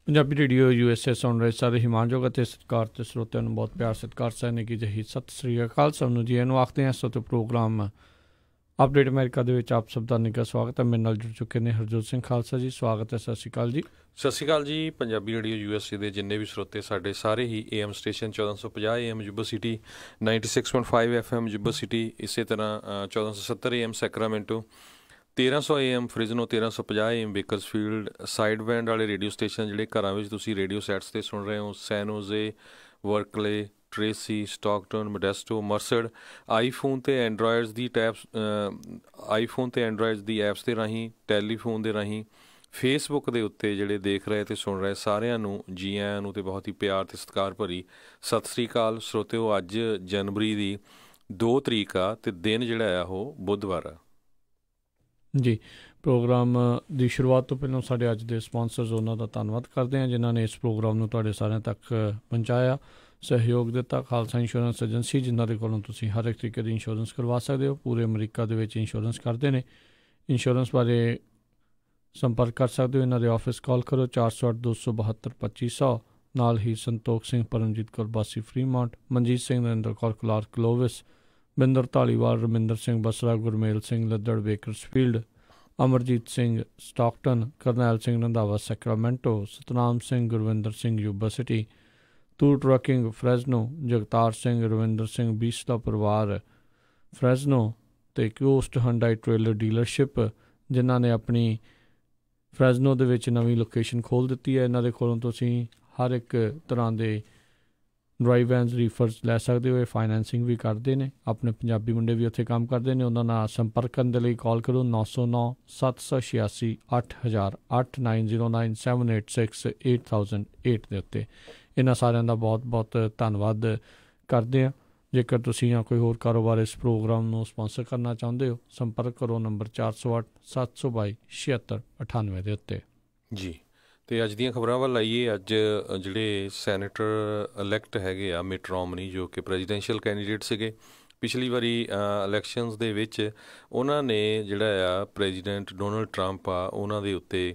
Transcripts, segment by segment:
Punjabi radio USA ਸੁਣ ਰਹੇ ਸਾਰੇ ਹਿਮਾਨਯੋਗ ਅਤੇ ਸਤਿਕਾਰ ਅਤੇ ਸਰੋਤਿਆਂ ਨੂੰ ਬਹੁਤ ਪਿਆਰ ਸਤਿਕਾਰ ਸਹਿਣੇ ਕੀ ਜਹੀ ਸਤਿ ਸ੍ਰੀ ਅਕਾਲ। ਸਭ ਨੂੰ ਜੀ ਇਹਨੂੰ ਆਖਦੇ ਹਾਂ ਇਸ ਤੋਂ ਪ੍ਰੋਗਰਾਮ ਅਪਡੇਟ ਅਮਰੀਕਾ ਦੇ ਵਿੱਚ ਆਪ ਸਭ ਦਾ ਨਿੱਘਾ ਸਵਾਗਤ ਹੈ। ਮੇਰੇ ਨਾਲ ਜੁੜ ਚੁੱਕੇ ਨੇ ਹਰਜੋਤ ਸਿੰਘ ਖਾਲਸਾ ਜੀ, ਸਵਾਗਤ ਹੈ। ਸਤਿ ਸ਼੍ਰੀ ਅਕਾਲ ਜੀ। ਸਤਿ ਸ਼੍ਰੀ ਅਕਾਲ ਜੀ। ਪੰਜਾਬੀ ਰੇਡੀਓ USA ਦੇ ਜਿੰਨੇ ਵੀ ਸਰੋਤੇ ਸਾਡੇ ਸਾਰੇ ਹੀ AM station 1450 AM Yuba City, 96.5 FM Yuba City, ਇਸੇ ਤਰ੍ਹਾਂ 1470 AM Sacramento, 1300 AM Fresno, 1350 AM Bakersfield, side band ਵਾਲੇ ਰੇਡੀਓ ਸਟੇਸ਼ਨ ਜਿਹੜੇ ਘਰਾਂ ਵਿੱਚ ਤੁਸੀਂ ਰੇਡੀਓ ਸੈਟਸ 'ਤੇ ਸੁਣ ਰਹੇ ਹੋ, ਸੈਨੋਜ਼ੇ, ਵਰਕਲੇ, ਟ੍ਰੇਸੀ, ਸਟਾਕਟਨ, ਮੋਡੈਸਟੋ, ਮਰਸਡ, ਆਈਫੋਨ ਅਤੇ ਐਂਡਰਾਇਡਸ ਦੀ ਐਪਸ ਦੇ ਰਾਹੀਂ, ਟੈਲੀਫੋਨ ਦੇ ਰਾਹੀਂ, ਫੇਸਬੁੱਕ ਦੇ ਉੱਤੇ ਜਿਹੜੇ ਦੇਖ ਰਹੇ ਅਤੇ ਸੁਣ ਰਹੇ ਸਾਰਿਆਂ ਨੂੰ ਜੀ ਆਇਆਂ ਨੂੰ ਅਤੇ ਬਹੁਤ ਹੀ ਪਿਆਰ ਅਤੇ ਸਤਿਕਾਰ ਭਰੀ ਸਤਿ ਸ੍ਰੀ ਅਕਾਲ। ਸਰੋਤਿਓ, ਅੱਜ ਜਨਵਰੀ ਦੀ 2 ਤਰੀਕ ਆ ਅਤੇ ਦਿਨ ਜਿਹੜਾ ਆ ਉਹ ਬੁੱਧਵਾਰ ਆ ਜੀ। ਪ੍ਰੋਗਰਾਮ ਦੀ ਸ਼ੁਰੂਆਤ ਤੋਂ ਪਹਿਲਾਂ ਸਾਡੇ ਅੱਜ ਦੇ ਸਪਾਂਸਰਸ ਉਹਨਾਂ ਦਾ ਧੰਨਵਾਦ ਕਰਦੇ ਹਾਂ ਜਿਨ੍ਹਾਂ ਨੇ ਇਸ ਪ੍ਰੋਗਰਾਮ ਨੂੰ ਤੁਹਾਡੇ ਸਾਰਿਆਂ ਤੱਕ ਪਹੁੰਚਾਇਆ, ਸਹਿਯੋਗ ਦਿੱਤਾ। ਖਾਲਸਾ ਇੰਸ਼ੋਰੈਂਸ ਏਜੰਸੀ, ਜਿਨ੍ਹਾਂ ਦੇ ਕੋਲੋਂ ਤੁਸੀਂ ਹਰ ਇੱਕ ਤਰੀਕੇ ਦੀ ਇੰਸ਼ੋਰੈਂਸ ਕਰਵਾ ਸਕਦੇ ਹੋ, ਪੂਰੇ ਅਮਰੀਕਾ ਦੇ ਵਿੱਚ ਇੰਸ਼ੋਰੈਂਸ ਕਰਦੇ ਨੇ। ਇੰਸ਼ੋਰੈਂਸ ਬਾਰੇ ਸੰਪਰਕ ਕਰ ਸਕਦੇ ਹੋ, ਇਹਨਾਂ ਦੇ ਆਫਿਸ ਕਾਲ ਕਰੋ 408 272 2500। ਨਾਲ ਹੀ Santokh Singh, Paramjit Kaur Basi Fremont, Manjit Singh, Narinder Kaur Clark Clovis, Binder Dhaliwal, Raminder Singh Basra, Gurmel Singh Laddar Bakersfield, Amarjit Singh Stockton, Karnail Singh Randhawa Sacramento, Satnam Singh, Gurvinder Singh Yuba City, Toor trucking Fresno, Jagtar Singh, Ravinder Singh ਬੀਸ ਦਾ ਪਰਿਵਾਰ ਫਰੈਜ਼ਨੋ, ਅਤੇ ਕੋਸਟ ਹੰਡਾਈ ਟ੍ਰੇਲਰ ਡੀਲਰਸ਼ਿਪ ਜਿਨ੍ਹਾਂ ਨੇ ਆਪਣੀ ਫਰੈਜ਼ਨੋ ਦੇ ਵਿੱਚ ਨਵੀਂ ਲੋਕੇਸ਼ਨ ਖੋਲ੍ਹ ਦਿੱਤੀ ਹੈ। ਇਹਨਾਂ ਦੇ ਕੋਲੋਂ ਤੁਸੀਂ ਹਰ ਇੱਕ ਤਰ੍ਹਾਂ ਦੇ ਡਰਾਈਵ ਵੈਨਸ ਰੀਫਰਸ ਲੈ ਸਕਦੇ ਹੋ। ਇਹ ਫਾਈਨੈਂਸਿੰਗ ਵੀ ਕਰਦੇ ਨੇ, ਆਪਣੇ ਪੰਜਾਬੀ ਮੁੰਡੇ ਵੀ ਉੱਥੇ ਕੰਮ ਕਰਦੇ ਨੇ। ਉਹਨਾਂ ਨਾਲ ਸੰਪਰਕ ਕਰਨ ਦੇ ਲਈ ਕਾਲ ਕਰੋ 909 786 8000 8909 786 8008 ਦੇ ਉੱਤੇ। ਇਹਨਾਂ ਸਾਰਿਆਂ ਦਾ ਬਹੁਤ ਬਹੁਤ ਧੰਨਵਾਦ ਕਰਦੇ ਹਾਂ। ਜੇਕਰ ਤੁਸੀਂ ਜਾਂ ਕੋਈ ਹੋਰ ਕਾਰੋਬਾਰ ਇਸ ਪ੍ਰੋਗਰਾਮ ਨੂੰ ਸਪਾਂਸਰ ਕਰਨਾ ਚਾਹੁੰਦੇ ਹੋ, ਸੰਪਰਕ ਕਰੋ ਨੰਬਰ 408 722 7698 ਦੇ ਉੱਤੇ ਜੀ। ਅਤੇ ਅੱਜ ਦੀਆਂ ਖਬਰਾਂ ਵੱਲ ਆਈਏ। ਅੱਜ ਜਿਹੜੇ ਸੈਨੇਟਰ ਇਲੈਕਟ ਹੈਗੇ ਆ ਮਿਟ ਰੋਮਨੀ, ਜੋ ਕਿ ਪ੍ਰੈਜ਼ੀਡੈਂਸ਼ੀਅਲ ਕੈਂਡੀਡੇਟ ਸੀਗੇ ਪਿਛਲੀ ਵਾਰੀ ਇਲੈਕਸ਼ਨਸ ਦੇ ਵਿੱਚ, ਉਹਨਾਂ ਨੇ ਜਿਹੜਾ ਆ ਪ੍ਰੈਜ਼ੀਡੈਂਟ ਡੋਨਲਡ ਟਰੰਪ ਆ ਉਹਨਾਂ ਦੇ ਉੱਤੇ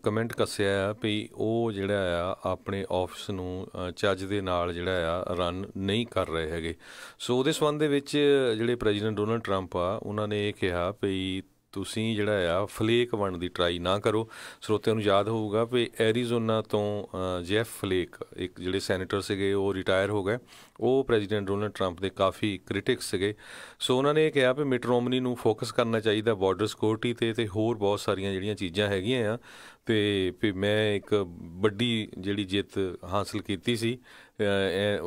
ਕਮੈਂਟ ਕੱਸਿਆ ਆ ਵੀ ਉਹ ਜਿਹੜਾ ਆ ਆਪਣੇ ਆਫਿਸ ਨੂੰ ਚੱਜ ਦੇ ਨਾਲ ਜਿਹੜਾ ਆ ਰਨ ਨਹੀਂ ਕਰ ਰਹੇ ਹੈਗੇ। ਸੋ ਉਹਦੇ ਸੰਬੰਧ ਦੇ ਵਿੱਚ ਜਿਹੜੇ ਪ੍ਰੈਜ਼ੀਡੈਂਟ ਡੋਨਲਡ ਟਰੰਪ ਆ ਉਹਨਾਂ ਨੇ ਇਹ ਕਿਹਾ ਵੀ ਤੁਸੀਂ ਜਿਹੜਾ ਆ ਫਲੇਕ ਬਣਨ ਦੀ ਟਰਾਈ ਨਾ ਕਰੋ। ਸਰੋਤਿਆਂ ਨੂੰ ਯਾਦ ਹੋਊਗਾ ਵੀ ਐਰੀਜ਼ੋਨਾ ਤੋਂ ਜੈਫ ਫਲੇਕ, ਇੱਕ ਜਿਹੜੇ ਸੈਨੇਟਰ ਸੀਗੇ, ਉਹ ਰਿਟਾਇਰ ਹੋ ਗਏ। ਉਹ ਪ੍ਰੈਜ਼ੀਡੈਂਟ ਡੋਨਲਡ ਟਰੰਪ ਦੇ ਕਾਫੀ ਕ੍ਰਿਟਿਕਸ ਸੀਗੇ। ਸੋ ਉਹਨਾਂ ਨੇ ਇਹ ਕਿਹਾ ਵੀ ਮਿਟ ਰੋਮਨੀ ਨੂੰ ਫੋਕਸ ਕਰਨਾ ਚਾਹੀਦਾ ਬਾਰਡਰ ਸਿਕਿਉਰਿਟੀ 'ਤੇ ਅਤੇ ਹੋਰ ਬਹੁਤ ਸਾਰੀਆਂ ਜਿਹੜੀਆਂ ਚੀਜ਼ਾਂ ਹੈਗੀਆਂ ਆ। ਅਤੇ ਮੈਂ ਇੱਕ ਵੱਡੀ ਜਿਹੜੀ ਜਿੱਤ ਹਾਸਲ ਕੀਤੀ ਸੀ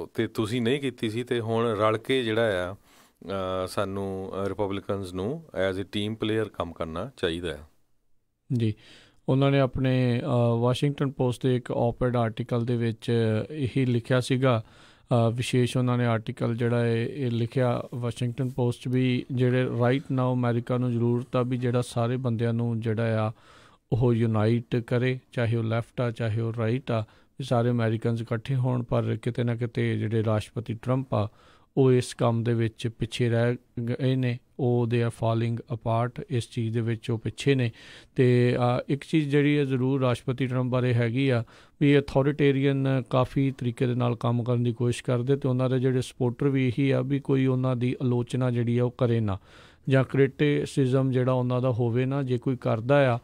ਅਤੇ ਤੁਸੀਂ ਨਹੀਂ ਕੀਤੀ ਸੀ, ਅਤੇ ਹੁਣ ਰਲ ਕੇ ਜਿਹੜਾ ਆ ਸਾਨੂੰ ਰਿਪਬਲਿਕਨਸ ਨੂੰ ਐਜ਼ ਏ ਟੀਮ ਪਲੇਅਰ ਕੰਮ ਕਰਨਾ ਚਾਹੀਦਾ ਹੈ ਜੀ। ਉਹਨਾਂ ਨੇ ਆਪਣੇ ਵਾਸ਼ਿੰਗਟਨ ਪੋਸਟ ਦੇ ਇੱਕ ਓਪੈਡ ਆਰਟੀਕਲ ਦੇ ਵਿੱਚ ਇਹੀ ਲਿਖਿਆ ਸੀਗਾ। ਵਿਸ਼ੇਸ਼ ਉਹਨਾਂ ਨੇ ਆਰਟੀਕਲ ਜਿਹੜਾ ਇਹ ਲਿਖਿਆ ਵਾਸ਼ਿੰਗਟਨ ਪੋਸਟ ਵੀ, ਜਿਹੜੇ ਰਾਈਟ ਨਾਓ ਅਮਰੀਕਾ ਨੂੰ ਜ਼ਰੂਰਤ ਆ ਵੀ ਜਿਹੜਾ ਸਾਰੇ ਬੰਦਿਆਂ ਨੂੰ ਜਿਹੜਾ ਆ ਉਹ ਯੂਨਾਈਟ ਕਰੇ, ਚਾਹੇ ਉਹ ਲੈਫਟ ਆ ਚਾਹੇ ਉਹ ਰਾਈਟ ਆ, ਵੀ ਸਾਰੇ ਅਮਰੀਕਨਸ ਇਕੱਠੇ ਹੋਣ। ਪਰ ਕਿਤੇ ਨਾ ਕਿਤੇ ਜਿਹੜੇ ਰਾਸ਼ਟਰਪਤੀ ਟਰੰਪ ਆ ਉਹ ਇਸ ਕੰਮ ਦੇ ਵਿੱਚ ਪਿੱਛੇ ਰਹਿ ਗਏ ਨੇ। ਉਹ ਦੇ ਆਰ ਫਾਲਿੰਗ ਅਪਾਰਟ, ਇਸ ਚੀਜ਼ ਦੇ ਵਿੱਚ ਉਹ ਪਿੱਛੇ ਨੇ। ਅਤੇ ਇੱਕ ਚੀਜ਼ ਜਿਹੜੀ ਹੈ ਜ਼ਰੂਰ ਰਾਸ਼ਟਰਪਤੀ ਟਰੰਪ ਬਾਰੇ ਹੈਗੀ ਆ ਵੀ ਅਥੋਰੀਟੇਰੀਅਨ ਕਾਫੀ ਤਰੀਕੇ ਦੇ ਨਾਲ ਕੰਮ ਕਰਨ ਦੀ ਕੋਸ਼ਿਸ਼ ਕਰਦੇ, ਅਤੇ ਉਹਨਾਂ ਦੇ ਜਿਹੜੇ ਸਪੋਰਟਰ ਵੀ ਇਹੀ ਆ ਵੀ ਕੋਈ ਉਹਨਾਂ ਦੀ ਆਲੋਚਨਾ ਜਿਹੜੀ ਆ ਉਹ ਕਰੇ ਨਾ, ਜਾਂ ਕ੍ਰਿਟਿਸਿਜ਼ਮ ਜਿਹੜਾ ਉਹਨਾਂ ਦਾ ਹੋਵੇ ਨਾ। ਜੇ ਕੋਈ ਕਰਦਾ ਆ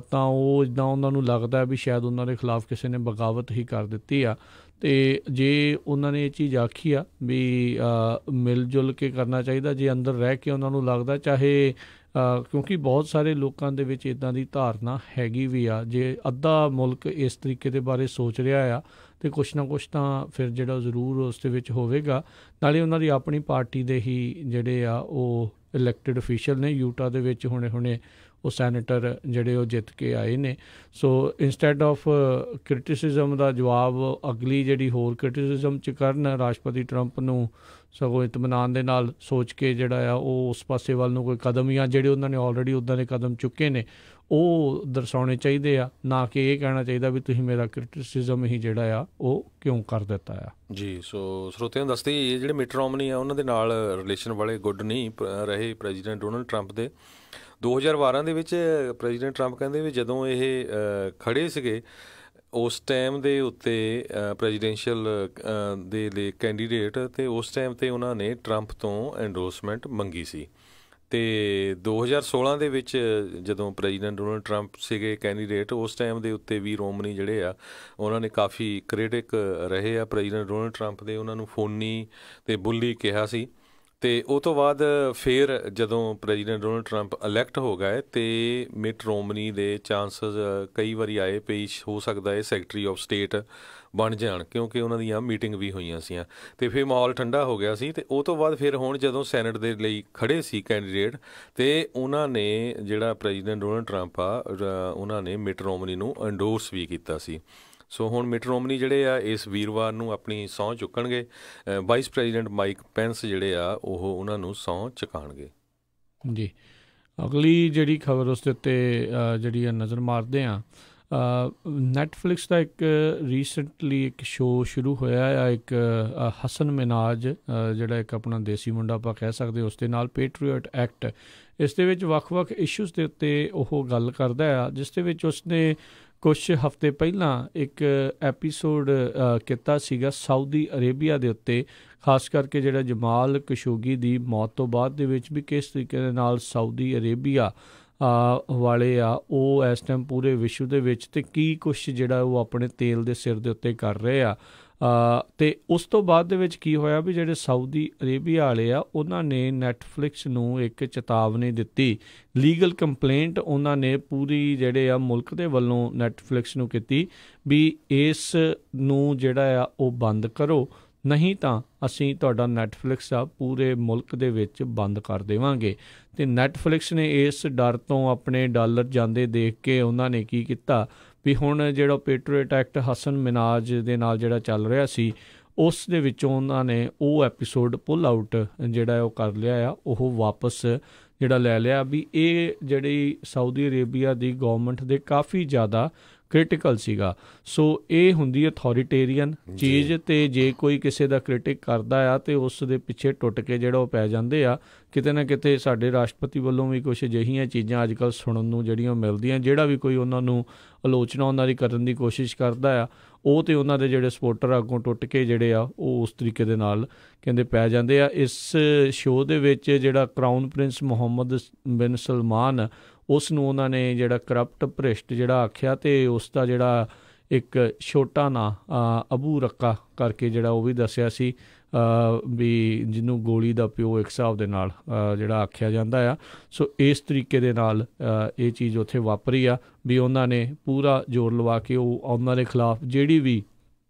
ਤਾਂ ਉਹ ਇੱਦਾਂ ਉਹਨਾਂ ਨੂੰ ਲੱਗਦਾ ਵੀ ਸ਼ਾਇਦ ਉਹਨਾਂ ਦੇ ਖਿਲਾਫ ਕਿਸੇ ਨੇ ਬਗਾਵਤ ਹੀ ਕਰ ਦਿੱਤੀ ਆ। ਅਤੇ ਜੇ ਉਹਨਾਂ ਨੇ ਇਹ ਚੀਜ਼ ਆਖੀ ਆ ਵੀ ਮਿਲ ਜੁਲ ਕੇ ਕਰਨਾ ਚਾਹੀਦਾ, ਜੇ ਅੰਦਰ ਰਹਿ ਕੇ ਉਹਨਾਂ ਨੂੰ ਲੱਗਦਾ, ਚਾਹੇ ਕਿਉਂਕਿ ਬਹੁਤ ਸਾਰੇ ਲੋਕਾਂ ਦੇ ਵਿੱਚ ਇੱਦਾਂ ਦੀ ਧਾਰਨਾ ਹੈਗੀ ਵੀ ਆ, ਜੇ ਅੱਧਾ ਮੁਲਕ ਇਸ ਤਰੀਕੇ ਦੇ ਬਾਰੇ ਸੋਚ ਰਿਹਾ ਆ ਅਤੇ ਕੁਛ ਨਾ ਕੁਛ ਤਾਂ ਫਿਰ ਜਿਹੜਾ ਜ਼ਰੂਰ ਉਸ ਦੇ ਵਿੱਚ ਹੋਵੇਗਾ। ਨਾਲੇ ਉਹਨਾਂ ਦੀ ਆਪਣੀ ਪਾਰਟੀ ਦੇ ਹੀ ਜਿਹੜੇ ਆ ਉਹ ਇਲੈਕਟਿਡ ਅਫੀਸ਼ੀਅਲ ਨੇ ਯੂਟਾ ਦੇ ਵਿੱਚ, ਹੁਣੇ ਉਹ ਸੈਨੇਟਰ ਜਿਹੜੇ ਉਹ ਜਿੱਤ ਕੇ ਆਏ ਨੇ। ਸੋ ਇੰਸਟੈਡ ਆਫ ਕ੍ਰਿਟਿਸਿਜ਼ਮ ਦਾ ਜਵਾਬ ਅਗਲੀ ਜਿਹੜੀ ਹੋਰ ਕ੍ਰਿਟਿਸਿਜ਼ਮ 'ਚ ਕਰਨ, ਰਾਸ਼ਟਰਪਤੀ ਟਰੰਪ ਨੂੰ ਸਗੋਂ ਇਤਮਨਾਨ ਦੇ ਨਾਲ ਸੋਚ ਕੇ ਜਿਹੜਾ ਆ ਉਹ ਉਸ ਪਾਸੇ ਵੱਲ ਨੂੰ ਕੋਈ ਕਦਮ, ਜਾਂ ਜਿਹੜੇ ਉਹਨਾਂ ਨੇ ਆਲਰੇਡੀ ਉੱਦਾਂ ਦੇ ਕਦਮ ਚੁੱਕੇ ਨੇ ਉਹ ਦਰਸਾਉਣੇ ਚਾਹੀਦੇ ਆ, ਨਾ ਕਿ ਇਹ ਕਹਿਣਾ ਚਾਹੀਦਾ ਵੀ ਤੁਸੀਂ ਮੇਰਾ ਕ੍ਰਿਟਿਸਿਜ਼ਮ ਹੀ ਜਿਹੜਾ ਆ ਉਹ ਕਿਉਂ ਕਰ ਦਿੱਤਾ ਆ ਜੀ। ਸੋ ਸਰੋਤਿਆਂ ਨੂੰ ਦੱਸਦੇ ਜਿਹੜੇ ਮਿਟ ਰੋਮਨੀ ਆ ਉਹਨਾਂ ਦੇ ਨਾਲ ਰਿਲੇਸ਼ਨ ਵਾਲੇ ਗੁੱਡ ਨਹੀਂ ਰਹੇ ਪ੍ਰੈਜ਼ੀਡੈਂਟ ਡੋਨਲਡ ਟਰੰਪ ਦੇ। 2012 ਦੇ ਵਿੱਚ ਪ੍ਰੈਜ਼ੀਡੈਂਟ ਟਰੰਪ ਕਹਿੰਦੇ ਵੀ ਜਦੋਂ ਇਹ ਖੜ੍ਹੇ ਸੀਗੇ ਉਸ ਟਾਈਮ ਦੇ ਉੱਤੇ ਪ੍ਰੈਜ਼ੀਡੈਂਸ਼ੀਅਲ ਦੇ ਲਈ ਕੈਂਡੀਡੇਟ, ਅਤੇ ਉਸ ਟਾਈਮ 'ਤੇ ਉਹਨਾਂ ਨੇ ਟਰੰਪ ਤੋਂ ਐਂਡੋਰਸਮੈਂਟ ਮੰਗੀ ਸੀ। ਅਤੇ 2016 ਦੇ ਵਿੱਚ ਜਦੋਂ ਪ੍ਰੈਜ਼ੀਡੈਂਟ ਡੋਨਲਡ ਟਰੰਪ ਸੀਗੇ ਕੈਂਡੀਡੇਟ, ਉਸ ਟਾਈਮ ਦੇ ਉੱਤੇ ਵੀ ਰੋਮਨੀ ਜਿਹੜੇ ਆ ਉਹਨਾਂ ਨੇ ਕਾਫੀ ਕ੍ਰਿਟਿਕ ਰਹੇ ਆ ਪ੍ਰੈਜ਼ੀਡੈਂਟ ਡੋਨਲਡ ਟਰੰਪ ਦੇ, ਉਹਨਾਂ ਨੂੰ ਫੋਨੀ ਅਤੇ ਬੁੱਲੀ ਕਿਹਾ ਸੀ। ਅਤੇ ਉਹ ਤੋਂ ਬਾਅਦ ਫਿਰ ਜਦੋਂ ਪ੍ਰੈਜ਼ੀਡੈਂਟ ਡੋਨਲਡ ਟਰੰਪ ਇਲੈਕਟ ਹੋ ਗਏ ਅਤੇ ਮਿਟ ਰੋਮਨੀ ਦੇ ਚਾਂਸਸ ਕਈ ਵਾਰੀ ਆਏ ਪਈ ਹੋ ਸਕਦਾ ਹੈ ਸੈਕਟਰੀ ਆਫ ਸਟੇਟ ਬਣ ਜਾਣ, ਕਿਉਂਕਿ ਉਹਨਾਂ ਦੀਆਂ ਮੀਟਿੰਗ ਵੀ ਹੋਈਆਂ ਸੀਆਂ, ਅਤੇ ਫਿਰ ਮਾਹੌਲ ਠੰਡਾ ਹੋ ਗਿਆ ਸੀ। ਅਤੇ ਉਹ ਤੋਂ ਬਾਅਦ ਫਿਰ ਹੁਣ ਜਦੋਂ ਸੈਨੇਟ ਦੇ ਲਈ ਖੜ੍ਹੇ ਸੀ ਕੈਂਡੀਡੇਟ, ਅਤੇ ਉਹਨਾਂ ਨੇ ਜਿਹੜਾ ਪ੍ਰੈਜ਼ੀਡੈਂਟ ਡੋਨਲਡ ਟਰੰਪ ਆ ਉਹਨਾਂ ਨੇ ਮਿਟ ਰੋਮਨੀ ਨੂੰ ਐਂਡੋਰਸ ਵੀ ਕੀਤਾ ਸੀ। ਸੋ ਹੁਣ ਮਿਟ ਰੋਮਨੀ ਜਿਹੜੇ ਆ ਇਸ ਵੀਰਵਾਰ ਨੂੰ ਆਪਣੀ ਸਹੁੰ ਚੁੱਕਣਗੇ। ਵਾਈਸ ਪ੍ਰੈਜ਼ੀਡੈਂਟ ਮਾਈਕ ਪੈਂਸ ਜਿਹੜੇ ਆ ਉਹ ਉਹਨਾਂ ਨੂੰ ਸਹੁੰ ਚੁਕਾਉਣਗੇ। ਜੀ, ਅਗਲੀ ਜਿਹੜੀ ਖਬਰ ਉਸ ਦੇ ਉੱਤੇ ਜਿਹੜੀ ਨਜ਼ਰ ਮਾਰਦੇ ਹਾਂ, ਨੈਟਫਲਿਕਸ ਦਾ ਇੱਕ ਰੀਸੈਂਟਲੀ ਇੱਕ ਸ਼ੋਅ ਸ਼ੁਰੂ ਹੋਇਆ ਆ, ਇੱਕ ਹਸਨ ਮਿਨਾਜ ਜਿਹੜਾ ਇੱਕ ਆਪਣਾ ਦੇਸੀ ਮੁੰਡਾ ਆਪਾਂ ਕਹਿ ਸਕਦੇ, ਉਸ ਦੇ ਨਾਲ ਪੈਟਰੀਅਟ ਐਕਟ, ਇਸ ਦੇ ਵਿੱਚ ਵੱਖ-ਵੱਖ ਇਸ਼ੂਜ਼ ਦੇ ਉੱਤੇ ਉਹ ਗੱਲ ਕਰਦਾ ਆ, ਜਿਸ ਦੇ ਵਿੱਚ ਉਸਨੇ ਕੁਛ ਹਫ਼ਤੇ ਪਹਿਲਾਂ ਇੱਕ ਐਪੀਸੋਡ ਕੀਤਾ ਸੀਗਾ ਸਾਊਦੀ ਅਰੇਬੀਆ ਦੇ ਉੱਤੇ, ਖਾਸ ਕਰਕੇ ਜਿਹੜਾ ਜਮਾਲ ਖਸ਼ੋਗੀ ਦੀ ਮੌਤ ਤੋਂ ਬਾਅਦ ਦੇ ਵਿੱਚ ਵੀ ਕਿਸ ਤਰੀਕੇ ਦੇ ਨਾਲ ਸਾਊਦੀ ਅਰੇਬੀਆ ਵਾਲੇ ਆ ਉਹ ਇਸ ਟਾਈਮ ਪੂਰੇ ਵਿਸ਼ਵ ਦੇ ਵਿੱਚ ਅਤੇ ਕੀ ਕੁਛ ਜਿਹੜਾ ਉਹ ਆਪਣੇ ਤੇਲ ਦੇ ਸਿਰ ਦੇ ਉੱਤੇ ਕਰ ਰਹੇ ਆ। ਅਤੇ ਉਸ ਤੋਂ ਬਾਅਦ ਦੇ ਵਿੱਚ ਕੀ ਹੋਇਆ ਵੀ ਜਿਹੜੇ ਸਾਊਦੀ ਅਰੇਬੀਆ ਵਾਲੇ ਆ ਉਹਨਾਂ ਨੇ ਨੈਟਫਲਿਕਸ ਨੂੰ ਇੱਕ ਚੇਤਾਵਨੀ ਦਿੱਤੀ, ਲੀਗਲ ਕੰਪਲੇਂਟ ਉਹਨਾਂ ਨੇ ਪੂਰੀ ਜਿਹੜੇ ਆ ਮੁਲਕ ਦੇ ਵੱਲੋਂ ਨੈਟਫਲਿਕਸ ਨੂੰ ਕੀਤੀ ਵੀ ਇਸ ਨੂੰ ਜਿਹੜਾ ਆ ਉਹ ਬੰਦ ਕਰੋ, ਨਹੀਂ ਤਾਂ ਅਸੀਂ ਤੁਹਾਡਾ ਨੈਟਫਲਿਕਸ ਆ ਪੂਰੇ ਮੁਲਕ ਦੇ ਵਿੱਚ ਬੰਦ ਕਰ ਦੇਵਾਂਗੇ। ਅਤੇ ਨੈਟਫਲਿਕਸ ਨੇ ਇਸ ਡਰ ਤੋਂ ਆਪਣੇ ਡਾਲਰ ਜਾਂਦੇ ਦੇਖ ਕੇ ਉਹਨਾਂ ਨੇ ਕੀ ਕੀਤਾ ਵੀ ਹੁਣ ਜਿਹੜਾ ਪੈਟਰੀਅਟ ਐਕਟ ਹਸਨ ਮਿਨਾਜ ਦੇ ਨਾਲ ਜਿਹੜਾ ਚੱਲ ਰਿਹਾ ਸੀ, ਉਸ ਦੇ ਵਿੱਚੋਂ ਉਹਨਾਂ ਨੇ ਉਹ ਐਪੀਸੋਡ ਪੁੱਲ ਆਊਟ ਜਿਹੜਾ ਉਹ ਕਰ ਲਿਆ ਆ, ਉਹ ਵਾਪਸ ਜਿਹੜਾ ਲੈ ਲਿਆ ਵੀ ਇਹ ਜਿਹੜੀ ਸਾਊਦੀ ਅਰੇਬੀਆ ਦੀ ਗੌਰਮੈਂਟ ਦੇ ਕਾਫੀ ਜ਼ਿਆਦਾ ਕ੍ਰਿਟੀਕਲ ਸੀਗਾ। ਸੋ ਇਹ ਹੁੰਦੀ ਅਥੋਰੀਟੇਰੀਅਨ ਚੀਜ਼, ਅਤੇ ਜੇ ਕੋਈ ਕਿਸੇ ਦਾ ਕ੍ਰਿਟਿਕ ਕਰਦਾ ਆ ਅਤੇ ਉਸ ਦੇ ਪਿੱਛੇ ਟੁੱਟ ਕੇ ਜਿਹੜਾ ਉਹ ਪੈ ਜਾਂਦੇ ਆ। ਕਿਤੇ ਨਾ ਕਿਤੇ ਸਾਡੇ ਰਾਸ਼ਟਰਪਤੀ ਵੱਲੋਂ ਵੀ ਕੁਛ ਅਜਿਹੀਆਂ ਚੀਜ਼ਾਂ ਅੱਜ ਕੱਲ੍ਹ ਸੁਣਨ ਨੂੰ ਜਿਹੜੀਆਂ ਮਿਲਦੀਆਂ, ਜਿਹੜਾ ਵੀ ਕੋਈ ਉਹਨਾਂ ਨੂੰ ਆਲੋਚਨਾ ਉਹਨਾਂ ਦੀ ਕਰਨ ਦੀ ਕੋਸ਼ਿਸ਼ ਕਰਦਾ ਆ, ਉਹ ਅਤੇ ਉਹਨਾਂ ਦੇ ਜਿਹੜੇ ਸਪੋਰਟਰ ਅੱਗੋਂ ਟੁੱਟ ਕੇ ਜਿਹੜੇ ਆ ਉਹ ਉਸ ਤਰੀਕੇ ਦੇ ਨਾਲ ਕਹਿੰਦੇ ਪੈ ਜਾਂਦੇ ਆ। ਇਸ ਸ਼ੋਅ ਦੇ ਵਿੱਚ ਜਿਹੜਾ ਕਰਾਊਨ ਪ੍ਰਿੰਸ ਮੁਹੰਮਦ ਬਿਨ ਸਲਮਾਨ, ਉਸ ਨੂੰ ਉਹਨਾਂ ਨੇ ਜਿਹੜਾ ਕਰਪਟ ਭ੍ਰਿਸ਼ਟ ਜਿਹੜਾ ਆਖਿਆ, ਅਤੇ ਉਸ ਦਾ ਜਿਹੜਾ ਇੱਕ ਛੋਟਾ ਨਾਂ ਅਬੂ ਰੱਕਾ ਕਰਕੇ ਜਿਹੜਾ ਉਹ ਵੀ ਦੱਸਿਆ ਸੀ ਵੀ ਜਿਹਨੂੰ ਗੋਲੀ ਦਾ ਪਿਓ ਇੱਕ ਹਿਸਾਬ ਦੇ ਨਾਲ ਜਿਹੜਾ ਆਖਿਆ ਜਾਂਦਾ ਆ। ਸੋ ਇਸ ਤਰੀਕੇ ਦੇ ਨਾਲ ਇਹ ਚੀਜ਼ ਉੱਥੇ ਵਾਪਰੀ ਆ ਵੀ ਉਹਨਾਂ ਨੇ ਪੂਰਾ ਜ਼ੋਰ ਲਵਾ ਕੇ ਉਹ ਉਹਨਾਂ ਦੇ ਖਿਲਾਫ ਜਿਹੜੀ ਵੀ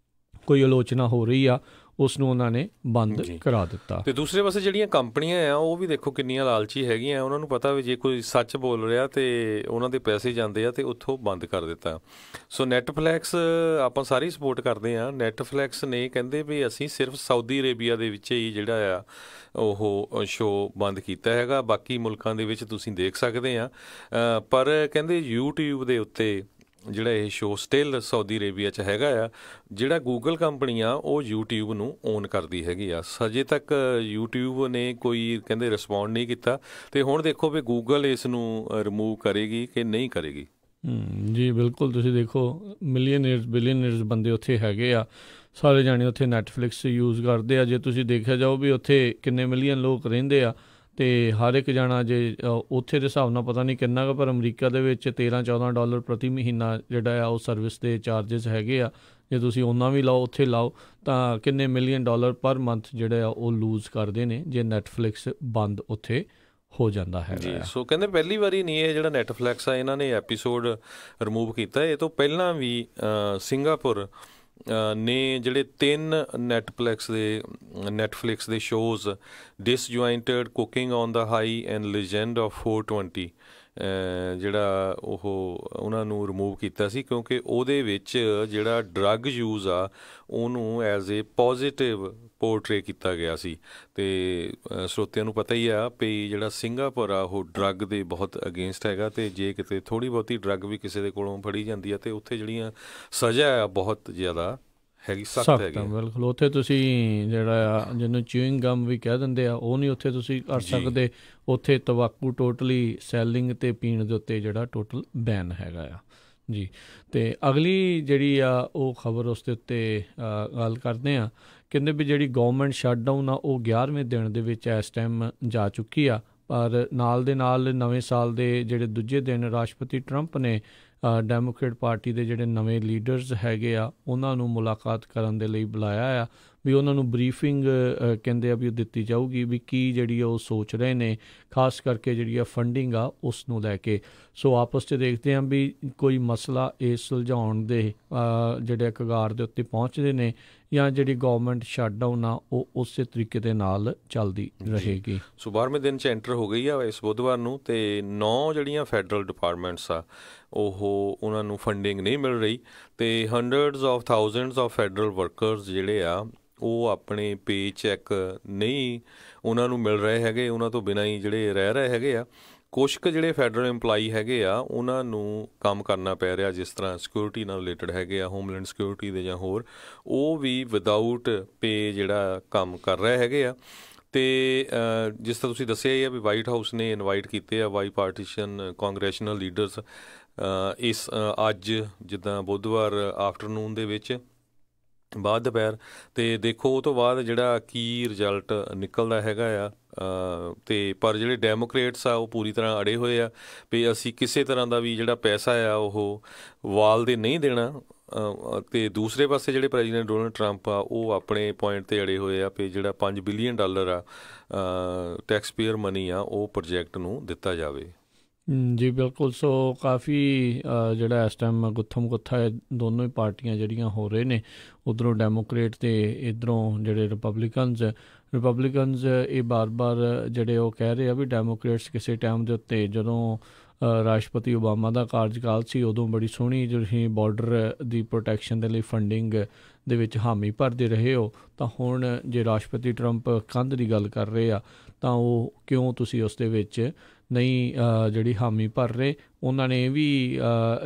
ਕੋਈ ਆਲੋਚਨਾ ਹੋ ਰਹੀ ਆ ਉਸ ਨੂੰ ਉਹਨਾਂ ਨੇ ਬੰਦ ਕਰਾ ਦਿੱਤਾ। ਅਤੇ ਦੂਸਰੇ ਪਾਸੇ ਜਿਹੜੀਆਂ ਕੰਪਨੀਆਂ ਆ ਉਹ ਵੀ ਦੇਖੋ ਕਿੰਨੀਆਂ ਲਾਲਚੀ ਹੈਗੀਆਂ, ਉਹਨਾਂ ਨੂੰ ਪਤਾ ਵੀ ਜੇ ਕੋਈ ਸੱਚ ਬੋਲ ਰਿਹਾ ਅਤੇ ਉਹਨਾਂ ਦੇ ਪੈਸੇ ਜਾਂਦੇ ਆ ਅਤੇ ਉੱਥੋਂ ਬੰਦ ਕਰ ਦਿੱਤਾ। ਸੋ ਨੈਟਫਲਿਕਸ ਆਪਾਂ ਸਾਰੀ ਸਪੋਰਟ ਕਰਦੇ ਹਾਂ। ਨੈਟਫਲਿਕਸ ਨੇ ਕਹਿੰਦੇ ਵੀ ਅਸੀਂ ਸਿਰਫ ਸਾਊਦੀ ਅਰੇਬੀਆ ਦੇ ਵਿੱਚ ਹੀ ਜਿਹੜਾ ਆ ਉਹ ਸ਼ੋਅ ਬੰਦ ਕੀਤਾ ਹੈਗਾ, ਬਾਕੀ ਮੁਲਕਾਂ ਦੇ ਵਿੱਚ ਤੁਸੀਂ ਦੇਖ ਸਕਦੇ ਆ। ਪਰ ਕਹਿੰਦੇ YouTube ਦੇ ਉੱਤੇ ਜਿਹੜਾ ਇਹ ਸ਼ੋਅ ਸਟਿਲ ਸਾਊਦੀ ਅਰੇਬੀਆ 'ਚ ਹੈਗਾ ਆ। ਜਿਹੜਾ ਗੂਗਲ ਕੰਪਨੀ ਆ ਉਹ YouTube ਨੂੰ ਓਨ ਕਰਦੀ ਹੈਗੀ ਆ। ਅਜੇ ਤੱਕ YouTube ਨੇ ਕੋਈ ਕਹਿੰਦੇ ਰਿਸਪੌਂਡ ਨਹੀਂ ਕੀਤਾ, ਅਤੇ ਹੁਣ ਦੇਖੋ ਵੀ ਗੂਗਲ ਇਸ ਨੂੰ ਰਿਮੂਵ ਕਰੇਗੀ ਕਿ ਨਹੀਂ ਕਰੇਗੀ। ਜੀ ਬਿਲਕੁਲ, ਤੁਸੀਂ ਦੇਖੋ ਮਿਲੀਅਨਰਸ ਬਿਲੀਅਨਰਸ ਬੰਦੇ ਉੱਥੇ ਹੈਗੇ ਆ, ਸਾਰੇ ਜਾਣੇ ਉੱਥੇ ਨੈਟਫਲਿਕਸ ਯੂਜ਼ ਕਰਦੇ ਆ। ਜੇ ਤੁਸੀਂ ਦੇਖਿਆ ਜਾਓ ਵੀ ਉੱਥੇ ਕਿੰਨੇ ਮਿਲੀਅਨ ਲੋਕ ਰਹਿੰਦੇ ਆ, ਅਤੇ ਹਰ ਇੱਕ ਜਾਣਾ ਜੇ ਉੱਥੇ ਦੇ ਹਿਸਾਬ ਨਾਲ ਪਤਾ ਨਹੀਂ ਕਿੰਨਾ ਕੁ, ਪਰ ਅਮਰੀਕਾ ਦੇ ਵਿੱਚ $13-14 ਪ੍ਰਤੀ ਮਹੀਨਾ ਜਿਹੜਾ ਆ ਉਹ ਸਰਵਿਸ ਦੇ ਚਾਰਜਸ ਹੈਗੇ ਆ। ਜੇ ਤੁਸੀਂ ਉਹਨਾਂ ਵੀ ਲਾਓ ਉੱਥੇ ਲਾਓ ਤਾਂ ਕਿੰਨੇ $1 ਮਿਲੀਅਨ ਪਰ ਮੰਥ ਜਿਹੜੇ ਆ ਉਹ ਲੂਜ਼ ਕਰਦੇ ਨੇ ਜੇ ਨੈਟਫਲਿਕਸ ਬੰਦ ਉੱਥੇ ਹੋ ਜਾਂਦਾ ਹੈ ਜੀ। ਸੋ ਕਹਿੰਦੇ ਪਹਿਲੀ ਵਾਰੀ ਨਹੀਂ ਇਹ ਜਿਹੜਾ ਨੈਟਫਲਿਕਸ ਆ ਇਹਨਾਂ ਨੇ ਐਪੀਸੋਡ ਰਿਮੂਵ ਕੀਤਾ, ਇਹ ਤੋਂ ਪਹਿਲਾਂ ਵੀ ਸਿੰਗਾਪੁਰ ਨੇ ਜਿਹੜੇ 3 ਨੈਟਫਲਿਕਸ ਦੇ shows disjointed, cooking on the high and legend of 420 ਜਿਹੜਾ ਉਹ ਉਹਨਾਂ ਨੂੰ ਰਿਮੂਵ ਕੀਤਾ ਸੀ, ਕਿਉਂਕਿ ਉਹਦੇ ਵਿੱਚ ਜਿਹੜਾ ਡਰੱਗ ਯੂਜ਼ ਆ ਉਹਨੂੰ ਐਜ਼ ਏ ਪੋਜ਼ੀਟਿਵ ਪੋਰਟਰੇ ਕੀਤਾ ਗਿਆ ਸੀ। ਅਤੇ ਸਰੋਤਿਆਂ ਨੂੰ ਪਤਾ ਹੀ ਆ ਵੀ ਜਿਹੜਾ ਸਿੰਗਾਪੁਰ ਆ ਉਹ ਡਰੱਗ ਦੇ ਬਹੁਤ ਅਗੇਂਸਟ ਹੈਗਾ, ਅਤੇ ਜੇ ਕਿਤੇ ਥੋੜ੍ਹੀ ਬਹੁਤੀ ਡਰੱਗ ਵੀ ਕਿਸੇ ਦੇ ਕੋਲੋਂ ਫੜੀ ਜਾਂਦੀ ਆ ਅਤੇ ਉੱਥੇ ਜਿਹੜੀਆਂ ਸਜ਼ਾ ਆ ਬਹੁਤ ਜ਼ਿਆਦਾ ਹੈਗੀ, ਸਖਤ ਹੈਗੀ। ਬਿਲਕੁਲ, ਉੱਥੇ ਤੁਸੀਂ ਜਿਹੜਾ ਆ ਜਿਹਨੂੰ ਚਿਊਇੰਗ ਗਮ ਵੀ ਕਹਿ ਦਿੰਦੇ ਆ ਉਹ ਨਹੀਂ ਉੱਥੇ ਤੁਸੀਂ ਕਰ ਸਕਦੇ। ਉੱਥੇ ਤੰਬਾਕੂ ਟੋਟਲੀ ਸੈਲਿੰਗ ਅਤੇ ਪੀਣ ਦੇ ਉੱਤੇ ਜਿਹੜਾ ਟੋਟਲ ਬੈਨ ਹੈਗਾ ਆ। ਜੀ। ਤੇ ਅਗਲੀ ਜਿਹੜੀ ਆ ਉਹ ਖਬਰ ਉਸ ਦੇ ਉੱਤੇ ਗੱਲ ਕਰਦੇ ਆ। ਕਹਿੰਦੇ ਵੀ ਜਿਹੜੀ ਗੌਰਮੈਂਟ ਸ਼ਟਡਾਊਨ ਆ ਉਹ 11ਵੇਂ ਦਿਨ ਦੇ ਵਿੱਚ ਇਸ ਟਾਈਮ ਜਾ ਚੁੱਕੀ ਆ, ਪਰ ਨਾਲ ਦੇ ਨਾਲ ਨਵੇਂ ਸਾਲ ਦੇ ਜਿਹੜੇ ਦੂਜੇ ਦਿਨ ਰਾਸ਼ਟਰਪਤੀ ਟਰੰਪ ਨੇ ਡੈਮੋਕ੍ਰੇਟ ਪਾਰਟੀ ਦੇ ਜਿਹੜੇ ਨਵੇਂ ਲੀਡਰਸ ਹੈਗੇ ਆ ਉਹਨਾਂ ਨੂੰ ਮੁਲਾਕਾਤ ਕਰਨ ਦੇ ਲਈ ਬੁਲਾਇਆ ਆ, ਵੀ ਉਹਨਾਂ ਨੂੰ ਬਰੀਫਿੰਗ ਕਹਿੰਦੇ ਆ ਵੀ ਉਹ ਦਿੱਤੀ ਜਾਊਗੀ ਵੀ ਕੀ ਜਿਹੜੀ ਉਹ ਸੋਚ ਰਹੇ ਨੇ, ਖਾਸ ਕਰਕੇ ਜਿਹੜੀ ਆ ਫੰਡਿੰਗ ਆ ਉਸ ਨੂੰ ਲੈ ਕੇ। ਸੋ ਆਪਸ 'ਚ ਦੇਖਦੇ ਹਾਂ ਵੀ ਕੋਈ ਮਸਲਾ ਇਹ ਸੁਲਝਾਉਣ ਦੇ ਜਿਹੜੇ ਕਗਾਰ ਦੇ ਉੱਤੇ ਪਹੁੰਚਦੇ ਨੇ ਜਾਂ ਜਿਹੜੀ ਗੌਰਮੈਂਟ ਸ਼ਟਡਾਊਨ ਆ ਉਹ ਉਸੇ ਤਰੀਕੇ ਦੇ ਨਾਲ ਚੱਲਦੀ ਰਹੇਗੀ। ਸੋ 12ਵੇਂ ਦਿਨ 'ਚ ਐਂਟਰ ਹੋ ਗਈ ਆ ਇਸ ਬੁੱਧਵਾਰ ਨੂੰ, ਤੇ 9 ਜਿਹੜੀਆਂ ਫੈਡਰਲ ਡਿਪਾਰਟਮੈਂਟਸ ਆ ਉਹਨਾਂ ਨੂੰ ਫੰਡਿੰਗ ਨਹੀਂ ਮਿਲ ਰਹੀ, ਤੇ hundreds of thousands of federal workers ਜਿਹੜੇ ਆ ਉਹ ਆਪਣੇ ਪੇ ਚੈੱਕ ਨਹੀਂ ਉਹਨਾਂ ਨੂੰ ਮਿਲ ਰਹੇ ਹੈਗੇ, ਉਹਨਾਂ ਤੋਂ ਬਿਨਾਂ ਹੀ ਜਿਹੜੇ ਰਹਿ ਰਹੇ ਹੈਗੇ ਆ। ਕੁਛ ਕੁ ਜਿਹੜੇ ਫੈਡਰਲ ਇੰਪਲਾਈ ਹੈਗੇ ਆ ਉਹਨਾਂ ਨੂੰ ਕੰਮ ਕਰਨਾ ਪੈ ਰਿਹਾ, ਜਿਸ ਤਰ੍ਹਾਂ ਸਿਕਿਉਰਿਟੀ ਨਾਲ ਰਿਲੇਟਡ ਹੈਗੇ ਆ, ਹੋਮਲੈਂਡ ਸਿਕਿਉਰਿਟੀ ਦੇ ਜਾਂ ਹੋਰ, ਉਹ ਵੀ ਵਿਦਆਊਟ ਪੇ ਜਿਹੜਾ ਕੰਮ ਕਰ ਰਹੇ ਹੈਗੇ ਆ। ਅਤੇ ਜਿਸ ਤਰ੍ਹਾਂ ਤੁਸੀਂ ਦੱਸਿਆ ਹੀ ਆ ਵੀ ਵਾਈਟ ਹਾਊਸ ਨੇ ਇਨਵਾਈਟ ਕੀਤੇ ਆ ਬਾਈ ਪਾਰਟੀਸ਼ਨ ਕਾਂਗਰੈਸ਼ਨਲ ਲੀਡਰਸ ਇਸ ਅੱਜ ਜਿੱਦਾਂ ਬੁੱਧਵਾਰ ਆਫਟਰਨੂਨ ਦੇ ਵਿੱਚ ਬਾਅਦ ਦੁਪਹਿਰ, ਅਤੇ ਦੇਖੋ ਉਹ ਤੋਂ ਬਾਅਦ ਜਿਹੜਾ ਕੀ ਰਿਜ਼ਲਟ ਨਿਕਲਦਾ ਹੈਗਾ ਆ। ਅਤੇ ਪਰ ਜਿਹੜੇ ਡੈਮੋਕਰੇਟਸ ਆ ਉਹ ਪੂਰੀ ਤਰ੍ਹਾਂ ਅੜੇ ਹੋਏ ਆ ਵੀ ਅਸੀਂ ਕਿਸੇ ਤਰ੍ਹਾਂ ਦਾ ਵੀ ਜਿਹੜਾ ਪੈਸਾ ਆ ਉਹ ਵਾਲ ਦੇ ਨਹੀਂ ਦੇਣਾ, ਅਤੇ ਦੂਸਰੇ ਪਾਸੇ ਜਿਹੜੇ ਪ੍ਰੈਜ਼ੀਡੈਂਟ ਡੋਨਲਡ ਟਰੰਪ ਆ ਉਹ ਆਪਣੇ ਪੁਆਇੰਟ 'ਤੇ ਅੜੇ ਹੋਏ ਆ ਵੀ ਜਿਹੜਾ $5 ਬਿਲੀਅਨ ਆ ਟੈਕਸ ਪੇਅਰ ਮਨੀ ਆ ਉਹ ਪ੍ਰੋਜੈਕਟ ਨੂੰ ਦਿੱਤਾ ਜਾਵੇ। ਜੀ ਬਿਲਕੁਲ। ਸੋ ਕਾਫੀ ਜਿਹੜਾ ਇਸ ਟਾਈਮ ਗੁੱਥਮ ਗੁੱਥਾ ਹੈ, ਦੋਨੋਂ ਹੀ ਪਾਰਟੀਆਂ ਜਿਹੜੀਆਂ ਹੋ ਰਹੇ ਨੇ, ਉੱਧਰੋਂ ਡੈਮੋਕਰੇਟ ਅਤੇ ਇੱਧਰੋਂ ਜਿਹੜੇ ਰਿਪਬਲਿਕਨਸ ਇਹ ਬਾਰ-ਬਾਰ ਜਿਹੜੇ ਉਹ ਕਹਿ ਰਹੇ ਆ ਵੀ ਡੈਮੋਕਰੇਟਸ ਕਿਸੇ ਟਾਈਮ ਦੇ ਉੱਤੇ ਜਦੋਂ ਰਾਸ਼ਟਰਪਤੀ ਓਬਾਮਾ ਦਾ ਕਾਰਜਕਾਲ ਸੀ ਉਦੋਂ ਬੜੀ ਸੋਹਣੀ ਜਿਹੜੀ ਬਾਰਡਰ ਦੀ ਪ੍ਰੋਟੈਕਸ਼ਨ ਦੇ ਲਈ ਫੰਡਿੰਗ ਦੇ ਵਿੱਚ ਹਾਮੀ ਭਰਦੇ ਰਹੇ ਹੋ, ਤਾਂ ਹੁਣ ਜੇ ਰਾਸ਼ਟਰਪਤੀ ਟਰੰਪ ਕੰਧ ਦੀ ਗੱਲ ਕਰ ਰਹੇ ਆ ਤਾਂ ਉਹ ਕਿਉਂ ਤੁਸੀਂ ਉਸ ਦੇ ਵਿੱਚ ਨਹੀਂ ਜਿਹੜੀ ਹਾਮੀ ਭਰ ਰਹੇ। ਉਹਨਾਂ ਨੇ ਇਹ ਵੀ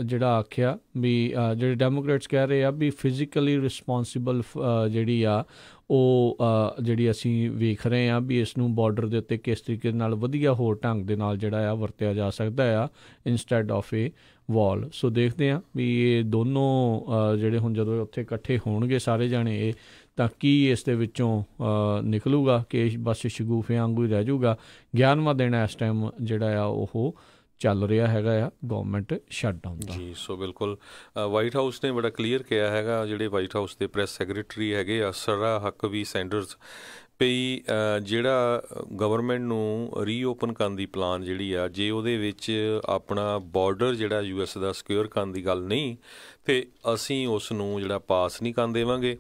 ਜਿਹੜਾ ਆਖਿਆ ਵੀ ਜਿਹੜੇ ਡੈਮੋਕਰੇਟਸ ਕਹਿ ਰਹੇ ਆ ਵੀ ਫਿਜ਼ੀਕਲੀ ਰਿਸਪੋਂਸੀਬਲ ਜਿਹੜੀ ਆ ਉਹ ਜਿਹੜੀ ਅਸੀਂ ਵੇਖ ਰਹੇ ਹਾਂ ਵੀ ਇਸ ਨੂੰ ਬਾਰਡਰ ਦੇ ਉੱਤੇ ਕਿਸ ਤਰੀਕੇ ਨਾਲ ਵਧੀਆ ਹੋਰ ਢੰਗ ਦੇ ਨਾਲ ਜਿਹੜਾ ਆ ਵਰਤਿਆ ਜਾ ਸਕਦਾ ਆ ਇੰਸਟੈਡ ਆਫ ਏ ਵਾਲ। ਸੋ ਦੇਖਦੇ ਹਾਂ ਵੀ ਇਹ ਦੋਨੋਂ ਜਿਹੜੇ ਹੁਣ ਜਦੋਂ ਉੱਥੇ ਇਕੱਠੇ ਹੋਣਗੇ ਸਾਰੇ ਜਾਣੇ ਇਹ ਤਾਂ ਕੀ ਇਸ ਦੇ ਵਿੱਚੋਂ ਨਿਕਲੂਗਾ ਕਿ ਬਸ ਸ਼ਗੂਫਿਆਂ ਵਾਂਗੂ ਹੀ ਰਹਿ ਜਾਊਗਾ। 11ਵਾਂ ਦਿਨ ਇਸ ਟਾਈਮ ਜਿਹੜਾ ਆ ਉਹ ਚੱਲ ਰਿਹਾ ਹੈਗਾ ਆ ਗੌਰਮੈਂਟ ਸ਼ਟਡਾਊਨ ਦਾ। ਜੀ ਸੋ ਬਿਲਕੁਲ ਵਾਈਟ ਹਾਊਸ ਨੇ ਬੜਾ ਕਲੀਅਰ ਕਿਹਾ ਹੈਗਾ, ਜਿਹੜੇ ਵਾਈਟ ਹਾਊਸ ਦੇ ਪ੍ਰੈਸ ਸੈਕਟਰੀ ਹੈਗੇ ਆ ਸਰਾ ਹਕਵੀ ਸੈਂਡਰਸ, ਵੀ ਜਿਹੜਾ ਗਵਰਨਮੈਂਟ ਨੂੰ ਰੀਓਪਨ ਕਰਨ ਦੀ ਪਲਾਨ ਜਿਹੜੀ ਆ ਜੇ ਉਹਦੇ ਵਿੱਚ ਆਪਣਾ ਬਾਰਡਰ ਜਿਹੜਾ US ਦਾ ਸਿਕਿਉਰ ਕਰਨ ਦੀ ਗੱਲ ਨਹੀਂ ਅਤੇ ਅਸੀਂ ਉਸ ਨੂੰ ਜਿਹੜਾ ਪਾਸ ਨਹੀਂ ਕਰਨ ਦੇਵਾਂਗੇ,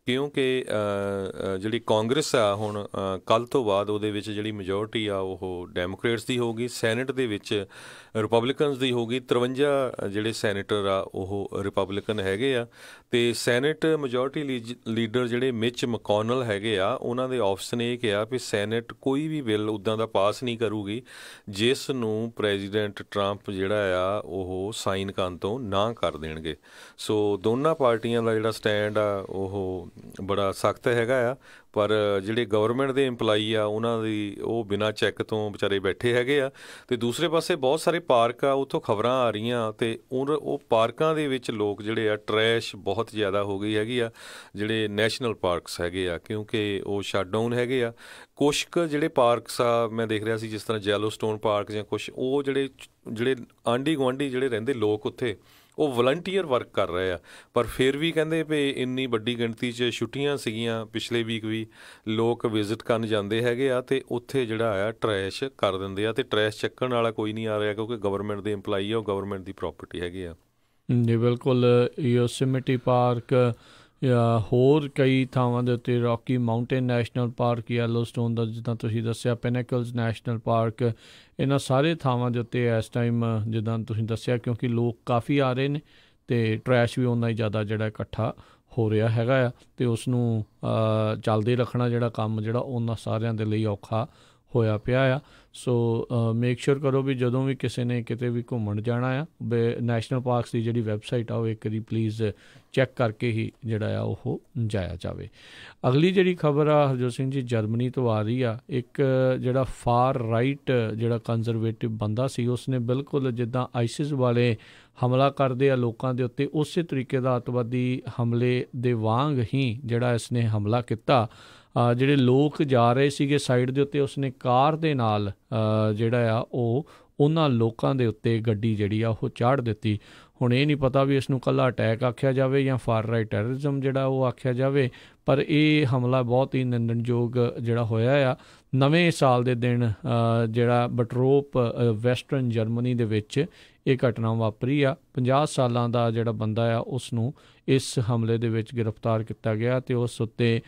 ਕਿਉਂਕਿ ਜਿਹੜੀ ਕਾਂਗਰਸ ਆ ਹੁਣ ਕੱਲ੍ਹ ਤੋਂ ਬਾਅਦ ਉਹਦੇ ਵਿੱਚ ਜਿਹੜੀ ਮੈਜੋਰਟੀ ਆ ਉਹ ਡੈਮੋਕਰੇਟਸ ਦੀ ਹੋਊਗੀ, ਸੈਨੇਟ ਦੇ ਵਿੱਚ ਰਿਪਬਲਿਕਨਸ ਦੀ ਹੋਊਗੀ। 53 ਜਿਹੜੇ ਸੈਨੇਟਰ ਆ ਉਹ ਰਿਪਬਲਿਕਨ ਹੈਗੇ ਆ, ਅਤੇ ਸੈਨੇਟ ਮੈਜੋਰਟੀ ਲੀਡਰ ਜਿਹੜੇ ਮਿਚ ਮਕੌਨਲ ਹੈਗੇ ਆ ਉਹਨਾਂ ਦੇ ਆਫਿਸ ਨੇ ਇਹ ਕਿਹਾ ਵੀ ਸੈਨੇਟ ਕੋਈ ਵੀ ਬਿੱਲ ਉੱਦਾਂ ਦਾ ਪਾਸ ਨਹੀਂ ਕਰੂਗੀ ਜਿਸ ਨੂੰ ਪ੍ਰੈਜ਼ੀਡੈਂਟ ਟਰੰਪ ਜਿਹੜਾ ਆ ਉਹ ਸਾਈਨ ਕਰਨ ਤੋਂ ਨਾ ਕਰ ਦੇਣਗੇ। ਸੋ ਦੋਨਾਂ ਪਾਰਟੀਆਂ ਦਾ ਜਿਹੜਾ ਸਟੈਂਡ ਆ ਉਹ ਬੜਾ ਸਖਤ ਹੈਗਾ ਆ, ਪਰ ਜਿਹੜੇ ਗਵਰਨਮੈਂਟ ਦੇ ਇੰਪਲਾਈ ਆ ਉਹਨਾਂ ਦੀ ਉਹ ਬਿਨਾਂ ਚੈੱਕ ਤੋਂ ਵਿਚਾਰੇ ਬੈਠੇ ਹੈਗੇ ਆ। ਅਤੇ ਦੂਸਰੇ ਪਾਸੇ ਬਹੁਤ ਸਾਰੇ ਪਾਰਕ ਆ ਉੱਥੋਂ ਖਬਰਾਂ ਆ ਰਹੀਆਂ, ਅਤੇ ਉਹ ਪਾਰਕਾਂ ਦੇ ਵਿੱਚ ਲੋਕ ਜਿਹੜੇ ਆ ਟਰੈਸ਼ ਬਹੁਤ ਜ਼ਿਆਦਾ ਹੋ ਗਈ ਹੈਗੀ ਆ, ਜਿਹੜੇ ਨੈਸ਼ਨਲ ਪਾਰਕਸ ਹੈਗੇ ਆ, ਕਿਉਂਕਿ ਉਹ ਸ਼ਟਡਾਊਨ ਹੈਗੇ ਆ। ਕੁਛ ਕੁ ਜਿਹੜੇ ਪਾਰਕਸ ਆ ਮੈਂ ਦੇਖ ਰਿਹਾ ਸੀ ਜਿਸ ਤਰ੍ਹਾਂ ਜੈਲੋਸਟੋਨ ਪਾਰਕ ਜਾਂ ਕੁਛ, ਉਹ ਜਿਹੜੇ ਆਂਢੀ ਗੁਆਂਢੀ ਜਿਹੜੇ ਰਹਿੰਦੇ ਲੋਕ ਉੱਥੇ ਉਹ ਵਲੰਟੀਅਰ ਵਰਕ ਕਰ ਰਹੇ ਆ, ਪਰ ਫਿਰ ਵੀ ਕਹਿੰਦੇ ਵੀ ਇੰਨੀ ਵੱਡੀ ਗਿਣਤੀ 'ਚ ਛੁੱਟੀਆਂ ਸੀਗੀਆਂ ਪਿਛਲੇ ਵੀਕ ਵੀ ਲੋਕ ਵਿਜ਼ਿਟ ਕਰਨ ਜਾਂਦੇ ਹੈਗੇ ਆ, ਅਤੇ ਉੱਥੇ ਜਿਹੜਾ ਆ ਟਰੈਸ਼ ਕਰ ਦਿੰਦੇ ਆ, ਅਤੇ ਟਰੈਸ਼ ਚੱਕਣ ਵਾਲਾ ਕੋਈ ਨਹੀਂ ਆ ਰਿਹਾ ਕਿਉਂਕਿ ਗਵਰਨਮੈਂਟ ਦੇ ਇੰਪਲਾਈ ਆ, ਉਹ ਗਵਰਨਮੈਂਟ ਦੀ ਪ੍ਰੋਪਰਟੀ ਹੈਗੇ ਆ। ਜੀ ਬਿਲਕੁਲ। ਯੋਸੇਮਿਟੀ ਪਾਰਕ ਜਾਂ ਹੋਰ ਕਈ ਥਾਵਾਂ ਦੇ ਉੱਤੇ, Rocky Mountain National Park, Yellowstone ਦਾ ਜਿੱਦਾਂ ਤੁਸੀਂ ਦੱਸਿਆ, ਪਿਨੈਕਲਸ ਨੈਸ਼ਨਲ ਪਾਰਕ, ਇਹਨਾਂ ਸਾਰੇ ਥਾਵਾਂ ਦੇ ਉੱਤੇ ਇਸ ਟਾਈਮ ਜਿੱਦਾਂ ਤੁਸੀਂ ਦੱਸਿਆ ਕਿਉਂਕਿ ਲੋਕ ਕਾਫੀ ਆ ਰਹੇ ਨੇ ਅਤੇ ਟਰੈਸ਼ ਵੀ ਓਨਾ ਹੀ ਜ਼ਿਆਦਾ ਜਿਹੜਾ ਇਕੱਠਾ ਹੋ ਰਿਹਾ ਹੈਗਾ ਆ, ਅਤੇ ਉਸ ਨੂੰ ਚੱਲਦੇ ਰੱਖਣਾ ਜਿਹੜਾ ਕੰਮ ਜਿਹੜਾ ਉਹਨਾਂ ਸਾਰਿਆਂ ਦੇ ਲਈ ਔਖਾ ਹੋਇਆ ਪਿਆ ਆ। ਸੋ ਮੇਕ ਸ਼ੋਰ ਕਰੋ ਵੀ ਜਦੋਂ ਵੀ ਕਿਸੇ ਨੇ ਕਿਤੇ ਵੀ ਘੁੰਮਣ ਜਾਣਾ ਆ, ਨੈਸ਼ਨਲ ਪਾਰਕਸ ਦੀ ਜਿਹੜੀ ਵੈਬਸਾਈਟ ਆ ਉਹ ਇੱਕ ਵਾਰੀ ਪਲੀਜ਼ ਚੈੱਕ ਕਰਕੇ ਹੀ ਜਿਹੜਾ ਆ ਉਹ ਜਾਇਆ ਜਾਵੇ। ਅਗਲੀ ਜਿਹੜੀ ਖਬਰ ਆ ਹਰਜੋਤ ਸਿੰਘ ਜੀ ਜਰਮਨੀ ਤੋਂ ਆ ਰਹੀ ਆ। ਇੱਕ ਜਿਹੜਾ ਫਾਰ ਰਾਈਟ ਜਿਹੜਾ ਕੰਜ਼ਰਵੇਟਿਵ ਬੰਦਾ ਸੀ, ਉਸਨੇ ਬਿਲਕੁਲ ਜਿੱਦਾਂ ਆਈਸਿਸ ਵਾਲੇ ਹਮਲਾ ਕਰਦੇ ਆ ਲੋਕਾਂ ਦੇ ਉੱਤੇ, ਉਸੇ ਤਰੀਕੇ ਦਾ ਅੱਤਵਾਦੀ ਹਮਲੇ ਦੇ ਵਾਂਗ ਹੀ ਜਿਹੜਾ ਇਸਨੇ ਹਮਲਾ ਕੀਤਾ। ਜਿਹੜੇ ਲੋਕ ਜਾ ਰਹੇ ਸੀਗੇ ਸਾਈਡ ਦੇ ਉੱਤੇ, ਉਸਨੇ ਕਾਰ ਦੇ ਨਾਲ ਜਿਹੜਾ ਆ ਉਹ ਉਹਨਾਂ ਲੋਕਾਂ ਦੇ ਉੱਤੇ ਗੱਡੀ ਜਿਹੜੀ ਆ ਉਹ ਚਾੜ੍ਹ ਦਿੱਤੀ। ਹੁਣ ਇਹ ਨਹੀਂ ਪਤਾ ਵੀ ਇਸ ਨੂੰ ਇਕੱਲਾ ਅਟੈਕ ਆਖਿਆ ਜਾਵੇ ਜਾਂ ਫਾਰ ਰਾਈਟ ਟੈਰਰਿਜ਼ਮ ਜਿਹੜਾ ਉਹ ਆਖਿਆ ਜਾਵੇ, ਪਰ ਇਹ ਹਮਲਾ ਬਹੁਤ ਹੀ ਨਿੰਦਣਯੋਗ ਜਿਹੜਾ ਹੋਇਆ ਆ। ਨਵੇਂ ਸਾਲ ਦੇ ਦਿਨ ਜਿਹੜਾ ਬਟਰੋਪ ਵੈਸਟਰਨ ਜਰਮਨੀ ਦੇ ਵਿੱਚ ਇਹ ਘਟਨਾ ਵਾਪਰੀ ਆ। 50 ਸਾਲਾਂ ਦਾ ਜਿਹੜਾ ਬੰਦਾ ਆ ਉਸ ਨੂੰ ਇਸ ਹਮਲੇ ਦੇ ਵਿੱਚ ਗ੍ਰਿਫਤਾਰ ਕੀਤਾ ਗਿਆ ਅਤੇ ਉਸ ਉੱਤੇ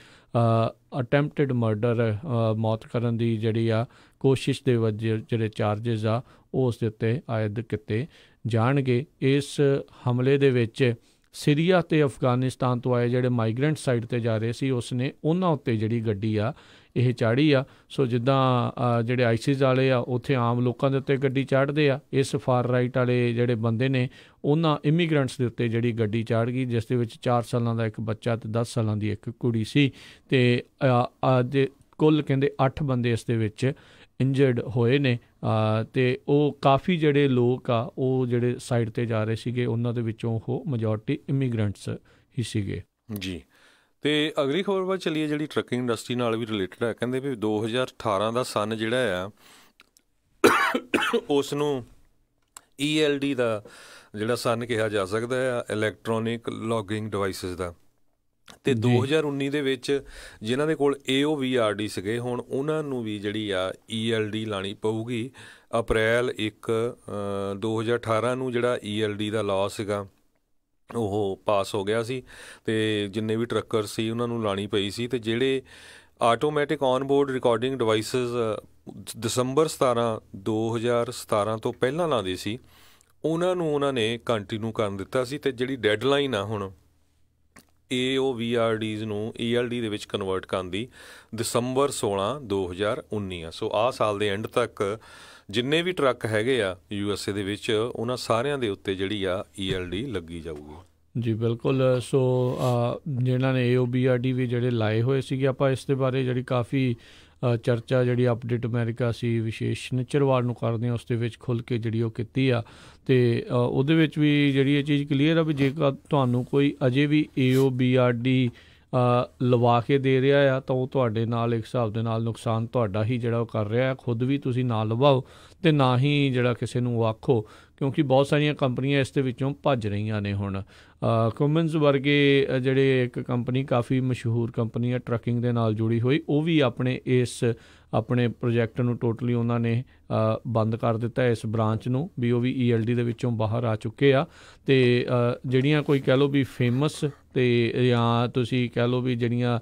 ਅਟੈਂਪਟਡ ਮਰਡਰ ਮੌਤ ਕਰਨ ਦੀ ਜਿਹੜੀ ਆ ਕੋਸ਼ਿਸ਼ ਦੇ ਵਜ੍ਹਾ ਜਿਹੜੇ ਚਾਰਜਿਸ ਆ ਉਹ ਉਸ ਦੇ ਉੱਤੇ ਆਇਦ ਕੀਤੇ ਜਾਣਗੇ। ਇਸ ਹਮਲੇ ਦੇ ਵਿੱਚ ਸੀਰੀਆ ਅਤੇ ਅਫਗਾਨਿਸਤਾਨ ਤੋਂ ਆਏ ਜਿਹੜੇ ਮਾਈਗਰੈਂਟ ਸਾਈਡ 'ਤੇ ਜਾ ਰਹੇ ਸੀ, ਉਸਨੇ ਉਹਨਾਂ ਉੱਤੇ ਜਿਹੜੀ ਗੱਡੀ ਆ ਇਹ ਚਾੜ੍ਹੀ ਆ। ਸੋ ਜਿੱਦਾਂ ਜਿਹੜੇ ਆਈਸਿਸ ਵਾਲੇ ਆ ਉੱਥੇ ਆਮ ਲੋਕਾਂ ਦੇ ਉੱਤੇ ਗੱਡੀ ਚਾੜ੍ਹਦੇ ਆ, ਇਸ ਫਾਰ ਰਾਈਟ ਵਾਲੇ ਜਿਹੜੇ ਬੰਦੇ ਨੇ ਉਹਨਾਂ ਇਮੀਗਰੈਂਟਸ ਦੇ ਉੱਤੇ ਜਿਹੜੀ ਗੱਡੀ ਚਾੜ੍ਹ ਗਈ, ਜਿਸ ਦੇ ਵਿੱਚ 4 ਸਾਲਾਂ ਦਾ ਇੱਕ ਬੱਚਾ ਅਤੇ 10 ਸਾਲਾਂ ਦੀ ਇੱਕ ਕੁੜੀ ਸੀ। ਅਤੇ ਕੁੱਲ ਕਹਿੰਦੇ 8 ਬੰਦੇ ਇਸ ਦੇ ਵਿੱਚ ਇੰਜਰਡ ਹੋਏ ਨੇ। ਅਤੇ ਉਹ ਕਾਫੀ ਜਿਹੜੇ ਲੋਕ ਆ ਉਹ ਜਿਹੜੇ ਸਾਈਡ 'ਤੇ ਜਾ ਰਹੇ ਸੀਗੇ, ਉਹਨਾਂ ਦੇ ਵਿੱਚੋਂ ਉਹ ਮੈਜੋਰਟੀ ਇਮੀਗਰੈਂਟਸ ਹੀ ਸੀਗੇ ਜੀ। ਅਤੇ ਅਗਲੀ ਖਬਰ ਵੱਲ ਚੱਲੀਏ ਜਿਹੜੀ ਟਰੱਕਿੰਗ ਇੰਡਸਟਰੀ ਨਾਲ ਵੀ ਰਿਲੇਟਡ ਹੈ। ਕਹਿੰਦੇ ਵੀ 2018 ਦਾ ਸੰਨ ਜਿਹੜਾ ਆ ਉਸ ਨੂੰ ELD ਦਾ ਜਿਹੜਾ ਸੰਨ ਕਿਹਾ ਜਾ ਸਕਦਾ ਆ, ਇਲੈਕਟ੍ਰੋਨਿਕ ਲੌਗਿੰਗ ਡਿਵਾਈਸਿਸ ਦਾ। ਅਤੇ 2019 ਦੇ ਵਿੱਚ ਜਿਨ੍ਹਾਂ ਦੇ ਕੋਲ AOVRD ਸੀਗੇ, ਹੁਣ ਉਹਨਾਂ ਨੂੰ ਵੀ ਜਿਹੜੀ ਆ ELD ਲਾਉਣੀ ਪਊਗੀ। ਅਪ੍ਰੈਲ 1, 2018 ਨੂੰ ਜਿਹੜਾ ELD ਦਾ ਲਾਅ ਸੀਗਾ ਉਹ ਪਾਸ ਹੋ ਗਿਆ ਸੀ ਅਤੇ ਜਿੰਨੇ ਵੀ ਟਰੱਕਰ ਸੀ ਉਹਨਾਂ ਨੂੰ ਲਾਉਣੀ ਪਈ ਸੀ। ਅਤੇ ਜਿਹੜੇ ਆਟੋਮੈਟਿਕ ਔਨਬੋਰਡ ਰਿਕਾਰਡਿੰਗ ਡਿਵਾਈਸਿਸ ਦਸੰਬਰ 17, 2017 ਤੋਂ ਪਹਿਲਾਂ ਲਾਉਂਦੇ ਸੀ, ਉਹਨਾਂ ਨੂੰ ਉਹਨਾਂ ਨੇ ਕੰਟੀਨਿਊ ਕਰਨ ਦਿੱਤਾ ਸੀ। ਅਤੇ ਜਿਹੜੀ ਡੈਡਲਾਈਨ ਆ ਹੁਣ AOVRDs ਨੂੰ ELD ਦੇ ਵਿੱਚ ਕਨਵਰਟ ਕਰਨ ਦੀ ਦਸੰਬਰ 16, 2019 ਆ। ਸੋ ਆਹ ਸਾਲ ਦੇ ਐਂਡ ਤੱਕ ਜਿੰਨੇ ਵੀ ਟਰੱਕ ਹੈਗੇ ਆ USA ਦੇ ਵਿੱਚ, ਉਹਨਾਂ ਸਾਰਿਆਂ ਦੇ ਉੱਤੇ ਜਿਹੜੀ ਆ ELD ਲੱਗੀ ਜਾਊਗੀ। ਜੀ ਬਿਲਕੁਲ। ਸੋ ਜਿਹਨਾਂ ਨੇ AOVRD ਵੀ ਜਿਹੜੇ ਲਾਏ ਹੋਏ ਸੀਗੇ, ਆਪਾਂ ਇਸ ਦੇ ਬਾਰੇ ਜਿਹੜੀ ਕਾਫੀ ਚਰਚਾ ਜਿਹੜੀ ਅਪਡੇਟ ਅਮਰੀਕਾ ਸੀ ਵਿਸ਼ੇਸ਼ ਨਿਚਰਵਾਲ ਨੂੰ ਕਰਦੇ ਹਾਂ, ਉਸ ਦੇ ਵਿੱਚ ਖੁੱਲ੍ਹ ਕੇ ਜਿਹੜੀ ਉਹ ਕੀਤੀ ਆ। ਅਤੇ ਉਹਦੇ ਵਿੱਚ ਵੀ ਜਿਹੜੀ ਇਹ ਚੀਜ਼ ਕਲੀਅਰ ਆ ਵੀ ਜੇਕਰ ਤੁਹਾਨੂੰ ਕੋਈ ਅਜੇ ਵੀ AOVRD ਲਵਾ ਕੇ ਦੇ ਰਿਹਾ ਆ ਤਾਂ ਉਹ ਤੁਹਾਡੇ ਨਾਲ ਇੱਕ ਹਿਸਾਬ ਦੇ ਨਾਲ ਨੁਕਸਾਨ ਤੁਹਾਡਾ ਹੀ ਜਿਹੜਾ ਉਹ ਕਰ ਰਿਹਾ। ਖੁਦ ਵੀ ਤੁਸੀਂ ਨਾ ਲਵਾਓ ਅਤੇ ਨਾ ਹੀ ਜਿਹੜਾ ਕਿਸੇ ਨੂੰ ਆਖੋ, ਕਿਉਂਕਿ ਬਹੁਤ ਸਾਰੀਆਂ ਕੰਪਨੀਆਂ ਇਸ ਦੇ ਵਿੱਚੋਂ ਭੱਜ ਰਹੀਆਂ ਨੇ। ਹੁਣ ਕੁਮਨਸ ਵਰਗੇ ਜਿਹੜੇ ਇੱਕ ਕੰਪਨੀ ਕਾਫੀ ਮਸ਼ਹੂਰ ਕੰਪਨੀ ਹੈ ਟਰੱਕਿੰਗ ਦੇ ਨਾਲ ਜੁੜੀ ਹੋਈ, ਉਹ ਵੀ ਆਪਣੇ ਪ੍ਰੋਜੈਕਟ ਨੂੰ ਟੋਟਲੀ ਉਹਨਾਂ ਨੇ ਬੰਦ ਕਰ ਦਿੱਤਾ, ਇਸ ਬ੍ਰਾਂਚ ਨੂੰ ਵੀ। ਉਹ ਵੀ ELD ਦੇ ਵਿੱਚੋਂ ਬਾਹਰ ਆ ਚੁੱਕੇ ਆ। ਅਤੇ ਜਿਹੜੀਆਂ ਕੋਈ ਕਹਿ ਲਓ ਵੀ ਫੇਮਸ ਅਤੇ ਜਾਂ ਤੁਸੀਂ ਕਹਿ ਲਓ ਵੀ ਜਿਹੜੀਆਂ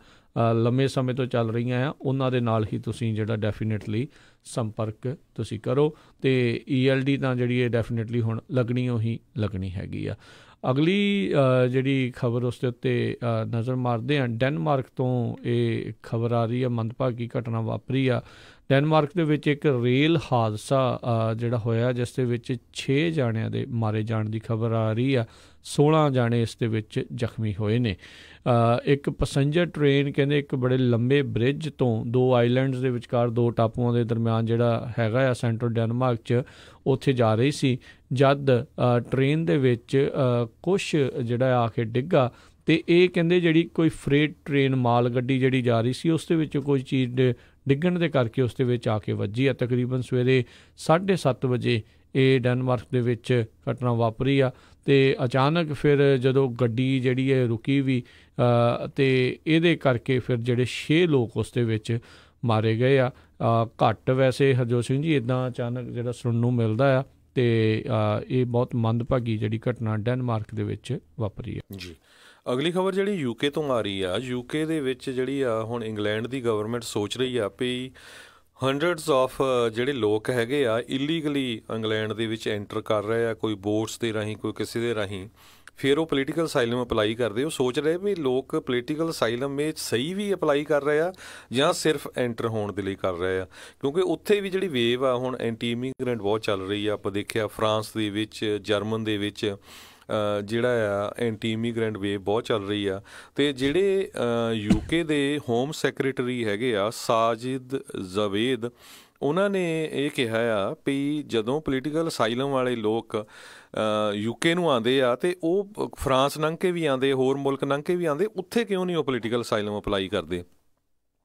ਲੰਮੇ ਸਮੇਂ ਤੋਂ ਚੱਲ ਰਹੀਆਂ ਆ, ਉਹਨਾਂ ਦੇ ਨਾਲ ਹੀ ਤੁਸੀਂ ਜਿਹੜਾ ਡੈਫੀਨੇਟਲੀ ਸੰਪਰਕ ਤੁਸੀਂ ਕਰੋ। ਅਤੇ ELD ਤਾਂ ਜਿਹੜੀ ਇਹ ਡੈਫੀਨੇਟਲੀ ਹੁਣ ਲੱਗਣੀ ਹੀ ਲੱਗਣੀ ਹੈਗੀ ਆ। ਅਗਲੀ ਜਿਹੜੀ ਖਬਰ ਉਸ ਦੇ ਉੱਤੇ ਨਜ਼ਰ ਮਾਰਦੇ ਹਾਂ, ਡੈਨਮਾਰਕ ਤੋਂ ਇਹ ਖਬਰ ਆ ਰਹੀ ਆ। ਮੰਦਭਾਗੀ ਘਟਨਾ ਵਾਪਰੀ ਆ ਡੈਨਮਾਰਕ ਦੇ ਵਿੱਚ। ਇੱਕ ਰੇਲ ਹਾਦਸਾ ਜਿਹੜਾ ਹੋਇਆ, ਜਿਸ ਦੇ ਵਿੱਚ 6 ਜਾਣਿਆਂ ਦੇ ਮਾਰੇ ਜਾਣ ਦੀ ਖਬਰ ਆ ਰਹੀ ਆ। 16 ਜਾਣੇ ਇਸ ਦੇ ਵਿੱਚ ਜ਼ਖਮੀ ਹੋਏ ਨੇ। ਇੱਕ ਪੈਸੰਜਰ ਟ੍ਰੇਨ ਕਹਿੰਦੇ ਇੱਕ ਬੜੇ ਲੰਬੇ ਬ੍ਰਿਜ ਤੋਂ 2 ਆਈਲੈਂਡਸ ਦੇ ਵਿਚਕਾਰ 2 ਟਾਪੂਆਂ ਦੇ ਦਰਮਿਆਨ ਜਿਹੜਾ ਹੈਗਾ ਆ ਸੈਂਟਰਲ ਡੈਨਮਾਰਕ 'ਚ, ਉੱਥੇ ਜਾ ਰਹੀ ਸੀ। ਜਦ ਟ੍ਰੇਨ ਦੇ ਵਿੱਚ ਕੁਛ ਜਿਹੜਾ ਆ ਕੇ ਡਿੱਗਾ, ਅਤੇ ਇਹ ਕਹਿੰਦੇ ਜਿਹੜੀ ਕੋਈ ਫਰੇਟ ਟ੍ਰੇਨ ਮਾਲ ਗੱਡੀ ਜਿਹੜੀ ਜਾ ਰਹੀ ਸੀ, ਉਸ ਦੇ ਵਿੱਚ ਕੋਈ ਚੀਜ਼ ਡਿੱਗਣ ਦੇ ਕਰਕੇ ਉਸ ਦੇ ਵਿੱਚ ਆ ਕੇ ਵੱਜੀ ਆ। ਤਕਰੀਬਨ ਸਵੇਰੇ 7:30 ਵਜੇ ਇਹ ਡੈਨਮਾਰਕ ਦੇ ਵਿੱਚ ਘਟਨਾ ਵਾਪਰੀ ਆ। ਅਤੇ ਅਚਾਨਕ ਫਿਰ ਜਦੋਂ ਗੱਡੀ ਜਿਹੜੀ ਹੈ ਰੁਕੀ ਵੀ, ਅਤੇ ਇਹਦੇ ਕਰਕੇ ਫਿਰ ਜਿਹੜੇ 6 ਲੋਕ ਉਸ ਦੇ ਵਿੱਚ ਮਾਰੇ ਗਏ ਆ। ਘੱਟ ਵੈਸੇ ਹਰਜੋਤ ਸਿੰਘ ਜੀ ਇੱਦਾਂ ਅਚਾਨਕ ਜਿਹੜਾ ਸੁਣਨ ਨੂੰ ਮਿਲਦਾ ਆ, ਅਤੇ ਇਹ ਬਹੁਤ ਮੰਦਭਾਗੀ ਜਿਹੜੀ ਘਟਨਾ ਡੈਨਮਾਰਕ ਦੇ ਵਿੱਚ ਵਾਪਰੀ ਹੈ ਜੀ। ਅਗਲੀ ਖਬਰ ਜਿਹੜੀ UK ਤੋਂ ਆ ਰਹੀ ਆ। UK ਦੇ ਵਿੱਚ ਜਿਹੜੀ ਆ ਹੁਣ ਇੰਗਲੈਂਡ ਦੀ ਗਵਰਨਮੈਂਟ ਸੋਚ ਰਹੀ ਆ ਵੀ ਹੰਡਰਡਸ ਆਫ ਜਿਹੜੇ ਲੋਕ ਹੈਗੇ ਆ ਇਲੀਗਲੀ ਇੰਗਲੈਂਡ ਦੇ ਵਿੱਚ ਐਂਟਰ ਕਰ ਰਹੇ ਆ, ਕੋਈ ਬੋਟਸ ਦੇ ਰਾਹੀਂ, ਕੋਈ ਕਿਸੇ ਦੇ ਰਾਹੀਂ। ਫਿਰ ਉਹ ਪੋਲੀਟੀਕਲ ਅਸਾਈਲਮ ਅਪਲਾਈ ਕਰਦੇ। ਉਹ ਸੋਚ ਰਹੇ ਵੀ ਲੋਕ ਪੋਲੀਟੀਕਲ ਅਸਾਈਲਮ ਇਹ ਸਹੀ ਵੀ ਅਪਲਾਈ ਕਰ ਰਹੇ ਆ ਜਾਂ ਸਿਰਫ ਐਂਟਰ ਹੋਣ ਦੇ ਲਈ ਕਰ ਰਹੇ ਆ, ਕਿਉਂਕਿ ਉੱਥੇ ਵੀ ਜਿਹੜੀ ਵੇਵ ਆ ਹੁਣ ਐਂਟੀ ਇਮੀਗਰੈਂਟ ਬਹੁਤ ਚੱਲ ਰਹੀ ਆ। ਆਪਾਂ ਦੇਖਿਆ ਫਰਾਂਸ ਦੇ ਵਿੱਚ, ਜਰਮਨ ਦੇ ਵਿੱਚ ਜਿਹੜਾ ਆ ਐਂਟੀ ਇਮੀਗਰੈਂਟ ਵੇਵ ਬਹੁਤ ਚੱਲ ਰਹੀ ਆ। ਅਤੇ ਜਿਹੜੇ UK ਦੇ ਹੋਮ ਸੈਕਟਰੀ ਹੈਗੇ ਆ ਸਾਜਿਦ ਜਾਵੇਦ, ਉਹਨਾਂ ਨੇ ਇਹ ਕਿਹਾ ਆ ਵੀ ਜਦੋਂ ਪੋਲੀਟੀਕਲ ਅਸਾਈਲਮ ਵਾਲੇ ਲੋਕ UK ਨੂੰ ਆਉਂਦੇ ਆ ਅਤੇ ਉਹ ਫਰਾਂਸ ਲੰਘ ਕੇ ਵੀ ਆਉਂਦੇ, ਹੋਰ ਮੁਲਕ ਲੰਘ ਕੇ ਵੀ ਆਉਂਦੇ, ਉੱਥੇ ਕਿਉਂ ਨਹੀਂ ਉਹ ਪੋਲੀਟੀਕਲ ਅਸਾਈਲਮ ਅਪਲਾਈ ਕਰਦੇ।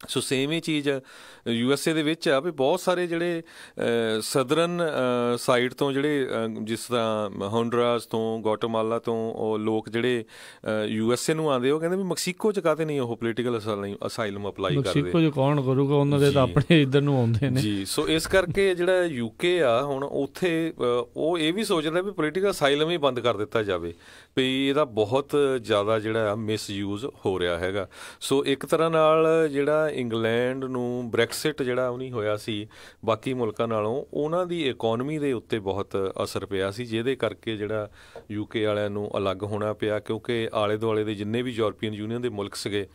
ਸੋ ਸੇਮ ਇਹ ਚੀਜ਼ USA ਦੇ ਵਿੱਚ ਆ ਵੀ ਬਹੁਤ ਸਾਰੇ ਜਿਹੜੇ ਸਦਰਨ ਸਾਈਡ ਤੋਂ ਜਿਹੜੇ ਜਿਸ ਤਰ੍ਹਾਂ ਹੋਂਡਰਾਸ ਤੋਂ, ਗੋਟਮਾਲਾ ਤੋਂ ਉਹ ਲੋਕ ਜਿਹੜੇ USA ਨੂੰ ਆਉਂਦੇ, ਉਹ ਕਹਿੰਦੇ ਵੀ ਮੈਕਸੀਕੋ 'ਚ ਕਾਹਤੇ ਨਹੀਂ ਉਹ ਪੋਲੀਟੀਕਲ ਅਸਾਈਲਮ ਅਪਲਾਈ ਕਰਦੇ। ਮੈਕਸੀਕੋ 'ਚ ਕੌਣ ਕਰੂਗਾ, ਉਹਨਾਂ ਦੇ ਤਾਂ ਆਪਣੇ ਇੱਧਰ ਨੂੰ ਆਉਂਦੇ ਨੇ ਜੀ। ਸੋ ਇਸ ਕਰਕੇ ਜਿਹੜਾ UK ਆ ਹੁਣ ਉੱਥੇ ਉਹ ਇਹ ਵੀ ਸੋਚਦਾ ਵੀ ਪੋਲੀਟੀਕਲ ਅਸਾਈਲਮ ਹੀ ਬੰਦ ਕਰ ਦਿੱਤਾ ਜਾਵੇ, ਵੀ ਇਹਦਾ ਬਹੁਤ ਜ਼ਿਆਦਾ ਜਿਹੜਾ ਮਿਸਯੂਜ਼ ਹੋ ਰਿਹਾ ਹੈਗਾ। ਸੋ ਇੱਕ ਤਰ੍ਹਾਂ ਨਾਲ ਜਿਹੜਾ ਇੰਗਲੈਂਡ ਨੂੰ ਬ੍ਰੈਕਸਿਟ ਜਿਹੜਾ ਉਹ ਨਹੀਂ ਹੋਇਆ ਸੀ ਬਾਕੀ ਮੁਲਕਾਂ ਨਾਲੋਂ, ਉਹਨਾਂ ਦੀ ਇਕੋਨਮੀ ਦੇ ਉੱਤੇ ਬਹੁਤ ਅਸਰ ਪਿਆ ਸੀ, ਜਿਹਦੇ ਕਰਕੇ ਜਿਹੜਾ UK ਵਾਲਿਆਂ ਨੂੰ ਅਲੱਗ ਹੋਣਾ ਪਿਆ, ਕਿਉਂਕਿ ਆਲੇ ਦੁਆਲੇ ਦੇ ਜਿੰਨੇ ਵੀ ਯੂਰਪੀਅਨ ਯੂਨੀਅਨ ਦੇ ਮੁਲਕ ਸੀਗੇ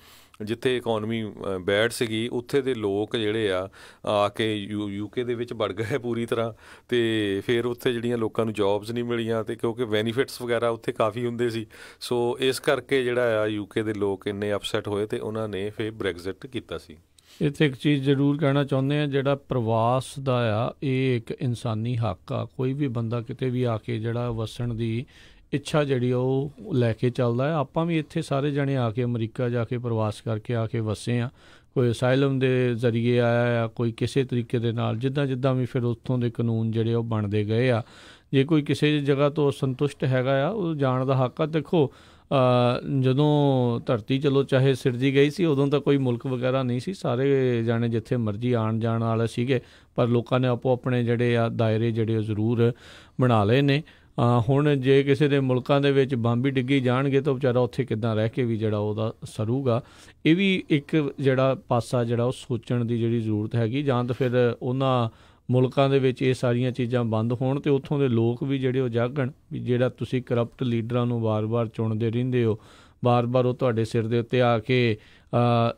ਜਿੱਥੇ ਇਕੋਨਮੀ ਬੈਡ ਸੀਗੀ, ਉੱਥੇ ਦੇ ਲੋਕ ਜਿਹੜੇ ਆ ਕੇ UK ਦੇ ਵਿੱਚ ਵੜ ਗਏ ਪੂਰੀ ਤਰ੍ਹਾਂ, ਅਤੇ ਫਿਰ ਉੱਥੇ ਜਿਹੜੀਆਂ ਲੋਕਾਂ ਨੂੰ ਜੋਬਸ ਨਹੀਂ ਮਿਲੀਆਂ, ਅਤੇ ਕਿਉਂਕਿ ਬੈਨੀਫਿਟਸ ਵਗੈਰਾ ਉੱਥੇ ਕਾਫੀ ਹੁੰਦੇ ਸੀ। ਸੋ ਇਸ ਕਰਕੇ ਜਿਹੜਾ ਆ UK ਦੇ ਲੋਕ ਇੰਨੇ ਅਪਸੈਟ ਹੋਏ ਅਤੇ ਉਹਨਾਂ ਨੇ ਫਿਰ ਬ੍ਰੈਗਜ਼ਿਟ ਕੀਤਾ ਸੀ। ਇੱਥੇ ਇੱਕ ਚੀਜ਼ ਜ਼ਰੂਰ ਕਹਿਣਾ ਚਾਹੁੰਦੇ ਹਾਂ, ਜਿਹੜਾ ਪ੍ਰਵਾਸ ਦਾ ਆ ਇਹ ਇੱਕ ਇਨਸਾਨੀ ਹੱਕ ਆ। ਕੋਈ ਵੀ ਬੰਦਾ ਕਿਤੇ ਵੀ ਆ ਕੇ ਜਿਹੜਾ ਵਸਣ ਦੀ ਇੱਛਾ ਜਿਹੜੀ ਉਹ ਲੈ ਕੇ ਚੱਲਦਾ ਹੈ। ਆਪਾਂ ਵੀ ਇੱਥੇ ਸਾਰੇ ਜਣੇ ਆ ਕੇ ਅਮਰੀਕਾ ਜਾ ਕੇ ਪ੍ਰਵਾਸ ਕਰਕੇ ਆ ਕੇ ਵਸੇ ਆ, ਕੋਈ ਅਸਾਈਲਮ ਦੇ ਜ਼ਰੀਏ ਆਇਆ ਆ, ਕੋਈ ਕਿਸੇ ਤਰੀਕੇ ਦੇ ਨਾਲ, ਜਿੱਦਾਂ ਵੀ ਫਿਰ ਉੱਥੋਂ ਦੇ ਕਾਨੂੰਨ ਜਿਹੜੇ ਉਹ ਬਣਦੇ ਗਏ ਆ। ਜੇ ਕੋਈ ਕਿਸੇ ਜਗ੍ਹਾ ਤੋਂ ਸੰਤੁਸ਼ਟ ਹੈਗਾ ਆ, ਉਹ ਜਾਣ ਦਾ ਹੱਕ ਆ। ਦੇਖੋ ਜਦੋਂ ਧਰਤੀ ਚਲੋ ਚਾਹੇ ਸਿਰਜੀ ਗਈ ਸੀ, ਉਦੋਂ ਤਾਂ ਕੋਈ ਮੁਲਕ ਵਗੈਰਾ ਨਹੀਂ ਸੀ, ਸਾਰੇ ਜਾਣੇ ਜਿੱਥੇ ਮਰਜ਼ੀ ਆਉਣ ਜਾਣ ਵਾਲੇ ਸੀਗੇ, ਪਰ ਲੋਕਾਂ ਨੇ ਆਪੋ ਆਪਣੇ ਜਿਹੜੇ ਆ ਦਾਇਰੇ ਜਿਹੜੇ ਉਹ ਜ਼ਰੂਰ ਬਣਾ ਲਏ ਨੇ। ਹੁਣ ਜੇ ਕਿਸੇ ਦੇ ਮੁਲਕਾਂ ਦੇ ਵਿੱਚ ਬੰਬ ਹੀ ਡਿੱਗੀ ਜਾਣਗੇ ਤਾਂ ਵਿਚਾਰਾ ਉੱਥੇ ਕਿੱਦਾਂ ਰਹਿ ਕੇ ਵੀ ਜਿਹੜਾ ਉਹਦਾ ਸਰੂਗਾ। ਇਹ ਵੀ ਇੱਕ ਜਿਹੜਾ ਪਾਸਾ ਜਿਹੜਾ ਉਹ ਸੋਚਣ ਦੀ ਜਿਹੜੀ ਜ਼ਰੂਰਤ ਹੈਗੀ, ਜਾਂ ਤਾਂ ਫਿਰ ਉਹਨਾਂ ਮੁਲਕਾਂ ਦੇ ਵਿੱਚ ਇਹ ਸਾਰੀਆਂ ਚੀਜ਼ਾਂ ਬੰਦ ਹੋਣ ਅਤੇ ਉੱਥੋਂ ਦੇ ਲੋਕ ਵੀ ਜਿਹੜੇ ਉਹ ਜਾਗਣ ਵੀ ਜਿਹੜਾ ਤੁਸੀਂ ਕਰਪਟ ਲੀਡਰਾਂ ਨੂੰ ਵਾਰ-ਵਾਰ ਚੁਣਦੇ ਰਹਿੰਦੇ ਹੋ, ਵਾਰ-ਵਾਰ ਉਹ ਤੁਹਾਡੇ ਸਿਰ ਦੇ ਉੱਤੇ ਆ ਕੇ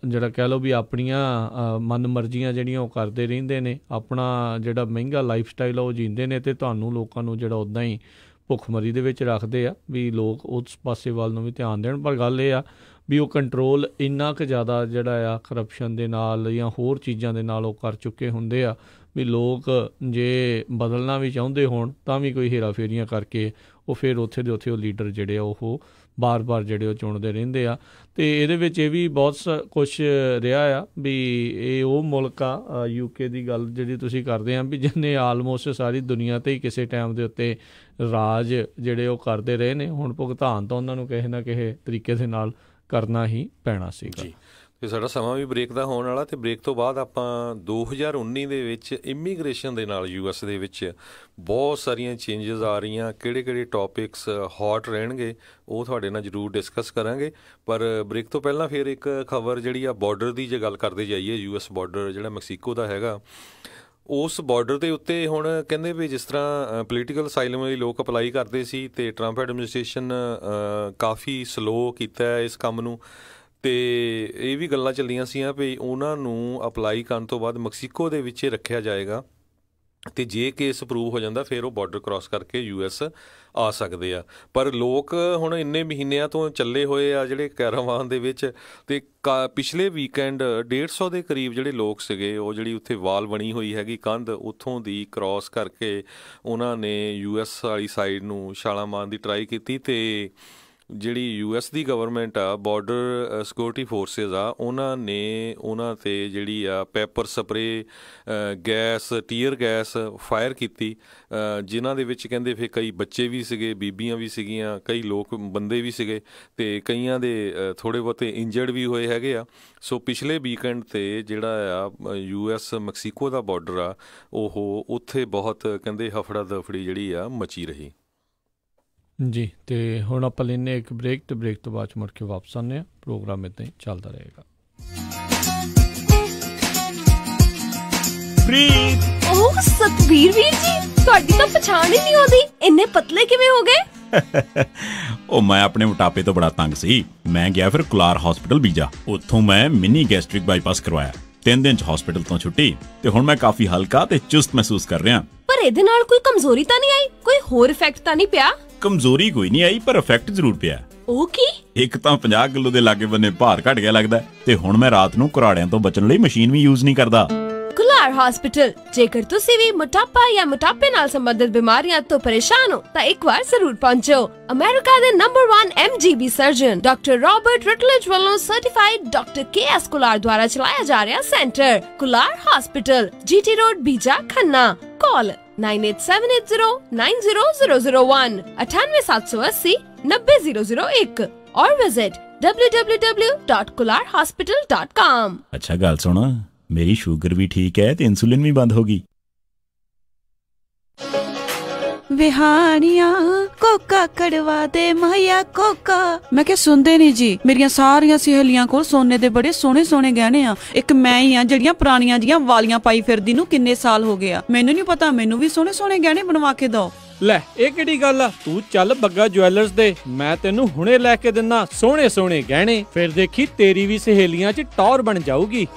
ਜਿਹੜਾ ਕਹਿ ਲਓ ਵੀ ਆਪਣੀਆਂ ਮਨ ਮਰਜ਼ੀਆਂ ਜਿਹੜੀਆਂ ਉਹ ਕਰਦੇ ਰਹਿੰਦੇ ਨੇ, ਆਪਣਾ ਜਿਹੜਾ ਮਹਿੰਗਾ ਲਾਈਫ ਸਟਾਈਲ ਆ ਉਹ ਜੀਂਦੇ ਨੇ, ਅਤੇ ਤੁਹਾਨੂੰ ਲੋਕਾਂ ਨੂੰ ਜਿਹੜਾ ਉੱਦਾਂ ਹੀ ਭੁੱਖਮਰੀ ਦੇ ਵਿੱਚ ਰੱਖਦੇ ਆ ਵੀ ਲੋਕ ਉਸ ਪਾਸੇ ਵੱਲ ਨੂੰ ਵੀ ਧਿਆਨ ਦੇਣ। ਪਰ ਗੱਲ ਇਹ ਆ ਵੀ ਉਹ ਕੰਟਰੋਲ ਇੰਨਾ ਕੁ ਜ਼ਿਆਦਾ ਜਿਹੜਾ ਆ ਕਰਪਸ਼ਨ ਦੇ ਨਾਲ ਜਾਂ ਹੋਰ ਚੀਜ਼ਾਂ ਦੇ ਨਾਲ ਉਹ ਕਰ ਚੁੱਕੇ ਹੁੰਦੇ ਆ ਵੀ ਲੋਕ ਜੇ ਬਦਲਣਾ ਵੀ ਚਾਹੁੰਦੇ ਹੋਣ ਤਾਂ ਵੀ ਕੋਈ ਹੇਰਾ ਫੇਰੀਆਂ ਕਰਕੇ ਉਹ ਫਿਰ ਉੱਥੇ ਦੇ ਉੱਥੇ ਉਹ ਲੀਡਰ ਜਿਹੜੇ ਆ ਉਹ ਬਾਰ-ਬਾਰ ਜਿਹੜੇ ਉਹ ਚੁਣਦੇ ਰਹਿੰਦੇ ਆ। ਅਤੇ ਇਹਦੇ ਵਿੱਚ ਇਹ ਵੀ ਬਹੁਤ ਕੁਛ ਰਿਹਾ ਆ ਵੀ ਇਹ ਉਹ ਮੁਲਕ ਆ UK ਦੀ ਗੱਲ ਜਿਹੜੀ ਤੁਸੀਂ ਕਰਦੇ ਆ ਵੀ ਜਿਹਨੇ ਆਲਮੋਸਟ ਸਾਰੀ ਦੁਨੀਆ 'ਤੇ ਹੀ ਕਿਸੇ ਟਾਈਮ ਦੇ ਉੱਤੇ ਰਾਜ ਜਿਹੜੇ ਉਹ ਕਰਦੇ ਰਹੇ ਨੇ। ਹੁਣ ਭੁਗਤਾਨ ਤਾਂ ਉਹਨਾਂ ਨੂੰ ਕਿਸੇ ਨਾ ਕਿਸੇ ਤਰੀਕੇ ਦੇ ਨਾਲ ਕਰਨਾ ਹੀ ਪੈਣਾ ਸੀਗਾ। ਅਤੇ ਸਾਡਾ ਸਮਾਂ ਵੀ ਬ੍ਰੇਕ ਦਾ ਹੋਣ ਵਾਲਾ, ਅਤੇ ਬ੍ਰੇਕ ਤੋਂ ਬਾਅਦ ਆਪਾਂ 2019 ਦੇ ਵਿੱਚ ਇਮੀਗ੍ਰੇਸ਼ਨ ਦੇ ਨਾਲ US ਦੇ ਵਿੱਚ ਬਹੁਤ ਸਾਰੀਆਂ ਚੇਂਜਸ ਆ ਰਹੀਆਂ, ਕਿਹੜੇ ਟੌਪਿਕਸ ਹੌਟ ਰਹਿਣਗੇ ਉਹ ਤੁਹਾਡੇ ਨਾਲ ਜ਼ਰੂਰ ਡਿਸਕਸ ਕਰਾਂਗੇ। ਪਰ ਬ੍ਰੇਕ ਤੋਂ ਪਹਿਲਾਂ ਫਿਰ ਇੱਕ ਖਬਰ ਜਿਹੜੀ ਆ ਬਾਰਡਰ ਦੀ ਜੇ ਗੱਲ ਕਰਦੇ ਜਾਈਏ, US ਬਾਰਡਰ ਜਿਹੜਾ ਮੈਕਸੀਕੋ ਦਾ ਹੈਗਾ, ਉਸ ਬਾਰਡਰ ਦੇ ਉੱਤੇ ਹੁਣ ਕਹਿੰਦੇ ਵੀ ਜਿਸ ਤਰ੍ਹਾਂ ਪੋਲੀਟੀਕਲ ਅਸਾਈਲਮ ਲਈ ਲੋਕ ਅਪਲਾਈ ਕਰਦੇ ਸੀ ਅਤੇ ਟਰੰਪ ਐਡਮਿਨਿਸਟ੍ਰੇਸ਼ਨ ਕਾਫੀ ਸਲੋ ਕੀਤਾ ਇਸ ਕੰਮ ਨੂੰ, ਅਤੇ ਇਹ ਵੀ ਗੱਲਾਂ ਚੱਲੀਆਂ ਸੀਆਂ ਵੀ ਉਹਨਾਂ ਨੂੰ ਅਪਲਾਈ ਕਰਨ ਤੋਂ ਬਾਅਦ ਮੈਕਸੀਕੋ ਦੇ ਵਿੱਚ ਰੱਖਿਆ ਜਾਏਗਾ, ਅਤੇ ਜੇ ਕੇਸ ਅਪਰੂਵ ਹੋ ਜਾਂਦਾ ਫਿਰ ਉਹ ਬਾਰਡਰ ਕ੍ਰਾਸ ਕਰਕੇ US ਆ ਸਕਦੇ ਆ। ਪਰ ਲੋਕ ਹੁਣ ਇੰਨੇ ਮਹੀਨਿਆਂ ਤੋਂ ਚੱਲੇ ਹੋਏ ਆ ਜਿਹੜੇ ਕੈਰਾਵਾਨ ਦੇ ਵਿੱਚ, ਅਤੇ ਪਿਛਲੇ ਵੀਕਐਂਡ 150 ਦੇ ਕਰੀਬ ਜਿਹੜੇ ਲੋਕ ਸੀਗੇ ਉਹ ਜਿਹੜੀ ਉੱਥੇ ਵਾਲ ਬਣੀ ਹੋਈ ਹੈਗੀ ਕੰਧ, ਉੱਥੋਂ ਦੀ ਕ੍ਰਾਸ ਕਰਕੇ ਉਹਨਾਂ ਨੇ US ਵਾਲੀ ਸਾਈਡ ਨੂੰ ਛਾਲਾਂ ਮਾਰਨ ਦੀ ਟਰਾਈ ਕੀਤੀ, ਅਤੇ ਜਿਹੜੀ US ਦੀ ਗਵਰਨਮੈਂਟ ਆ, ਬਾਰਡਰ ਸਿਕਿਉਰਿਟੀ ਫੋਰਸਿਸ ਆ, ਉਹਨਾਂ ਨੇ ਉਹਨਾਂ 'ਤੇ ਜਿਹੜੀ ਆ pepper spray gas, tear gas fire ਕੀਤੀ, ਜਿਨ੍ਹਾਂ ਦੇ ਵਿੱਚ ਕਹਿੰਦੇ ਫਿਰ ਕਈ ਬੱਚੇ ਵੀ ਸੀਗੇ, ਬੀਬੀਆਂ ਵੀ ਸੀਗੀਆਂ, ਕਈ ਲੋਕ ਬੰਦੇ ਵੀ ਸੀਗੇ, ਅਤੇ ਕਈਆਂ ਦੇ ਥੋੜ੍ਹੇ ਬਹੁਤੇ ਇੰਜਰਡ ਵੀ ਹੋਏ ਹੈਗੇ ਆ। ਸੋ ਪਿਛਲੇ ਵੀਕਐਂਡ 'ਤੇ ਜਿਹੜਾ ਆ US ਮੈਕਸੀਕੋ ਦਾ ਬਾਰਡਰ ਆ ਉਹ ਉੱਥੇ ਬਹੁਤ ਕਹਿੰਦੇ ਹਫੜਾ ਦਫੜੀ ਜਿਹੜੀ ਆ ਮਚੀ ਰਹੀ ਜੀ। ਅਤੇ ਹੁਣ ਆਪਾਂ ਲੈਂਦੇ ਇੱਕ ਬ੍ਰੇਕ, ਅਤੇ ਬ੍ਰੇਕ ਤੋਂ ਬਾਅਦ ਮੁੜ ਕੇ ਵਾਪਸ ਆਉਂਦੇ ਹਾਂ। ਪ੍ਰੋਗਰਾਮ ਇੱਦਾਂ ਹੀ ਚੱਲਦਾ ਰਹੇਗਾ। ਪ੍ਰੀਤ, ਉਹ ਸਤਵੀਰ ਵੀਰ ਜੀ, ਤੁਹਾਡੀ ਤਾਂ ਪਛਾਣ ਹੀ ਨਹੀਂ ਆਉਂਦੀ, ਇੰਨੇ ਪਤਲੇ ਕਿਵੇਂ ਹੋ ਗਏ? ਉਹ ਮੈਂ ਆਪਣੇ ਮੋਟਾਪੇ ਤੋਂ ਬੜਾ ਤੰਗ ਸੀ। ਮੈਂ ਗਿਆ ਫਿਰ ਕੁਲਾਰ ਹਸਪੀਟਲ ਬੀਜਾ। ਉੱਥੋਂ ਮੈਂ ਮਿਨੀ ਗੈਸਟ੍ਰਿਕ ਬਾਈਪਾਸ ਕਰਵਾਇਆ। 3 ਦਿਨ 'ਚ ਹਸਪੀਟਲ ਤੋਂ ਛੁੱਟੀ ਤੇ ਹੁਣ ਮੈਂ ਕਾਫੀ ਹਲਕਾ ਤੇ ਚੁਸਤ ਮਹਿਸੂਸ ਕਰ ਰਿਹਾ। ਪਰ ਇਹਦੇ ਨਾਲ ਕੋਈ ਕਮਜ਼ੋਰੀ ਤਾਂ ਨਹੀਂ ਆਈ? ਕੋਈ ਹੋਰ ਇਫੈਕਟ ਤਾਂ ਨਹੀਂ ਪਿਆ? ਕਮਜ਼ੋਰੀ ਕੋਈ ਨਹੀਂ ਆਈ, ਪਰ ਇਫੈਕਟ ਜ਼ਰੂਰ ਪਿਆ। ਉਹ ਕੀ? ਇੱਕ ਤਾਂ 50 ਕਿਲੋ ਦੇ ਲਾਗੇ ਬੰਨੇ ਭਾਰ ਘਟ ਗਿਆ ਲੱਗਦਾ, ਤੇ ਹੁਣ ਮੈਂ ਰਾਤ ਨੂੰ ਘਰਾੜਿਆਂ ਤੋਂ ਬਚਣ ਲਈ ਮਸ਼ੀਨ ਵੀ ਯੂਜ਼ ਨਹੀਂ ਕਰਦਾ। ਕੁਲਾਰ ਹਸਪੀਟਲ। ਜੇਕਰ ਤੁਸੀਂ ਵੀ ਮੋਟਾਪਾ ਜਾਂ ਮੋਟਾਪੇ ਨਾਲ ਸੰਬੰਧਿਤ ਬਿਮਾਰੀਆਂ ਤੋਂ ਪਰੇਸ਼ਾਨ ਹੋ ਤਾਂ ਇੱਕ ਵਾਰ ਜ਼ਰੂਰ ਪਹੁੰਚੋ। ਅਮਰੀਕਾ ਦੇ number 1 MGB surgeon doctor Robert Rutledge ਵੱਲੋਂ ਸਰਟੀਫਾਈਡ ਡਾਕਟਰ KS ਕੁਲਾਰ ਦੁਆਰਾ ਚਲਾਇਆ ਜਾ ਰਿਹਾ centre Kular hospital, GT road, Bija, Khanna. Call 9878090001 98780 90001 और विजिट www.kularhospital.com। अच्छा गल सुन, मेरी शुगर भी ठीक है ते इंसुलिन भी बंद होगी। ਵਿਹਾਣੀਆਂ ਕੋਕਾ ਕੜਵਾ ਦੇ ਮਾਇਆ ਕੋਕਾ। ਮੈਂ ਕਿਹਾ ਸੁਣਦੇ ਨਹੀਂ ਜੀ। ਮੇਰੀਆਂ ਸਾਰੀਆਂ ਸਹੇਲੀਆਂ ਕੋਲ ਸੋਨੇ ਦੇ ਬੜੇ ਸੋਹਣੇ ਸੋਹਣੇ ਗਹਿਣੇ ਆ। ਇੱਕ ਮੈਂ ਹੀ ਆ ਜਿਹੜੀਆਂ ਪੁਰਾਣੀਆਂ ਜੀਆਂ ਵਾਲੀਆਂ ਪਾਈ ਫਿਰਦੀ ਨੂੰ ਕਿੰਨੇ ਸਾਲ ਹੋ ਗਏ ਆ। ਮੈਨੂੰ ਨਹੀਂ ਪਤਾ, ਮੈਨੂੰ ਵੀ ਸੋਹਣੇ ਸੋਹਣੇ ਗਹਿਣੇ ਬਣਵਾ ਕੇ ਦਿਓ। ਲੈ ਇਹ ਕਿਹੜੀ ਗੱਲ ਆ? ਤੂੰ ਚੱਲ ਬੱਗਾ ਜੁਐਲਰਸ ਦੇ, ਮੈਂ ਤੈਨੂੰ ਹੁਣੇ ਲੈ ਕੇ ਦਿੰਨਾ ਸੋਹਣੇ ਸੋਹਣੇ ਗਹਿਣੇ। ਫਿਰ ਦੇਖੀ ਤੇਰੀ ਵੀ ਸਹੇਲੀਆਂ 'ਚ ਟੌਰ ਬਣ ਜਾਊਗੀ।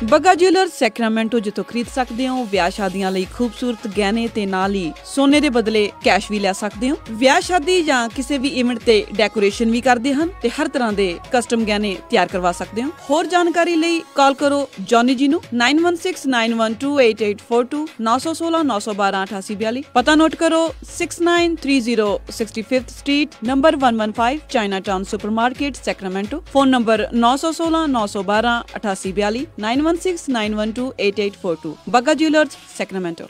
ਬੱਗਾ ਜੁਐਲਰਸ ਸੈਕਰਾਮੈਂਟੋ, ਜਿੱਥੋਂ ਖਰੀਦ ਸਕਦੇ ਹੋ ਵਿਆਹ ਸ਼ਾਦੀਆਂ ਲਈ ਖੂਬਸੂਰਤ ਗਹਿਣੇ ਤੇ ਨਾਲ ਹੀ ਸੋਨੇ ਦੇ ਬਦਲੇ ਕੈਸ਼ ਵੀ ਲੈ ਸਕਦੇ ਹੋ। ਵਿਆਹ ਸ਼ਾਦੀ ਜਾਂ ਕਿਸੇ ਵੀ ਇਵੈਂਟ ਤੇ ਡੈਕੋਰੇਸ਼ਨ ਵੀ ਕਰਦੇ ਹਨ ਤੇ ਹਰ ਤਰ੍ਹਾਂ ਦੇ ਕਸਟਮ ਗਹਿਣੇ ਤਿਆਰ ਕਰਵਾ ਸਕਦੇ ਹੋ। ਹੋਰ ਜਾਣਕਾਰੀ ਲਈ ਕਾਲ ਕਰੋ ਜੌਨੀ ਜੀ ਨੂੰ 9169128842 916 912 8842। ਪਤਾ ਨੋਟ ਕਰੋ 6930 65th street, number 115, Chinatown supermarket, Sacramento. Phone number 916 912 8842 9169128842। Bagga jewellers, Sacramento.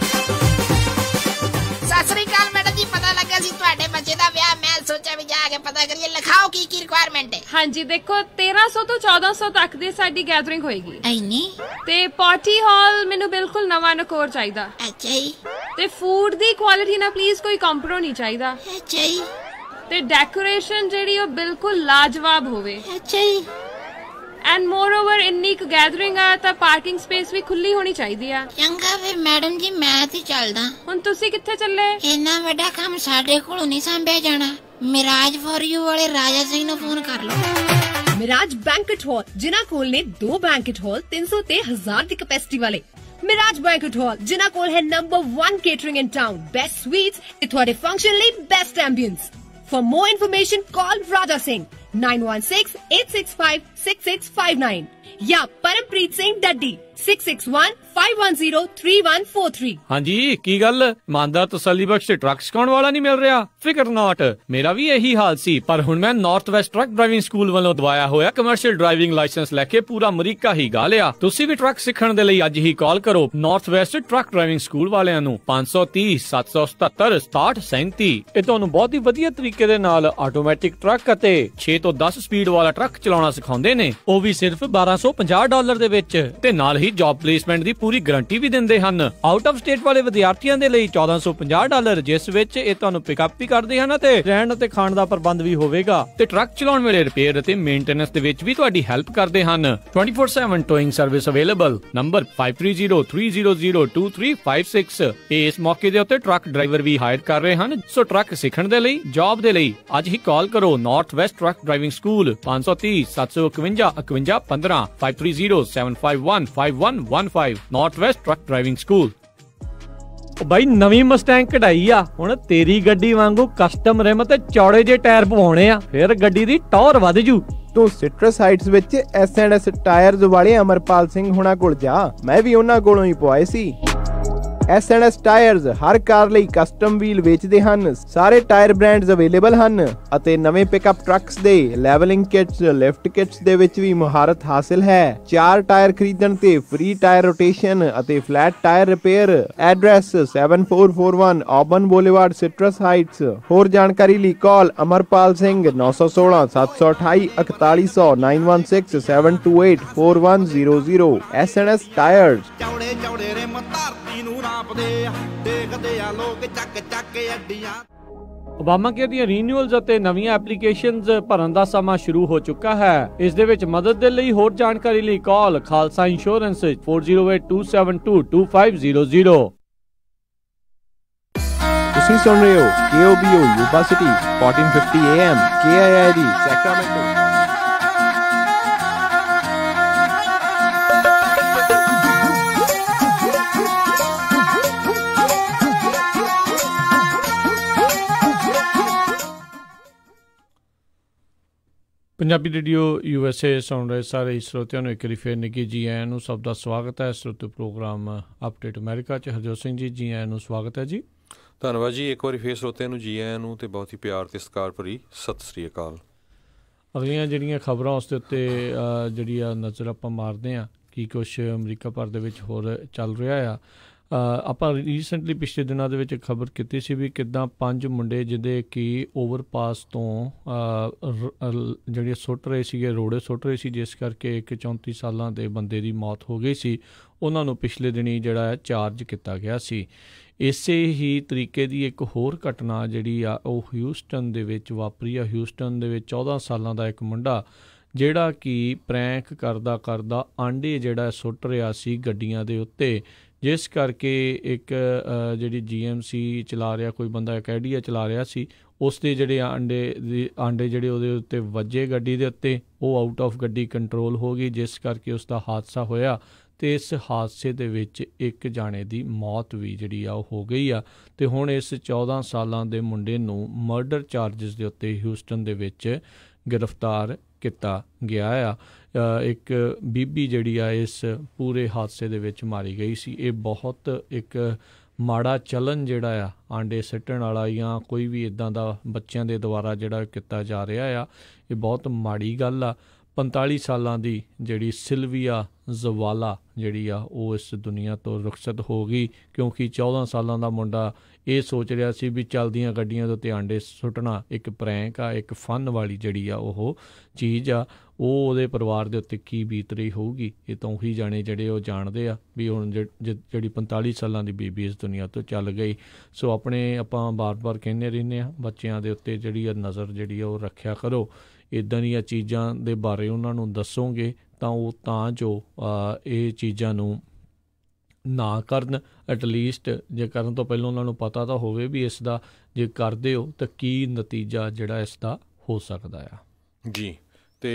Sat Sri ਅਕਾਲ ਮੈਡਮ ਜੀ, ਪਤਾ ਲੱਗਾ ਸੀ ਤੁਹਾਡੇ ਬੱਚੇ ਦਾ ਵਿਆਹ। ਮੈਂ ਸੋਚਿਆ ਵੀ ਜਾ ਕੇ ਪਤਾ ਕਰੀਏ। ਲਿਖਾਓ ਕੀ ਕੀ ਰਿਕੁਆਇਰਮੈਂਟ ਹੈ। ਹਾਂਜੀ ਦੇਖੋ 1300 ਤੋਂ 1400 ਤੱਕ ਦੀ ਸਾਡੀ ਗੈਦਰਿੰਗ ਹੋਏਗੀ। ਐਨੀ? ਤੇ ਪਾਰਟੀ ਹਾਲ ਮੈਨੂੰ ਬਿਲਕੁਲ ਨਵਾਂ ਨਕੋਰ ਚਾਹੀਦਾ। ਅੱਛਾ ਜੀ। ਤੇ ਫੂਡ ਦੀ ਕੁਆਲਿਟੀ ਨਾਲ ਪਲੀਜ਼ ਕੋਈ ਕੰਪਰੋ ਨਹੀਂ ਚਾਹੀਦਾ। ਅੱਛਾ ਜੀ। ਤੇ ਡੈਕੋਰੇਸ਼ਨ ਜਿਹੜੀ ਉਹ ਬਿਲਕੁਲ ਲਾਜਵਾਬ ਹੋਵੇ। ਅੱਛਾ ਜੀ। ਐਂਡ ਮੋਰ ਓਵਰ ਇੰਨੀ ਕੁ ਗੈਦਰਿੰਗ ਆ ਤਾਂ ਪਾਰਕਿੰਗ ਸਪੇਸ ਵੀ ਖੁੱਲੀ ਹੋਣੀ ਚਾਹੀਦੀ ਆ। ਚੰਗਾ ਫਿਰ ਮੈਡਮ ਜੀ, ਮੈਂ ਤੇ ਚੱਲਦਾ। ਹੁਣ ਤੁਸੀਂ ਕਿੱਥੇ ਚੱਲੇ? ਇੰਨਾ ਵੱਡਾ ਕੰਮ ਸਾਡੇ ਕੋਲੋਂ ਨਹੀਂ ਸੰਭਿਆ ਜਾਣਾ। ਮਿਰਾਜ ਫॉर ਯੂ ਵਾਲੇ ਰਾਜਾ ਸਿੰਘ ਨੂੰ ਫੋਨ ਕਰ ਲਓ। ਮਿਰਾਜ ਬੈਂਕਟ ਹਾਲ, ਜਿਨ੍ਹਾਂ ਕੋਲ ਨੇ 2 ਬੈਂਕਟ ਹਾਲ 300 ਤੇ 1000 ਦੀ ਕੈਪੈਸਿਟੀ ਵਾਲੇ। ਮਿਰਾਜ ਬੈਂਕਟ ਹਾਲ, ਜਿਨ੍ਹਾਂ ਕੋਲ ਹੈ ਨੰਬਰ 1 ਕੇਟਰਿੰਗ ਇਨ ਟਾਊਨ, ਬੈਸਟ ਸਵੀਟਸ ਤੇ ਤੁਹਾਡੇ ਫੰਕਸ਼ਨ ਲਈ best ambience. For more information, call Raja Singh 9168656659 या परमप्रीत सिंह डड्डी 6615103143। ਹਾਂਜੀ ਕੀ ਗੱਲ? ਇਮਾਨਦਾਰ ਤਸੱਲੀ ਬਖਸ਼ ਟਰੱਕ ਸਿਖਾਉਣ ਵਾਲਾ ਨਹੀਂ ਮਿਲ ਰਿਹਾ? ਫਿਕਰ ਨਾਟ, ਮੇਰਾ ਵੀ ਇਹੀ ਹਾਲ ਸੀ। ਪਰ ਹੁਣ ਮੈਂ north West Truck Driving school ਵੱਲੋਂ ਦਵਾਇਆ ਹੋਇਆ ਕਮਰਸ਼ੀਅਲ ਡਰਾਈਵਿੰਗ ਲਾਇਸੈਂਸ ਲੈ ਕੇ ਪੂਰਾ ਅਮਰੀਕਾ ਹੀ ਗਾ ਲਿਆ। ਤੁਸੀਂ ਵੀ ਟਰੱਕ ਸਿੱਖਣ ਦੇ ਲਈ ਅੱਜ ਹੀ ਕਾਲ ਕਰੋ North West Truck Driving school ਵਾਲਿਆਂ ਨੂੰ 530 777 6737। ਇਹ ਤੁਹਾਨੂੰ ਬਹੁਤ ਹੀ ਵਧੀਆ ਤਰੀਕੇ ਦੇ ਨਾਲ ਆਟੋਮੈਟਿਕ ਟਰੱਕ ਅਤੇ 6 ਤੋਂ 10 ਸਪੀਡ ਵਾਲਾ ਟਰੱਕ ਚਲਾਉਣਾ ਸਿਖਾਉਂਦੇ ਨੇ, ਉਹ ਵੀ ਸਿਰਫ $1250 ਦੇ ਵਿੱਚ। ਤੇ ਨਾਲ ਹੀ ਜੌਬ ਪਲੇਸਮੈਂਟ ਦੀ ਪੂਰੀ ਗਾਰੰਟੀ ਵੀ ਦਿੰਦੇ ਹਨ। ਆਊਟ ਆਫ ਸਟੇਟ ਵਾਲੇ ਵਿਦਿਆਰਥੀਆਂ ਦੇ ਲਈ $1450, ਜਿਸ ਵਿੱਚ ਇਹ ਤੁਹਾਨੂੰ ਪਿਕਅਪ ਵੀ ਕਰਦੇ ਹਨ ਤੇ ਰਹਿਣ ਅਤੇ ਖਾਣ ਦਾ ਪ੍ਰਬੰਧ ਵੀ ਹੋਵੇਗਾ। ਤੇ ਟਰੱਕ ਚਲਾਉਣ ਵੇਲੇ ਰਿਪੇਅਰ ਅਤੇ ਮੇਨਟੇਨੈਂਸ ਦੇ ਵਿੱਚ ਵੀ ਤੁਹਾਡੀ ਹੈਲਪ ਕਰਦੇ ਹਨ। 24/7 ਟੋਇੰਗ ਸਰਵਿਸ ਅਵੇਲੇਬਲ। ਨੰਬਰ 5303002356। ਇਸ ਮੌਕੇ ਦੇ ਉੱਤੇ ਟਰੱਕ ਡਰਾਈਵਰ ਵੀ ਹਾਇਰ ਕਰ ਰਹੇ ਹਨ। ਸੋ ਟਰੱਕ ਸਿੱਖਣ ਦੇ ਲਈ, ਜੌਬ ਦੇ ਲਈ ਅੱਜ ਹੀ ਕਾਲ ਕਰੋ North West Truck Driving School 530 751 5115 5307515115 North West Truck Driving School. ਬਾਈ ਨਵੀਂ ਮਸਟੈਂਗ ਕਢਾਈ ਆ, ਹੁਣ ਤੇਰੀ ਗੱਡੀ ਵਾਂਗੂ ਕਸਟਮ ਰਿਮ ਤੇ ਚੌੜੇ ਜੇ ਟਾਇਰ ਪਵਾਉਣੇ ਆ, ਫਿਰ ਗੱਡੀ ਦੀ ਟੌਰ ਵੱਧ ਜੂ। ਤੂੰ ਸਿਟਰਸ ਹਾਈਟਸ ਵਿੱਚ S&S ਟਾਇਰਸ ਵਾਲੇ ਅਮਰਪਾਲ ਸਿੰਘ ਹੁਣਾਂ ਕੋਲ ਜਾ, ਮੈਂ ਵੀ ਉਹਨਾਂ ਕੋਲੋਂ ਹੀ ਪਵਾਏ ਸੀ। S&S ਟਾਇਰਸ ਹਰ ਕਾਰ ਲਈ ਕਸਟਮ ਵੀਲ ਵੇਚਦੇ ਹਨ। ਸਾਰੇ ਟਾਇਰ ਬ੍ਰਾਂਡਸ ਅਵੇਲੇਬਲ ਹਨ ਅਤੇ ਨਵੇਂ ਪਿਕਅਪ ਟਰੱਕਸ ਦੇ ਲੈਵਲਿੰਗ ਕਿਟਸ, ਲਿਫਟ ਕਿਟਸ ਦੇ ਵਿੱਚ ਵੀ ਮੁਹਾਰਤ ਹਾਸਿਲ ਹੈ। 4 ਟਾਇਰ ਖਰੀਦਣ ਤੇ ਫ੍ਰੀ ਟਾਇਰ ਰੋਟੇਸ਼ਨ ਅਤੇ flat tyre repair. Address 7441 Auburn Boulevard, Citrus Heights. ਹੋਰ ਜਾਣਕਾਰੀ ਲਈ ਕਾਲ ਅਮਰਪਾਲ ਸਿੰਘ 916 728 4100 916 728 4100। S&S tyres. ਚੌੜੇ ਚੌੜੇ ਰਿਮ ਧਰਤੀ ਨੂੰ ਨਾਪਦੇ ਆ, ਦੇਖਦੇ ਆ ਲੋਕ ਚੱਕ ਚੱਕ ਅੱਡੀਆਂ। ਓਬਾਮਾ ਕੇਅਰ ਦੀਆਂ ਰੀਨਿਊਅਲਸ ਅਤੇ ਨਵੀਆਂ ਐਪਲੀਕੇਸ਼ਨਸ ਭਰਨ ਦਾ ਸਮਾਂ ਸ਼ੁਰੂ ਹੋ ਚੁੱਕਾ ਹੈ। ਇਸ ਦੇ ਵਿੱਚ ਮਦਦ ਦੇ ਲਈ ਹੋਰ ਜਾਣਕਾਰੀ ਲਈ ਕਾਲ ਖਾਲਸਾ ਇੰਸ਼ੋਰੈਂਸ 4082722500। ਤੁਸੀਂ ਸੁਣ ਰਹੇ ਹੋ KOBO Yuba city 1450 AM KIID Sacramento. Punjabi radio USA ਸੁਣ ਰਹੇ ਸਾਰੇ ਸਰੋਤਿਆਂ ਨੂੰ ਇੱਕ ਵਾਰੀ ਫਿਰ ਨਿੱਘੀ ਜੀ ਆਇਆਂ ਨੂੰ। ਸਭ ਦਾ ਸਵਾਗਤ ਹੈ ਸਰੋਤੇ ਪ੍ਰੋਗਰਾਮ ਅਪਡੇਟ ਅਮਰੀਕਾ 'ਚ। ਹਰਜੋਤ ਸਿੰਘ ਜੀ ਆਇਆਂ ਨੂੰ ਸਵਾਗਤ ਹੈ ਜੀ। ਧੰਨਵਾਦ ਜੀ। ਇੱਕ ਵਾਰੀ ਫਿਰ ਸਰੋਤਿਆਂ ਨੂੰ ਜੀ ਆਇਆਂ ਨੂੰ ਅਤੇ ਬਹੁਤ ਹੀ ਪਿਆਰ ਅਤੇ ਸਤਿਕਾਰ ਭਰੀ ਸਤਿ ਸ੍ਰੀ ਅਕਾਲ। ਅਗਲੀਆਂ ਜਿਹੜੀਆਂ ਖਬਰਾਂ ਉਸ ਦੇ ਉੱਤੇ ਜਿਹੜੀ ਆ ਨਜ਼ਰ ਆਪਾਂ ਮਾਰਦੇ ਹਾਂ ਕੀ ਕੁਛ ਅਮਰੀਕਾ ਭਰ ਦੇ ਵਿੱਚ ਹੋਰ ਚੱਲ ਰਿਹਾ ਆ। ਆਪਾਂ ਰੀਸੈਂਟਲੀ ਪਿਛਲੇ ਦਿਨਾਂ ਦੇ ਵਿੱਚ ਖਬਰ ਕੀਤੀ ਸੀ ਵੀ ਕਿੱਦਾਂ 5 ਮੁੰਡੇ ਜਿਹਦੇ ਕਿ ਓਵਰਪਾਸ ਤੋਂ ਜਿਹੜੇ ਸੁੱਟ ਰਹੇ ਸੀਗੇ, ਰੋੜੇ ਸੁੱਟ ਰਹੇ ਸੀ, ਜਿਸ ਕਰਕੇ ਇੱਕ 34 ਸਾਲਾਂ ਦੇ ਬੰਦੇ ਦੀ ਮੌਤ ਹੋ ਗਈ ਸੀ। ਉਹਨਾਂ ਨੂੰ ਪਿਛਲੇ ਦਿਨੀ ਜਿਹੜਾ ਹੈ ਚਾਰਜ ਕੀਤਾ ਗਿਆ ਸੀ। ਇਸੇ ਹੀ ਤਰੀਕੇ ਦੀ ਇੱਕ ਹੋਰ ਘਟਨਾ ਜਿਹੜੀ ਆ ਉਹ ਹਿਊਸਟਨ ਦੇ ਵਿੱਚ ਵਾਪਰੀ ਆ। ਹਿਊਸਟਨ ਦੇ ਵਿੱਚ 14 ਸਾਲਾਂ ਦਾ ਇੱਕ ਮੁੰਡਾ ਜਿਹੜਾ ਕਿ ਪ੍ਰੈਂਕ ਕਰਦਾ ਆਂਡੇ ਜਿਹੜਾ ਸੁੱਟ ਰਿਹਾ ਸੀ ਗੱਡੀਆਂ ਦੇ ਉੱਤੇ, ਜਿਸ ਕਰਕੇ ਇੱਕ ਜਿਹੜੀ GMC ਚਲਾ ਰਿਹਾ ਕੋਈ ਬੰਦਾ, ਅਕੈਡੀਆ ਚਲਾ ਰਿਹਾ ਸੀ, ਉਸ ਦੇ ਜਿਹੜੇ ਆਂਡੇ ਜਿਹੜੇ ਉਹਦੇ ਉੱਤੇ ਵੱਜੇ ਗੱਡੀ ਦੇ ਉੱਤੇ, ਉਹ ਆਊਟ ਆਫ ਗੱਡੀ ਕੰਟਰੋਲ ਹੋ ਗਈ, ਜਿਸ ਕਰਕੇ ਉਸ ਦਾ ਹਾਦਸਾ ਹੋਇਆ ਅਤੇ ਇਸ ਹਾਦਸੇ ਦੇ ਵਿੱਚ ਇੱਕ ਜਾਣੇ ਦੀ ਮੌਤ ਵੀ ਜਿਹੜੀ ਆ ਉਹ ਹੋ ਗਈ ਆ। ਅਤੇ ਹੁਣ ਇਸ 14 ਸਾਲਾਂ ਦੇ ਮੁੰਡੇ ਨੂੰ ਮਰਡਰ ਚਾਰਜਿਸ ਦੇ ਉੱਤੇ ਹਿਊਸਟਨ ਦੇ ਵਿੱਚ ਗ੍ਰਿਫਤਾਰ ਕੀਤਾ ਗਿਆ ਆ। ਇੱਕ ਬੀਬੀ ਜਿਹੜੀ ਆ ਇਸ ਪੂਰੇ ਹਾਦਸੇ ਦੇ ਵਿੱਚ ਮਾਰੀ ਗਈ ਸੀ। ਇਹ ਬਹੁਤ ਇੱਕ ਮਾੜਾ ਚਲਨ ਜਿਹੜਾ ਆ ਆਂਡੇ ਸਿੱਟਣ ਵਾਲਾ ਜਾਂ ਕੋਈ ਵੀ ਇੱਦਾਂ ਦਾ ਬੱਚਿਆਂ ਦੇ ਦੁਆਰਾ ਜਿਹੜਾ ਕੀਤਾ ਜਾ ਰਿਹਾ ਆ, ਇਹ ਬਹੁਤ ਮਾੜੀ ਗੱਲ ਆ। 45 ਸਾਲਾਂ ਦੀ ਜਿਹੜੀ ਸਿਲਵੀਆ ਜ਼ਵਾਲਾ ਜਿਹੜੀ ਆ ਉਹ ਇਸ ਦੁਨੀਆ ਤੋਂ ਰੁਖਸਤ ਹੋ ਗਈ, ਕਿਉਂਕਿ 14 ਸਾਲਾਂ ਦਾ ਮੁੰਡਾ ਇਹ ਸੋਚ ਰਿਹਾ ਸੀ ਵੀ ਚੱਲਦੀਆਂ ਗੱਡੀਆਂ ਦੇ ਉੱਤੇ ਆਂਡੇ ਸੁੱਟਣਾ ਇੱਕ ਪ੍ਰੈਂਕ ਆ, ਇੱਕ ਫਨ ਵਾਲੀ ਜਿਹੜੀ ਆ ਉਹ ਚੀਜ਼ ਆ। ਉਹ ਉਹਦੇ ਪਰਿਵਾਰ ਦੇ ਉੱਤੇ ਕੀ ਬੀਤ ਰਹੀ ਹੋਊਗੀ, ਇਹ ਤਾਂ ਉਹੀ ਜਾਣੇ ਜਿਹੜੇ ਉਹ ਜਾਣਦੇ ਆ ਵੀ ਹੁਣ ਜਿਹੜੀ 45 ਸਾਲਾਂ ਦੀ ਬੀਬੀ ਇਸ ਦੁਨੀਆ ਤੋਂ ਚੱਲ ਗਈ। ਸੋ ਆਪਾਂ ਬਾਰ-ਬਾਰ ਕਹਿੰਦੇ ਰਹਿੰਦੇ ਹਾਂ ਬੱਚਿਆਂ ਦੇ ਉੱਤੇ ਜਿਹੜੀ ਆ ਨਜ਼ਰ ਜਿਹੜੀ ਆ ਉਹ ਰੱਖਿਆ ਕਰੋ। ਇੱਦਾਂ ਦੀਆਂ ਚੀਜ਼ਾਂ ਦੇ ਬਾਰੇ ਉਹਨਾਂ ਨੂੰ ਦੱਸੋਗੇ ਤਾਂ ਜੋ ਇਹ ਚੀਜ਼ਾਂ ਨੂੰ ਨਾ ਕਰਨ। ਐਟਲੀਸਟ ਜੇ ਕਰਨ ਤੋਂ ਪਹਿਲਾਂ ਉਹਨਾਂ ਨੂੰ ਪਤਾ ਤਾਂ ਹੋਵੇ ਵੀ ਇਸ ਦਾ ਜੇ ਕਰਦੇ ਹੋ ਤਾਂ ਕੀ ਨਤੀਜਾ ਜਿਹੜਾ ਇਸ ਦਾ ਹੋ ਸਕਦਾ ਆ ਜੀ। ਅਤੇ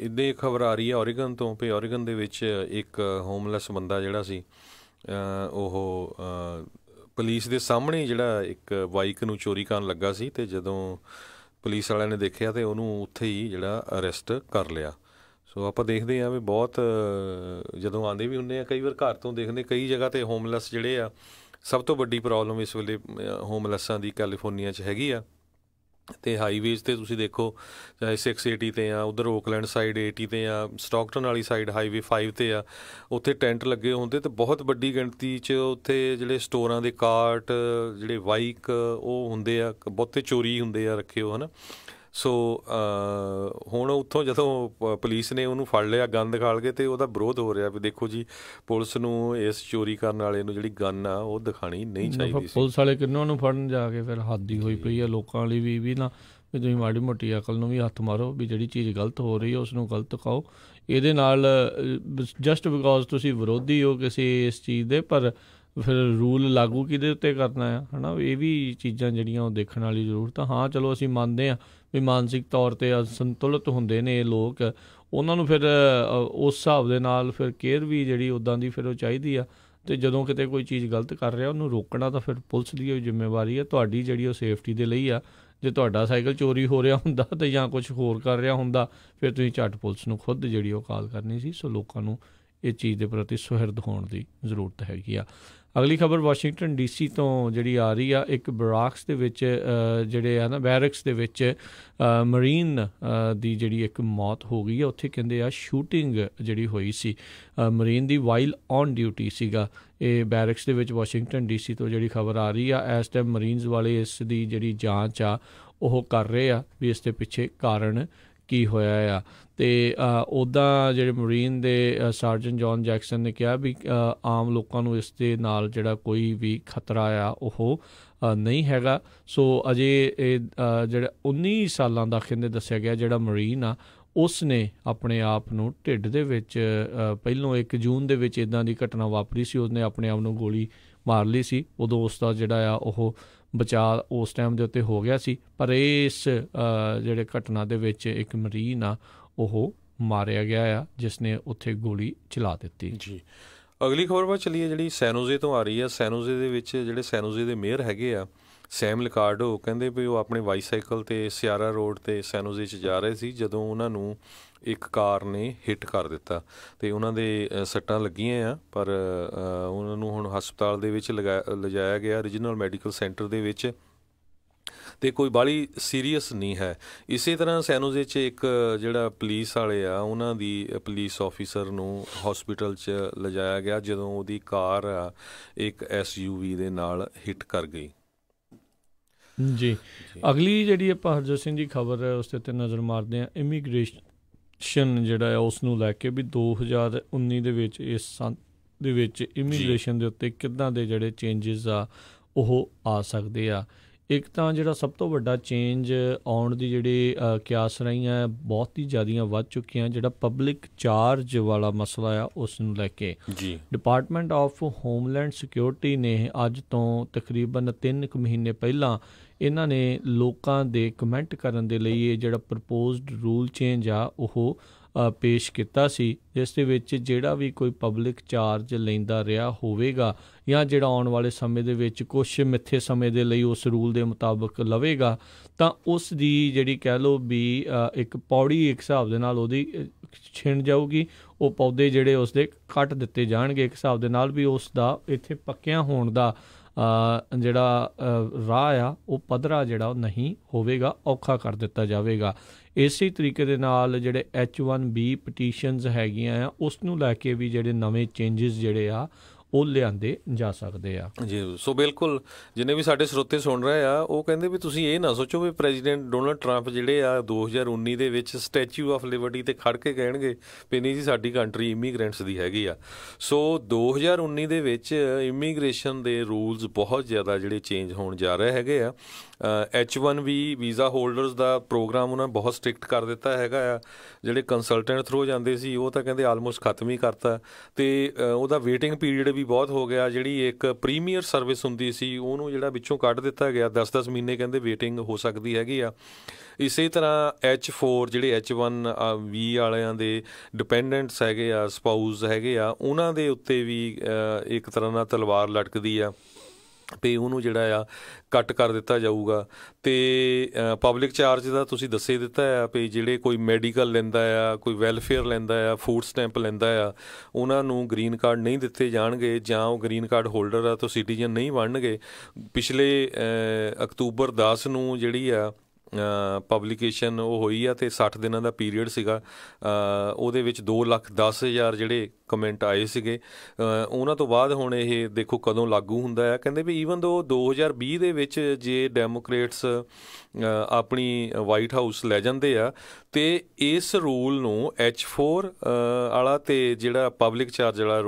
ਇੱਦਾਂ ਹੀ ਖਬਰ ਆ ਰਹੀ ਹੈ ਓਰੀਗਨ ਤੋਂ ਵੀ ਓਰੀਗਨ ਦੇ ਵਿੱਚ ਇੱਕ ਹੋਮਲੈਸ ਬੰਦਾ ਜਿਹੜਾ ਸੀ ਉਹ ਪੁਲਿਸ ਦੇ ਸਾਹਮਣੇ ਜਿਹੜਾ ਇੱਕ ਬਾਈਕ ਨੂੰ ਚੋਰੀ ਕਰਨ ਲੱਗਾ ਸੀ, ਅਤੇ ਜਦੋਂ ਪੁਲਿਸ ਵਾਲਿਆਂ ਨੇ ਦੇਖਿਆ ਤਾਂ ਉਹਨੂੰ ਉੱਥੇ ਹੀ ਜਿਹੜਾ ਅਰੈਸਟ ਕਰ ਲਿਆ। ਸੋ ਆਪਾਂ ਦੇਖਦੇ ਹਾਂ ਵੀ ਬਹੁਤ ਜਦੋਂ ਆਉਂਦੇ ਵੀ ਹੁੰਦੇ ਆ ਕਈ ਵਾਰ ਘਰ ਤੋਂ ਦੇਖਦੇ ਕਈ ਜਗ੍ਹਾ 'ਤੇ ਹੋਮਲੈਸ ਜਿਹੜੇ ਆ। ਸਭ ਤੋਂ ਵੱਡੀ ਪ੍ਰੋਬਲਮ ਇਸ ਵੇਲੇ ਹੋਮਲੈਸਾਂ ਦੀ ਕੈਲੀਫੋਰਨੀਆ 'ਚ ਹੈਗੀ ਆ। ਅਤੇ ਹਾਈਵੇਜ਼ 'ਤੇ ਤੁਸੀਂ ਦੇਖੋ ਚਾਹੇ 680 'ਤੇ ਆ, ਉੱਧਰ ਓਕਲੈਂਡ ਸਾਈਡ 80 'ਤੇ ਆ, ਸਟੋਕਟਨ ਵਾਲੀ ਸਾਈਡ ਹਾਈਵੇ 5 'ਤੇ ਆ, ਉੱਥੇ ਟੈਂਟ ਲੱਗੇ ਹੁੰਦੇ ਅਤੇ ਬਹੁਤ ਵੱਡੀ ਗਿਣਤੀ 'ਚ ਉੱਥੇ ਜਿਹੜੇ ਸਟੋਰਾਂ ਦੇ ਕਾਰਟ ਜਿਹੜੇ ਬਾਈਕ ਉਹ ਹੁੰਦੇ ਆ, ਬਹੁਤੇ ਚੋਰੀ ਹੁੰਦੇ ਆ ਰੱਖੇ ਹੋ, ਹੈ ਨਾ। ਸੋ ਹੁਣ ਉੱਥੋਂ ਜਦੋਂ ਪੁਲਿਸ ਨੇ ਉਹਨੂੰ ਫੜ ਲਿਆ ਗਨ ਦਿਖਾਲ ਕੇ, ਅਤੇ ਉਹਦਾ ਵਿਰੋਧ ਹੋ ਰਿਹਾ ਵੀ ਦੇਖੋ ਜੀ ਪੁਲਿਸ ਨੂੰ ਇਸ ਚੋਰੀ ਕਰਨ ਵਾਲੇ ਨੂੰ ਜਿਹੜੀ ਗਨ ਆ ਉਹ ਦਿਖਾਣੀ ਨਹੀਂ ਚਾਹੀਦੀ ਸੀ। ਪੁਲਿਸ ਵਾਲੇ ਕਿੰਨਾਂ ਨੂੰ ਫੜਨ ਜਾ ਕੇ ਫਿਰ ਹੱਦ ਹੀ ਹੋਈ ਪਈ ਆ ਲੋਕਾਂ ਲਈ ਵੀ ਨਾ ਵੀ ਤੁਸੀਂ ਮਾੜੀ ਮੋਟੀ ਅਕਲ ਨੂੰ ਵੀ ਹੱਥ ਮਾਰੋ ਵੀ ਜਿਹੜੀ ਚੀਜ਼ ਗਲਤ ਹੋ ਰਹੀ ਹੈ ਉਸ ਨੂੰ ਗਲਤ ਕਹੋ। ਇਹਦੇ ਨਾਲ ਜਸਟ ਬਿਕੋਜ਼ ਤੁਸੀਂ ਵਿਰੋਧੀ ਹੋ ਕਿਸੇ ਇਸ ਚੀਜ਼ ਦੇ, ਪਰ ਫਿਰ ਰੂਲ ਲਾਗੂ ਕਿਹਦੇ ਉੱਤੇ ਕਰਨਾ ਆ, ਹੈ ਨਾ। ਇਹ ਵੀ ਚੀਜ਼ਾਂ ਜਿਹੜੀਆਂ ਉਹ ਦੇਖਣ ਵਾਲੀ ਜ਼ਰੂਰਤ ਆ। ਹਾਂ ਚਲੋ ਅਸੀਂ ਮੰਨਦੇ ਹਾਂ ਵੀ ਮਾਨਸਿਕ ਤੌਰ 'ਤੇ ਅਸੰਤੁਲਿਤ ਹੁੰਦੇ ਨੇ ਇਹ ਲੋਕ, ਉਹਨਾਂ ਨੂੰ ਫਿਰ ਉਸ ਹਿਸਾਬ ਦੇ ਨਾਲ ਫਿਰ ਕੇਅਰ ਵੀ ਜਿਹੜੀ ਉੱਦਾਂ ਦੀ ਫਿਰ ਉਹ ਚਾਹੀਦੀ ਆ। ਅਤੇ ਜਦੋਂ ਕਿਤੇ ਕੋਈ ਚੀਜ਼ ਗਲਤ ਕਰ ਰਿਹਾ ਉਹਨੂੰ ਰੋਕਣਾ ਤਾਂ ਫਿਰ ਪੁਲਿਸ ਦੀ ਉਹ ਜ਼ਿੰਮੇਵਾਰੀ ਆ। ਤੁਹਾਡੀ ਜਿਹੜੀ ਉਹ ਸੇਫਟੀ ਦੇ ਲਈ ਆ। ਜੇ ਤੁਹਾਡਾ ਸਾਈਕਲ ਚੋਰੀ ਹੋ ਰਿਹਾ ਹੁੰਦਾ ਅਤੇ ਜਾਂ ਕੁਛ ਹੋਰ ਕਰ ਰਿਹਾ ਹੁੰਦਾ ਫਿਰ ਤੁਸੀਂ ਝੱਟ ਪੁਲਿਸ ਨੂੰ ਖੁਦ ਜਿਹੜੀ ਉਹ ਕਾਲ ਕਰਨੀ ਸੀ। ਸੋ ਲੋਕਾਂ ਨੂੰ ਇਹ ਚੀਜ਼ ਦੇ ਪ੍ਰਤੀ ਸੁਹਿਰਦ ਹੋਣ ਦੀ ਜ਼ਰੂਰਤ ਹੈਗੀ ਆ। ਅਗਲੀ ਖਬਰ ਵਾਸ਼ਿੰਗਟਨ DC ਤੋਂ ਜਿਹੜੀ ਆ ਰਹੀ ਆ। ਇੱਕ ਬਰਾਕਸ ਦੇ ਵਿੱਚ ਜਿਹੜੇ ਆ ਨਾ ਬੈਰਕਸ ਦੇ ਵਿੱਚ ਮਰੀਨ ਦੀ ਜਿਹੜੀ ਇੱਕ ਮੌਤ ਹੋ ਗਈ ਆ। ਉੱਥੇ ਕਹਿੰਦੇ ਆ ਸ਼ੂਟਿੰਗ ਜਿਹੜੀ ਹੋਈ ਸੀ marine the while on duty ਸੀਗਾ। ਇਹ ਬੈਰਕਸ ਦੇ ਵਿੱਚ ਵਾਸ਼ਿੰਗਟਨ DC ਤੋਂ ਜਿਹੜੀ ਖਬਰ ਆ ਰਹੀ ਆ। ਇਸ ਟਾਈਮ ਮਰੀਨਜ਼ ਵਾਲੇ ਇਸ ਦੀ ਜਿਹੜੀ ਜਾਂਚ ਆ ਉਹ ਕਰ ਰਹੇ ਆ ਵੀ ਇਸ ਦੇ ਪਿੱਛੇ ਕਾਰਨ ਕੀ ਹੋਇਆ ਆ। ਅਤੇ ਉੱਦਾਂ ਜਿਹੜੇ ਮਰੀਨ ਦੇ ਸਾਰਜਨ ਜੌਨ ਜੈਕਸਨ ਨੇ ਕਿਹਾ ਵੀ ਆਮ ਲੋਕਾਂ ਨੂੰ ਇਸ ਦੇ ਨਾਲ ਜਿਹੜਾ ਕੋਈ ਵੀ ਖਤਰਾ ਆ ਉਹ ਨਹੀਂ ਹੈਗਾ। ਸੋ ਅਜੇ ਇਹ ਜਿਹੜਾ 19 ਸਾਲਾਂ ਦਾ ਕਹਿੰਦੇ ਦੱਸਿਆ ਗਿਆ ਜਿਹੜਾ ਮਰੀਨ ਆ ਉਸ ਨੇ ਆਪਣੇ ਆਪ ਨੂੰ ਢਿੱਡ ਦੇ ਵਿੱਚ ਪਹਿਲੋਂ 1 ਜੂਨ ਦੇ ਵਿੱਚ ਇੱਦਾਂ ਦੀ ਘਟਨਾ ਵਾਪਰੀ ਸੀ। ਉਸਨੇ ਆਪਣੇ ਆਪ ਨੂੰ ਗੋਲੀ ਮਾਰ ਲਈ ਸੀ। ਉਦੋਂ ਉਸ ਦਾ ਜਿਹੜਾ ਆ ਉਹ ਬਚਾਅ ਉਸ ਟਾਈਮ ਦੇ ਉੱਤੇ ਹੋ ਗਿਆ ਸੀ। ਪਰ ਇਸ ਜਿਹੜੇ ਘਟਨਾ ਦੇ ਵਿੱਚ ਇੱਕ ਮਰੀਨ ਆ ਉਹ ਮਾਰਿਆ ਗਿਆ ਆ ਜਿਸ ਨੇ ਉੱਥੇ ਗੋਲੀ ਚਲਾ ਦਿੱਤੀ। ਜੀ, ਅਗਲੀ ਖਬਰ ਵੱਲ ਚੱਲੀਏ ਜਿਹੜੀ ਸੈਨੋਜ਼ੇ ਤੋਂ ਆ ਰਹੀ ਆ। ਸੈਨੋਜ਼ੇ ਦੇ ਵਿੱਚ ਜਿਹੜੇ ਸੈਨੋਜ਼ੇ ਦੇ ਮੇਅਰ ਹੈਗੇ ਆ ਸੈਮ ਲਿਕਾਰਡੋ, ਕਹਿੰਦੇ ਵੀ ਉਹ ਆਪਣੇ ਬਾਈਸਾਈਕਲ 'ਤੇ ਸਿਆਰਾ ਰੋਡ 'ਤੇ ਸੈਨੋਜ਼ੇ 'ਚ ਜਾ ਰਹੇ ਸੀ ਜਦੋਂ ਉਹਨਾਂ ਨੂੰ ਇੱਕ ਕਾਰ ਨੇ ਹਿੱਟ ਕਰ ਦਿੱਤਾ ਅਤੇ ਉਹਨਾਂ ਦੇ ਸੱਟਾਂ ਲੱਗੀਆਂ ਆ, ਪਰ ਉਹਨਾਂ ਨੂੰ ਹੁਣ ਹਸਪਤਾਲ ਦੇ ਵਿੱਚ ਲਿਜਾਇਆ ਗਿਆ ਰੀਜਨਲ ਮੈਡੀਕਲ ਸੈਂਟਰ ਦੇ ਵਿੱਚ, ਅਤੇ ਕੋਈ ਬਾਹਲੀ ਸੀਰੀਅਸ ਨਹੀਂ ਹੈ। ਇਸੇ ਤਰ੍ਹਾਂ ਸੈਨੋਜ਼ੇ 'ਚ ਇੱਕ ਜਿਹੜਾ ਪੁਲਿਸ ਵਾਲੇ ਆ ਉਹਨਾਂ ਦੀ ਪੁਲਿਸ ਆਫਿਸਰ ਨੂੰ ਹਸਪੀਟਲ 'ਚ ਲਿਜਾਇਆ ਗਿਆ ਜਦੋਂ ਉਹਦੀ ਕਾਰ ਆ ਇੱਕ SUV ਦੇ ਨਾਲ ਹਿੱਟ ਕਰ ਗਈ। ਜੀ, ਅਗਲੀ ਜਿਹੜੀ ਆਪਾਂ ਹਰਜੋਤ ਸਿੰਘ ਜੀ ਖਬਰ ਉਸ ਦੇ ਉੱਤੇ ਨਜ਼ਰ ਮਾਰਦੇ ਹਾਂ। ਇਮੀਗ੍ਰੇਸ਼ਨ ਜਿਹੜਾ ਆ ਉਸ ਨੂੰ ਲੈ ਕੇ ਵੀ 2019 ਦੇ ਵਿੱਚ ਇਸ ਸੰਨ ਦੇ ਵਿੱਚ ਇਮੀਗ੍ਰੇਸ਼ਨ ਦੇ ਉੱਤੇ ਕਿੱਦਾਂ ਦੇ ਜਿਹੜੇ ਚੇਂਜਿਸ ਆ ਉਹ ਆ ਸਕਦੇ ਆ। ਇੱਕ ਤਾਂ ਜਿਹੜਾ ਸਭ ਤੋਂ ਵੱਡਾ ਚੇਂਜ ਆਉਣ ਦੀ ਜਿਹੜੀ ਕਿਆਸ ਰਹੀਆਂ ਬਹੁਤ ਹੀ ਜ਼ਿਆਦੀਆਂ ਵੱਧ ਚੁੱਕੀਆਂ, ਜਿਹੜਾ ਪਬਲਿਕ ਚਾਰਜ ਵਾਲਾ ਮਸਲਾ ਆ ਉਸ ਨੂੰ ਲੈ ਕੇ ਜੀ ਡਿਪਾਰਟਮੈਂਟ ਆਫ ਹੋਮਲੈਂਡ ਸਿਕਿਉਰਿਟੀ ਨੇ ਅੱਜ ਤੋਂ ਤਕਰੀਬਨ 3 ਮਹੀਨੇ ਪਹਿਲਾਂ ਇਹਨਾਂ ਨੇ ਲੋਕਾਂ ਦੇ ਕਮੈਂਟ ਕਰਨ ਦੇ ਲਈ ਇਹ ਜਿਹੜਾ ਪ੍ਰਪੋਜ਼ਡ ਰੂਲ ਚੇਂਜ ਆ ਉਹ ਪੇਸ਼ ਕੀਤਾ ਸੀ, ਜਿਸ ਦੇ ਵਿੱਚ ਜਿਹੜਾ ਵੀ ਕੋਈ ਪਬਲਿਕ ਚਾਰਜ ਲੈਂਦਾ ਰਿਹਾ ਹੋਵੇਗਾ ਜਾਂ ਜਿਹੜਾ ਆਉਣ ਵਾਲੇ ਸਮੇਂ ਦੇ ਵਿੱਚ ਕੁਛ ਮਿੱਥੇ ਸਮੇਂ ਦੇ ਲਈ ਉਸ ਰੂਲ ਦੇ ਮੁਤਾਬਕ ਲਵੇਗਾ ਤਾਂ ਉਸ ਦੀ ਜਿਹੜੀ ਕਹਿ ਲਓ ਵੀ ਇੱਕ ਪੌੜੀ ਇੱਕ ਹਿਸਾਬ ਦੇ ਨਾਲ ਉਹਦੀ ਛਿਣ ਜਾਊਗੀ। ਉਹ ਪੌਦੇ ਜਿਹੜੇ ਉਸ ਦੇ ਕੱਟ ਦਿੱਤੇ ਜਾਣਗੇ ਇੱਕ ਹਿਸਾਬ ਦੇ ਨਾਲ ਵੀ ਉਸ ਦਾ ਇੱਥੇ ਪੱਕਿਆਂ ਹੋਣ ਦਾ ਜਿਹੜਾ ਰਾਹ ਆ ਉਹ ਪੱਧਰਾ ਜਿਹੜਾ ਉਹ ਨਹੀਂ ਹੋਵੇਗਾ, ਔਖਾ ਕਰ ਦਿੱਤਾ ਜਾਵੇਗਾ। ਇਸੇ ਤਰੀਕੇ ਦੇ ਨਾਲ ਜਿਹੜੇ H1B ਪਟੀਸ਼ਨਸ ਹੈਗੀਆਂ ਆ ਉਸ ਨੂੰ ਲੈ ਕੇ ਵੀ ਜਿਹੜੇ ਨਵੇਂ ਚੇਂਜਿਸ ਜਿਹੜੇ ਆ ਉਹ ਲਿਆਂਦੇ ਜਾ ਸਕਦੇ ਆ। ਜੀ, ਸੋ ਬਿਲਕੁਲ ਜਿੰਨੇ ਵੀ ਸਾਡੇ ਸਰੋਤੇ ਸੁਣ ਰਹੇ ਆ ਉਹ ਕਹਿੰਦੇ ਵੀ ਤੁਸੀਂ ਇਹ ਨਾ ਸੋਚੋ ਵੀ ਪ੍ਰੈਜ਼ੀਡੈਂਟ ਡੋਨਲਡ ਟਰੰਪ ਜਿਹੜੇ ਆ 2019 ਦੇ ਵਿੱਚ ਸਟੈਚੂ ਆਫ ਲਿਬਰਟੀ 'ਤੇ ਖੜ੍ਹ ਕੇ ਕਹਿਣਗੇ ਵੀ ਨਹੀਂ ਜੀ ਸਾਡੀ ਕੰਟਰੀ ਇਮੀਗ੍ਰੈਂਟਸ ਦੀ ਹੈਗੀ ਆ। ਸੋ 2019 ਦੇ ਵਿੱਚ ਇਮੀਗ੍ਰੇਸ਼ਨ ਦੇ ਰੂਲਸ ਬਹੁਤ ਜ਼ਿਆਦਾ ਜਿਹੜੇ ਚੇਂਜ ਹੋਣ ਜਾ ਰਹੇ ਹੈਗੇ ਆ। H1B ਵੀਜ਼ਾ ਹੋਲਡਰਸ ਦਾ ਪ੍ਰੋਗਰਾਮ ਉਹਨਾਂ ਬਹੁਤ ਸਟ੍ਰਿਕਟ ਕਰ ਦਿੱਤਾ ਹੈਗਾ ਆ। ਜਿਹੜੇ ਕੰਸਲਟੈਂਟ ਥਰੂ ਜਾਂਦੇ ਸੀ ਉਹ ਤਾਂ ਕਹਿੰਦੇ ਆਲਮੋਸਟ ਖਤਮ ਹੀ ਕਰਤਾ, ਅਤੇ ਉਹਦਾ ਵੇਟਿੰਗ ਪੀਰੀਅਡ ਵੀ ਬਹੁਤ ਹੋ ਗਿਆ। ਜਿਹੜੀ ਇੱਕ ਪ੍ਰੀਮੀਅਰ ਸਰਵਿਸ ਹੁੰਦੀ ਸੀ ਉਹਨੂੰ ਜਿਹੜਾ ਵਿੱਚੋਂ ਕੱਢ ਦਿੱਤਾ ਗਿਆ, 10-10 ਮਹੀਨੇ ਕਹਿੰਦੇ ਵੇਟਿੰਗ ਹੋ ਸਕਦੀ ਹੈਗੀ ਆ। ਇਸੇ ਤਰ੍ਹਾਂ H4 ਜਿਹੜੇ H1B ਵਾਲਿਆਂ ਦੇ ਡਿਪੈਂਡੈਂਟਸ ਹੈਗੇ ਆ, ਸਪਾਊਸ ਹੈਗੇ ਆ, ਉਹਨਾਂ ਦੇ ਉੱਤੇ ਵੀ ਇੱਕ ਤਰ੍ਹਾਂ ਨਾਲ ਤਲਵਾਰ ਲਟਕਦੀ ਆ ਅਤੇ ਉਹਨੂੰ ਜਿਹੜਾ ਆ ਕੱਟ ਕਰ ਦਿੱਤਾ ਜਾਊਗਾ। ਅਤੇ ਪਬਲਿਕ ਚਾਰਜ ਦਾ ਤੁਸੀਂ ਦੱਸੇ ਦਿੱਤਾ ਆ ਵੀ ਜਿਹੜੇ ਕੋਈ ਮੈਡੀਕਲ ਲੈਂਦਾ ਆ, ਕੋਈ ਵੈਲਫੇਅਰ ਲੈਂਦਾ ਆ, ਫੂਡ ਸਟੈਂਪ ਲੈਂਦਾ ਆ, ਉਹਨਾਂ ਨੂੰ ਗ੍ਰੀਨ ਕਾਰਡ ਨਹੀਂ ਦਿੱਤੇ ਜਾਣਗੇ ਜਾਂ ਉਹ ਗ੍ਰੀਨ ਕਾਰਡ ਹੋਲਡਰ ਆ ਤਾਂ ਸਿਟੀਜ਼ਨ ਨਹੀਂ ਬਣਨਗੇ। ਪਿਛਲੇ ਅਕਤੂਬਰ 10 ਨੂੰ ਜਿਹੜੀ ਆ ਪਬਲੀਕੇਸ਼ਨ ਉਹ ਹੋਈ ਆ ਅਤੇ 60 ਦਿਨਾਂ ਦਾ ਪੀਰੀਅਡ ਸੀਗਾ। ਉਹਦੇ ਵਿੱਚ 2,10,000 ਜਿਹੜੇ ਕਮੈਂਟ ਆਏ ਸੀਗੇ। ਉਹਨਾਂ ਤੋਂ ਬਾਅਦ ਹੁਣ ਇਹ ਦੇਖੋ ਕਦੋਂ ਲਾਗੂ ਹੁੰਦਾ ਆ। ਕਹਿੰਦੇ ਵੀ ਈਵਨ ਦੋ 2020 ਦੇ ਵਿੱਚ ਜੇ ਡੈਮੋਕ੍ਰੇਟਸ ਆਪਣੀ ਵਾਈਟ ਹਾਊਸ ਲੈ ਜਾਂਦੇ ਆ ਅਤੇ ਇਸ ਰੂਲ ਨੂੰ H4 ਵਾਲਾ ਅਤੇ ਜਿਹੜਾ ਪਬਲਿਕ ਚਾਰਜ ਵਾਲਾ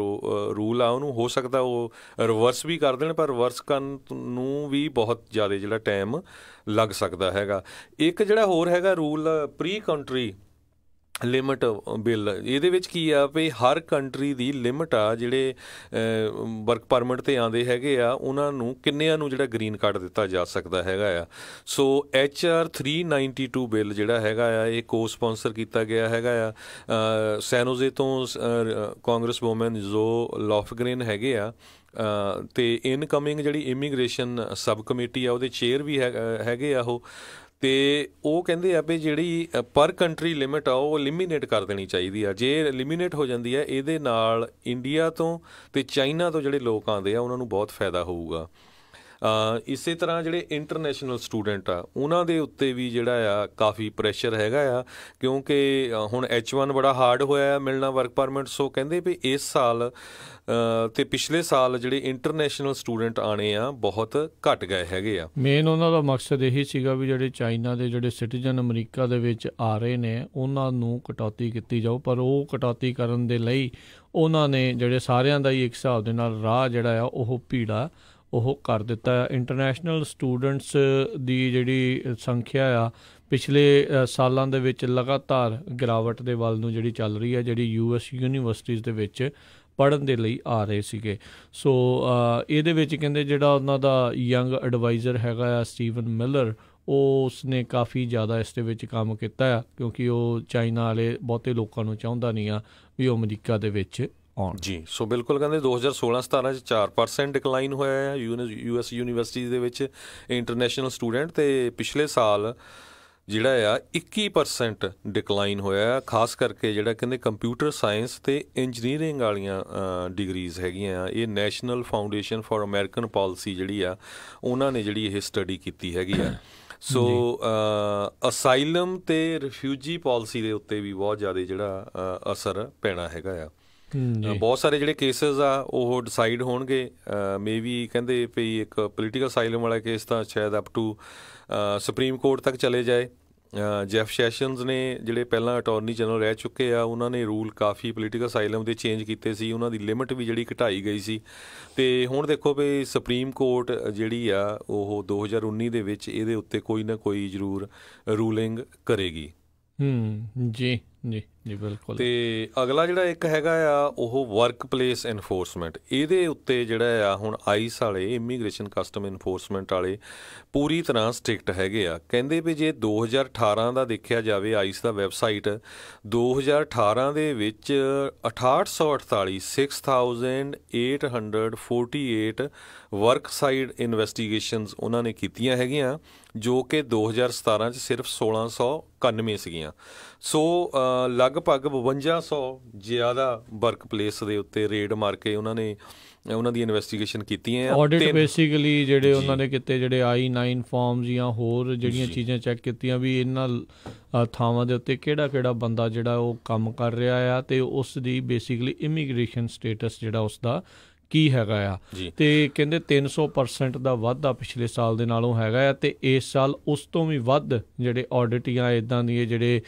ਰੂਲ ਆ ਉਹਨੂੰ ਹੋ ਸਕਦਾ ਉਹ ਰਿਵਰਸ ਵੀ ਕਰ ਦੇਣ, ਪਰ ਰਿਵਰਸ ਕਰਨ ਨੂੰ ਵੀ ਬਹੁਤ ਜ਼ਿਆਦਾ ਜਿਹੜਾ ਟਾਈਮ ਲੱਗ ਸਕਦਾ ਹੈਗਾ। ਇੱਕ ਜਿਹੜਾ ਹੋਰ ਹੈਗਾ rule pre country limit bill, ਇਹਦੇ ਵਿੱਚ ਕੀ ਆ ਵੀ ਹਰ ਕੰਟਰੀ ਦੀ ਲਿਮਿਟ ਆ ਜਿਹੜੇ ਵਰਕ ਪਰਮਿਟ 'ਤੇ ਆਉਂਦੇ ਹੈਗੇ ਆ ਉਹਨਾਂ ਨੂੰ ਕਿੰਨਿਆਂ ਨੂੰ ਜਿਹੜਾ ਗ੍ਰੀਨ ਕਾਰਡ ਦਿੱਤਾ ਜਾ ਸਕਦਾ ਹੈਗਾ ਆ। ਸੋ HR 392 ਬਿੱਲ ਜਿਹੜਾ ਹੈਗਾ ਆ ਇਹ ਕੋ ਸਪੋਂਸਰ ਕੀਤਾ ਗਿਆ ਹੈਗਾ ਆ। ਸੈਨੋਜ਼ੇ ਤੋਂ ਕਾਂਗਰਸ ਵੂਮਨ ਜੋ ਲੋਫਗ੍ਰੇਨ ਹੈਗੇ ਆ ਅਤੇ ਇਨਕਮਿੰਗ ਜਿਹੜੀ ਇਮੀਗ੍ਰੇਸ਼ਨ ਸਬ ਕਮੇਟੀ ਆ ਉਹਦੇ ਚੇਅਰ ਵੀ ਹੈਗੇ ਆ ਉਹ, ਅਤੇ ਉਹ ਕਹਿੰਦੇ ਆ ਵੀ ਜਿਹੜੀ ਪਰ ਕੰਟਰੀ ਲਿਮਿਟ ਆ ਉਹ ਐਲੀਮੀਨੇਟ ਕਰ ਦੇਣੀ ਚਾਹੀਦੀ ਆ। ਜੇ ਐਲੀਮੀਨੇਟ ਹੋ ਜਾਂਦੀ ਹੈ ਇਹਦੇ ਨਾਲ ਇੰਡੀਆ ਤੋਂ ਅਤੇ ਚਾਈਨਾ ਤੋਂ ਜਿਹੜੇ ਲੋਕ ਆਉਂਦੇ ਆ ਉਹਨਾਂ ਨੂੰ ਬਹੁਤ ਫਾਇਦਾ ਹੋਊਗਾ। ਇਸੇ ਤਰ੍ਹਾਂ ਜਿਹੜੇ ਇੰਟਰਨੈਸ਼ਨਲ ਸਟੂਡੈਂਟ ਆ ਉਹਨਾਂ ਦੇ ਉੱਤੇ ਵੀ ਜਿਹੜਾ ਆ ਕਾਫੀ ਪ੍ਰੈਸ਼ਰ ਹੈਗਾ ਆ, ਕਿਉਂਕਿ ਹੁਣ H1 ਬੜਾ ਹਾਰਡ ਹੋਇਆ ਮਿਲਣਾ ਵਰਕ ਪਰਮਿਟ। ਸੋ ਕਹਿੰਦੇ ਵੀ ਇਸ ਸਾਲ ਅਤੇ ਪਿਛਲੇ ਸਾਲ ਜਿਹੜੇ ਇੰਟਰਨੈਸ਼ਨਲ ਸਟੂਡੈਂਟ ਆਉਣੇ ਆ ਬਹੁਤ ਘੱਟ ਗਏ ਹੈਗੇ ਆ। ਮੇਨ ਉਹਨਾਂ ਦਾ ਮਕਸਦ ਇਹੀ ਸੀਗਾ ਵੀ ਜਿਹੜੇ ਚਾਈਨਾ ਦੇ ਜਿਹੜੇ ਸਿਟੀਜ਼ਨ ਅਮਰੀਕਾ ਦੇ ਵਿੱਚ ਆ ਰਹੇ ਨੇ ਉਹਨਾਂ ਨੂੰ ਕਟੌਤੀ ਕੀਤੀ ਜਾਓ, ਪਰ ਉਹ ਕਟੌਤੀ ਕਰਨ ਦੇ ਲਈ ਉਹਨਾਂ ਨੇ ਜਿਹੜੇ ਸਾਰਿਆਂ ਦਾ ਹੀ ਇੱਕ ਹਿਸਾਬ ਦੇ ਨਾਲ ਰਾਹ ਜਿਹੜਾ ਆ ਉਹ ਭੀੜਾ ਉਹ ਕਰ ਦਿੱਤਾ। ਇੰਟਰਨੈਸ਼ਨਲ ਸਟੂਡੈਂਟਸ ਦੀ ਜਿਹੜੀ ਸੰਖਿਆ ਆ ਪਿਛਲੇ ਸਾਲਾਂ ਦੇ ਵਿੱਚ ਲਗਾਤਾਰ ਗਿਰਾਵਟ ਦੇ ਵੱਲ ਨੂੰ ਜਿਹੜੀ ਚੱਲ ਰਹੀ ਹੈ। ਜਿਹੜੀ US ਯੂਨੀਵਰਸਿਟੀਜ਼ ਦੇ ਵਿੱਚ ਪੜ੍ਹਨ ਦੇ ਲਈ ਆ ਰਹੇ ਸੀਗੇ। ਸੋ ਇਹਦੇ ਵਿੱਚ ਕਹਿੰਦੇ ਜਿਹੜਾ ਉਹਨਾਂ ਦਾ ਯੰਗ ਐਡਵਾਈਜ਼ਰ ਹੈਗਾ ਆ ਸਟੀਵਨ ਮਿਲਰ, ਉਸਨੇ ਕਾਫੀ ਜ਼ਿਆਦਾ ਇਸ ਦੇ ਵਿੱਚ ਕੰਮ ਕੀਤਾ ਆ, ਕਿਉਂਕਿ ਉਹ ਚਾਈਨਾ ਵਾਲੇ ਬਹੁਤੇ ਲੋਕਾਂ ਨੂੰ ਚਾਹੁੰਦਾ ਨਹੀਂ ਆ ਵੀ ਉਹ ਅਮਰੀਕਾ ਦੇ ਵਿੱਚ ਆਉਣ ਜੀ। ਸੋ ਬਿਲਕੁਲ ਕਹਿੰਦੇ 2016-17 'ਚ 4% ਡਿਕਲਾਈਨ ਹੋਇਆ ਆ US ਯੂਨੀਵਰਸਿਟੀ ਦੇ ਵਿੱਚ ਇੰਟਰਨੈਸ਼ਨਲ ਸਟੂਡੈਂਟ, ਅਤੇ ਪਿਛਲੇ ਸਾਲ ਜਿਹੜਾ ਆ 21% ਡਿਕਲਾਈਨ ਹੋਇਆ, ਖਾਸ ਕਰਕੇ ਜਿਹੜਾ ਕਹਿੰਦੇ ਕੰਪਿਊਟਰ ਸਾਇੰਸ ਅਤੇ ਇੰਜੀਨੀਅਰਿੰਗ ਵਾਲੀਆਂ ਡਿਗਰੀਜ਼ ਹੈਗੀਆਂ ਆ। ਇਹ national foundation for American policy ਜਿਹੜੀ ਆ ਉਹਨਾਂ ਨੇ ਜਿਹੜੀ ਇਹ ਸਟੱਡੀ ਕੀਤੀ ਹੈਗੀ ਆ। ਸੋ ਅਸਾਈਲਮ ਅਤੇ ਰਿਫਿਊਜੀ ਪਾਲਿਸੀ ਦੇ ਉੱਤੇ ਵੀ ਬਹੁਤ ਜ਼ਿਆਦਾ ਜਿਹੜਾ ਅਸਰ ਪੈਣਾ ਹੈਗਾ ਆ। ਬਹੁਤ ਸਾਰੇ ਜਿਹੜੇ ਕੇਸਿਸ ਆ ਉਹ ਡਿਸਾਈਡ ਹੋਣਗੇ, ਮੇ ਵੀ ਕਹਿੰਦੇ ਵੀ ਇੱਕ ਪੋਲੀਟੀਕਲ ਅਸਾਈਲਮ ਵਾਲਾ ਕੇਸ ਤਾਂ ਸ਼ਾਇਦ ਅਪ ਟੂ ਸੁਪਰੀਮ ਕੋਰਟ ਤੱਕ ਚਲੇ ਜਾਏ। ਜੈਫ ਸੈਸ਼ਨਸ ਨੇ ਜਿਹੜੇ ਪਹਿਲਾਂ ਅਟਾਰਨੀ ਜਨਰਲ ਰਹਿ ਚੁੱਕੇ ਆ, ਉਹਨਾਂ ਨੇ ਰੂਲ ਕਾਫੀ ਪੋਲੀਟੀਕਲ ਅਸਾਈਲਮ ਦੇ ਚੇਂਜ ਕੀਤੇ ਸੀ, ਉਹਨਾਂ ਦੀ ਲਿਮਿਟ ਵੀ ਜਿਹੜੀ ਘਟਾਈ ਗਈ ਸੀ। ਅਤੇ ਹੁਣ ਦੇਖੋ ਵੀ ਸੁਪਰੀਮ ਕੋਰਟ ਜਿਹੜੀ ਆ ਉਹ 2019 ਦੇ ਵਿੱਚ ਇਹਦੇ ਉੱਤੇ ਕੋਈ ਨਾ ਕੋਈ ਜ਼ਰੂਰ ਰੂਲਿੰਗ ਕਰੇਗੀ। ਜੀ ਜੀ ਜੀ ਬਿਲਕੁਲ। ਅਤੇ ਅਗਲਾ ਜਿਹੜਾ ਇੱਕ ਹੈਗਾ ਆ ਉਹ ਵਰਕ ਪਲੇਸ ਇਨਫੋਰਸਮੈਂਟ, ਇਹਦੇ ਉੱਤੇ ਜਿਹੜਾ ਆ ਹੁਣ ਆਈਸ ਵਾਲੇ ਇਮੀਗ੍ਰੇਸ਼ਨ ਕਸਟਮ ਇਨਫੋਰਸਮੈਂਟ ਵਾਲੇ ਪੂਰੀ ਤਰ੍ਹਾਂ ਸਟ੍ਰਿਕਟ ਹੈਗੇ ਆ। ਕਹਿੰਦੇ ਵੀ ਜੇ 2018 ਦਾ ਦੇਖਿਆ ਜਾਵੇ ਆਈਸ ਦਾ ਵੈਬਸਾਈਟ, 2018 ਦੇ ਵਿੱਚ 6848 ਵਰਕ ਸਾਈਡ ਇਨਵੈਸਟੀਗੇਸ਼ਨਸ ਉਹਨਾਂ ਨੇ ਕੀਤੀਆਂ ਹੈਗੀਆਂ, ਜੋ ਕਿ 2017 'ਚ ਸਿਰਫ 1691 ਸੀਗੀਆਂ। ਸੋ ਲਗਭਗ 5200 ਜ਼ਿਆਦਾ ਵਰਕ ਪਲੇਸ ਦੇ ਉੱਤੇ ਰੇਡ ਮਾਰ ਕੇ ਉਹਨਾਂ ਦੀ ਇਨਵੈਸਟੀਗੇਸ਼ਨ ਕੀਤੀਆਂ। ਆਡਿਟ ਬੇਸਿਕਲੀ ਜਿਹੜੇ ਉਹਨਾਂ ਨੇ ਕੀਤੇ, ਜਿਹੜੇ I-9 ਫਾਰਮਸ ਜਾਂ ਹੋਰ ਜਿਹੜੀਆਂ ਚੀਜ਼ਾਂ ਚੈੱਕ ਕੀਤੀਆਂ ਵੀ ਇਹਨਾਂ ਥਾਵਾਂ ਦੇ ਉੱਤੇ ਕਿਹੜਾ ਬੰਦਾ ਜਿਹੜਾ ਉਹ ਕੰਮ ਕਰ ਰਿਹਾ ਆ, ਅਤੇ ਉਸ ਦੀ ਬੇਸਿਕਲੀ ਇਮੀਗ੍ਰੇਸ਼ਨ ਸਟੇਟਸ ਜਿਹੜਾ ਉਸਦਾ ਕੀ ਹੈਗਾ ਆ। ਅਤੇ ਕਹਿੰਦੇ 300% ਦਾ ਵਾਧਾ ਪਿਛਲੇ ਸਾਲ ਦੇ ਨਾਲੋਂ ਹੈਗਾ ਆ, ਅਤੇ ਇਸ ਸਾਲ ਉਸ ਤੋਂ ਵੀ ਵੱਧ ਜਿਹੜੇ ਆਡਿਟ ਜਾਂ ਇੱਦਾਂ ਦੀਆਂ ਜਿਹੜੇ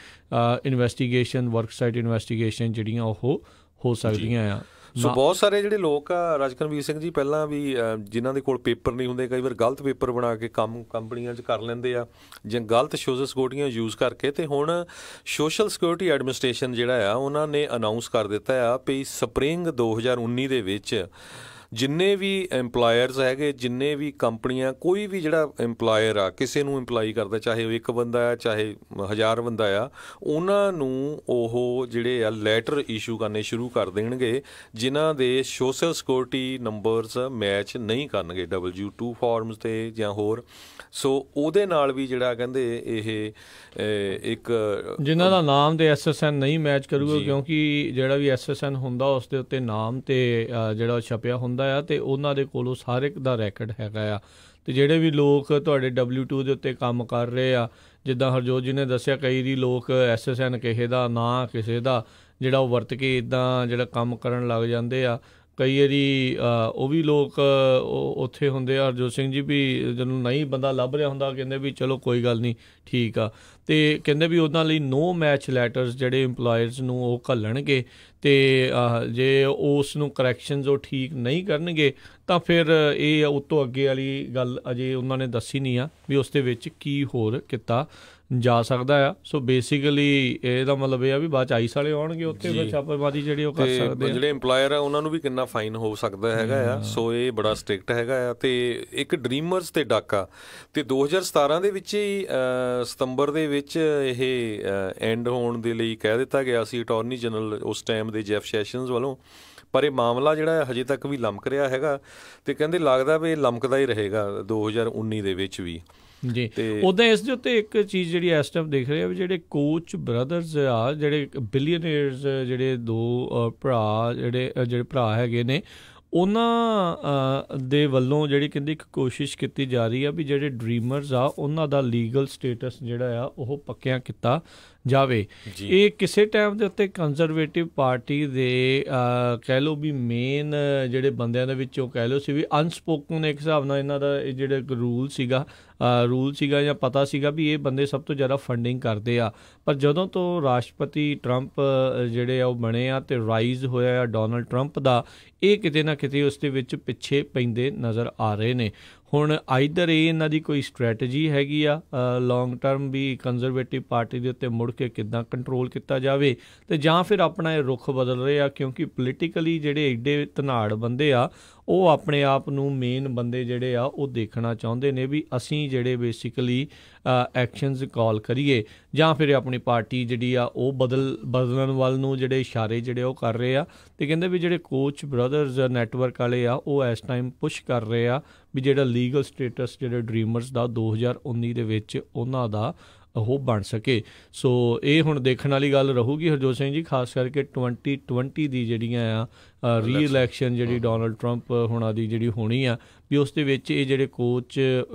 ਇਨਵੈਸਟੀਗੇਸ਼ਨ ਵਰਕ ਸਾਈਟ ਇਨਵੈਸਟੀਗੇਸ਼ਨ ਜਿਹੜੀਆਂ ਉਹ ਹੋ ਸਕਦੀਆਂ ਆ। ਸੋ ਬਹੁਤ ਸਾਰੇ ਜਿਹੜੇ ਲੋਕ ਆ ਰਾਜਕਨਵੀਰ ਸਿੰਘ ਜੀ, ਪਹਿਲਾਂ ਵੀ ਜਿਨ੍ਹਾਂ ਦੇ ਕੋਲ ਪੇਪਰ ਨਹੀਂ ਹੁੰਦੇ, ਕਈ ਵਾਰ ਗਲਤ ਪੇਪਰ ਬਣਾ ਕੇ ਕੰਮ ਕੰਪਨੀਆਂ 'ਚ ਕਰ ਲੈਂਦੇ ਆ ਜਾਂ ਗਲਤ ਸੋਸ਼ਲ ਸਿਕਿਉਰਟੀਆਂ ਯੂਜ਼ ਕਰਕੇ। ਅਤੇ ਹੁਣ ਸੋਸ਼ਲ ਸਿਕਿਉਰਿਟੀ ਐਡਮਿਨਿਸਟ੍ਰੇਸ਼ਨ ਜਿਹੜਾ ਆ ਉਹਨਾਂ ਨੇ ਅਨਾਊਂਸ ਕਰ ਦਿੱਤਾ ਆ ਵੀ ਸਪਰਿੰਗ 2019 ਦੇ ਵਿੱਚ ਜਿੰਨੇ ਵੀ ਇੰਪਲਾਇਰਸ ਹੈਗੇ, ਜਿੰਨੇ ਵੀ ਕੰਪਨੀਆਂ, ਕੋਈ ਵੀ ਜਿਹੜਾ ਇੰਪਲਾਇਰ ਆ ਕਿਸੇ ਨੂੰ ਇੰਪਲਾਈ ਕਰਦਾ, ਚਾਹੇ ਉਹ ਇੱਕ ਬੰਦਾ ਆ ਚਾਹੇ 1000 ਬੰਦਾ ਆ, ਉਹਨਾਂ ਨੂੰ ਉਹ ਜਿਹੜੇ ਆ ਲੈਟਰ ਇਸ਼ੂ ਕਰਨੇ ਸ਼ੁਰੂ ਕਰ ਦੇਣਗੇ ਜਿਨ੍ਹਾਂ ਦੇ ਸੋਸ਼ਲ ਸਿਕਿਉਰਿਟੀ ਨੰਬਰਸ ਮੈਚ ਨਹੀਂ ਕਰਨਗੇ W2 ਫਾਰਮਸ 'ਤੇ ਜਾਂ ਹੋਰ। ਸੋ ਉਹਦੇ ਨਾਲ ਵੀ ਜਿਹੜਾ ਕਹਿੰਦੇ ਇਹ ਇੱਕ ਜਿਨ੍ਹਾਂ ਦਾ ਨਾਮ ਤੇ SSN ਨਹੀਂ ਮੈਚ ਕਰੂਗਾ, ਕਿਉਂਕਿ ਜਿਹੜਾ ਵੀ SSN ਹੁੰਦਾ ਉਸ ਦੇ ਉੱਤੇ ਨਾਮ ਤੇ ਜਿਹੜਾ ਛਪਿਆ ਹੁੰਦਾ ਆ, ਅਤੇ ਉਹਨਾਂ ਦੇ ਕੋਲੋਂ ਹਰ ਇੱਕ ਦਾ ਰੈਕਡ ਹੈਗਾ ਆ। ਅਤੇ ਜਿਹੜੇ ਵੀ ਲੋਕ ਤੁਹਾਡੇ W2 ਦੇ ਉੱਤੇ ਕੰਮ ਕਰ ਰਹੇ ਆ, ਜਿੱਦਾਂ ਹਰਜੋਤ ਜੀ ਨੇ ਦੱਸਿਆ, ਕਈ ਦੀ ਲੋਕ SSN ਕਿਸੇ ਦਾ ਨਾਂ ਕਿਸੇ ਦਾ ਜਿਹੜਾ ਉਹ ਵਰਤ ਕੇ ਇੱਦਾਂ ਜਿਹੜਾ ਕੰਮ ਕਰਨ ਲੱਗ ਜਾਂਦੇ ਆ। ਕਈ ਵਾਰੀ ਉਹ ਵੀ ਲੋਕ ਉੱਥੇ ਹੁੰਦੇ ਆ। ਹਰਜੋਤ ਸਿੰਘ ਜੀ ਵੀ ਜਦੋਂ ਨਹੀਂ ਬੰਦਾ ਲੱਭ ਰਿਹਾ ਹੁੰਦਾ, ਕਹਿੰਦੇ ਵੀ ਚਲੋ ਕੋਈ ਗੱਲ ਨਹੀਂ ਠੀਕ ਆ, ਅਤੇ ਕਹਿੰਦੇ ਵੀ ਉਹਨਾਂ ਲਈ ਨੋ ਮੈਚ ਲੈਟਰਸ ਜਿਹੜੇ ਇੰਪਲਾਇਰਸ ਨੂੰ ਉਹ ਘੱਲਣਗੇ, ਅਤੇ ਜੇ ਉਸ ਨੂੰ ਕਰੈਕਸ਼ਨਸ ਉਹ ਠੀਕ ਨਹੀਂ ਕਰਨਗੇ ਤਾਂ ਫਿਰ ਇਹ ਉਸ ਤੋਂ ਅੱਗੇ ਵਾਲੀ ਗੱਲ ਅਜੇ ਉਹਨਾਂ ਨੇ ਦੱਸੀ ਨਹੀਂ ਆ ਵੀ ਉਸ ਦੇ ਵਿੱਚ ਕੀ ਹੋਰ ਕੀਤਾ ਜਾ ਸਕਦਾ ਆ। ਸੋ ਬੇਸਿਕਲੀ ਇਹਦਾ ਮਤਲਬ ਇਹ ਆ ਵੀ ਬਾਅਦ 'ਚ ਆਈਸ ਵਾਲੇ ਆਉਣਗੇ ਉੱਥੇ ਫਿਰ ਛਾਪੇਮਾਰੀ ਜਿਹੜੀ ਉਹ ਕਰ ਸਕਦੇ ਆ। ਜਿਹੜੇ ਇੰਪਲਾਇਰ ਆ ਉਹਨਾਂ ਨੂੰ ਵੀ ਕਿੰਨਾ ਫਾਈਨ ਹੋ ਸਕਦਾ ਹੈਗਾ ਆ। ਸੋ ਇਹ ਬੜਾ ਸਟ੍ਰਿਕਟ ਹੈਗਾ ਆ। ਅਤੇ ਇੱਕ ਡਰੀਮਰਸ ਅਤੇ ਡਾਕਾ, ਅਤੇ 2017 ਦੇ ਵਿੱਚ ਹੀ ਸਤੰਬਰ ਦੇ ਵਿੱਚ ਇਹ ਐਂਡ ਹੋਣ ਦੇ ਲਈ ਕਹਿ ਦਿੱਤਾ ਗਿਆ ਸੀ ਅਟਾਰਨੀ ਜਨਰਲ ਉਸ ਟਾਈਮ ਦੇ ਜੈਫ ਸੈਸ਼ਨਸ ਵੱਲੋਂ, ਪਰ ਇਹ ਮਾਮਲਾ ਜਿਹੜਾ ਹਜੇ ਤੱਕ ਵੀ ਲਮਕ ਰਿਹਾ ਹੈਗਾ, ਅਤੇ ਕਹਿੰਦੇ ਲੱਗਦਾ ਵੀ ਇਹ ਲਮਕਦਾ ਹੀ ਰਹੇਗਾ 2019 ਦੇ ਵਿੱਚ ਵੀ ਜੀ। ਉੱਦਾਂ ਇਸ ਦੇ ਉੱਤੇ ਇੱਕ ਚੀਜ਼ ਜਿਹੜੀ ਇਸ ਟਾਈਮ ਦੇਖ ਰਹੇ ਆ ਵੀ ਜਿਹੜੇ ਕੋਚ ਬ੍ਰਦਰਸ ਆ, ਜਿਹੜੇ ਬਿਲੀਅਨੇਅਰਸ, ਜਿਹੜੇ ਦੋ ਭਰਾ ਜਿਹੜੇ ਭਰਾ ਹੈਗੇ ਨੇ, ਉਹਨਾਂ ਦੇ ਵੱਲੋਂ ਜਿਹੜੀ ਕਹਿੰਦੀ ਇੱਕ ਕੋਸ਼ਿਸ਼ ਕੀਤੀ ਜਾ ਰਹੀ ਆ ਵੀ ਜਿਹੜੇ ਡਰੀਮਰਸ ਆ ਉਹਨਾਂ ਦਾ ਲੀਗਲ ਸਟੇਟਸ ਜਿਹੜਾ ਆ ਉਹ ਪੱਕਿਆਂ ਕੀਤਾ ਜਾਵੇ। ਇਹ ਕਿਸੇ ਟਾਈਮ ਦੇ ਉੱਤੇ ਕੰਜ਼ਰਵੇਟਿਵ ਪਾਰਟੀ ਦੇ ਕਹਿ ਲਓ ਵੀ ਮੇਨ ਜਿਹੜੇ ਬੰਦਿਆਂ ਦੇ ਵਿੱਚੋਂ ਕਹਿ ਲਓ ਸੀ ਵੀ ਅਨਸਪੋਕਨ ਇੱਕ ਹਿਸਾਬ ਨਾਲ ਇਹਨਾਂ ਦਾ ਇਹ ਜਿਹੜਾ ਰੂਲ ਸੀਗਾ ਜਾਂ ਪਤਾ ਸੀਗਾ ਵੀ ਇਹ ਬੰਦੇ ਸਭ ਤੋਂ ਜ਼ਿਆਦਾ ਫੰਡਿੰਗ ਕਰਦੇ ਆ। ਪਰ ਜਦੋਂ ਤੋਂ ਰਾਸ਼ਟਰਪਤੀ ਟਰੰਪ ਜਿਹੜੇ ਆ ਉਹ ਬਣੇ ਆ ਅਤੇ ਰਾਈਜ਼ ਹੋਇਆ ਆ ਡੋਨਲਡ ਟਰੰਪ ਦਾ, ਇਹ ਕਿਤੇ ਨਾ ਕਿਤੇ ਉਸ ਦੇ ਵਿੱਚ ਪਿੱਛੇ ਪੈਂਦੇ ਨਜ਼ਰ ਆ ਰਹੇ ਨੇ। ਹੁਣ ਆਈਦਰ ਇਹ ਇਹਨਾਂ ਦੀ ਕੋਈ ਸਟ੍ਰੈਟਜੀ ਹੈਗੀ ਆ ਲੌਂਗ ਟਰਮ ਵੀ ਕੰਜ਼ਰਵੇਟਿਵ ਪਾਰਟੀ ਦੇ ਉੱਤੇ ਮੁੜ ਕੇ ਕਿੱਦਾਂ ਕੰਟਰੋਲ ਕੀਤਾ ਜਾਵੇ, ਅਤੇ ਜਾਂ ਫਿਰ ਆਪਣਾ ਇਹ ਰੁਖ ਬਦਲ ਰਹੇ ਆ, ਕਿਉਂਕਿ ਪੋਲੀਟੀਕਲੀ ਜਿਹੜੇ ਐਡੇ ਧਨਾੜ ਬੰਦੇ ਆ ਉਹ ਆਪਣੇ ਆਪ ਨੂੰ ਮੇਨ ਬੰਦੇ ਜਿਹੜੇ ਆ ਉਹ ਦੇਖਣਾ ਚਾਹੁੰਦੇ ਨੇ ਵੀ ਅਸੀਂ ਜਿਹੜੇ ਬੇਸਿਕਲੀ ਐਕਸ਼ਨਸ ਕਾਲ ਕਰੀਏ, ਜਾਂ ਫਿਰ ਆਪਣੀ ਪਾਰਟੀ ਜਿਹੜੀ ਆ ਉਹ ਬਦਲਣ ਵੱਲ ਨੂੰ ਜਿਹੜੇ ਇਸ਼ਾਰੇ ਜਿਹੜੇ ਉਹ ਕਰ ਰਹੇ ਆ। ਅਤੇ ਕਹਿੰਦੇ ਵੀ ਜਿਹੜੇ ਕੋਚ ਬ੍ਰਦਰਜ਼ ਨੈਟਵਰਕ ਵਾਲੇ ਆ ਉਹ ਇਸ ਟਾਈਮ ਪੁਸ਼ ਕਰ ਰਹੇ ਆ ਵੀ ਜਿਹੜਾ ਲੀਗਲ ਸਟੇਟਸ ਜਿਹੜੇ ਡਰੀਮਰਸ ਦਾ 2019 ਦੇ ਵਿੱਚ ਉਹਨਾਂ ਦਾ ਉਹ ਬਣ ਸਕੇ। ਸੋ ਇਹ ਹੁਣ ਦੇਖਣ ਵਾਲੀ ਗੱਲ ਰਹੂਗੀ ਹਰਜੋਤ ਸਿੰਘ ਜੀ, ਖਾਸ ਕਰਕੇ 2020 ਦੀ ਜਿਹੜੀਆਂ ਆ ਰੀ ਇਲੈਕਸ਼ਨ ਜਿਹੜੀ ਡੋਨਲਡ ਟਰੰਪ ਹੁਣਾਂ ਦੀ ਜਿਹੜੀ ਹੋਣੀ ਆ, ਵੀ ਉਸ ਦੇ ਵਿੱਚ ਇਹ ਜਿਹੜੇ ਕੋਚ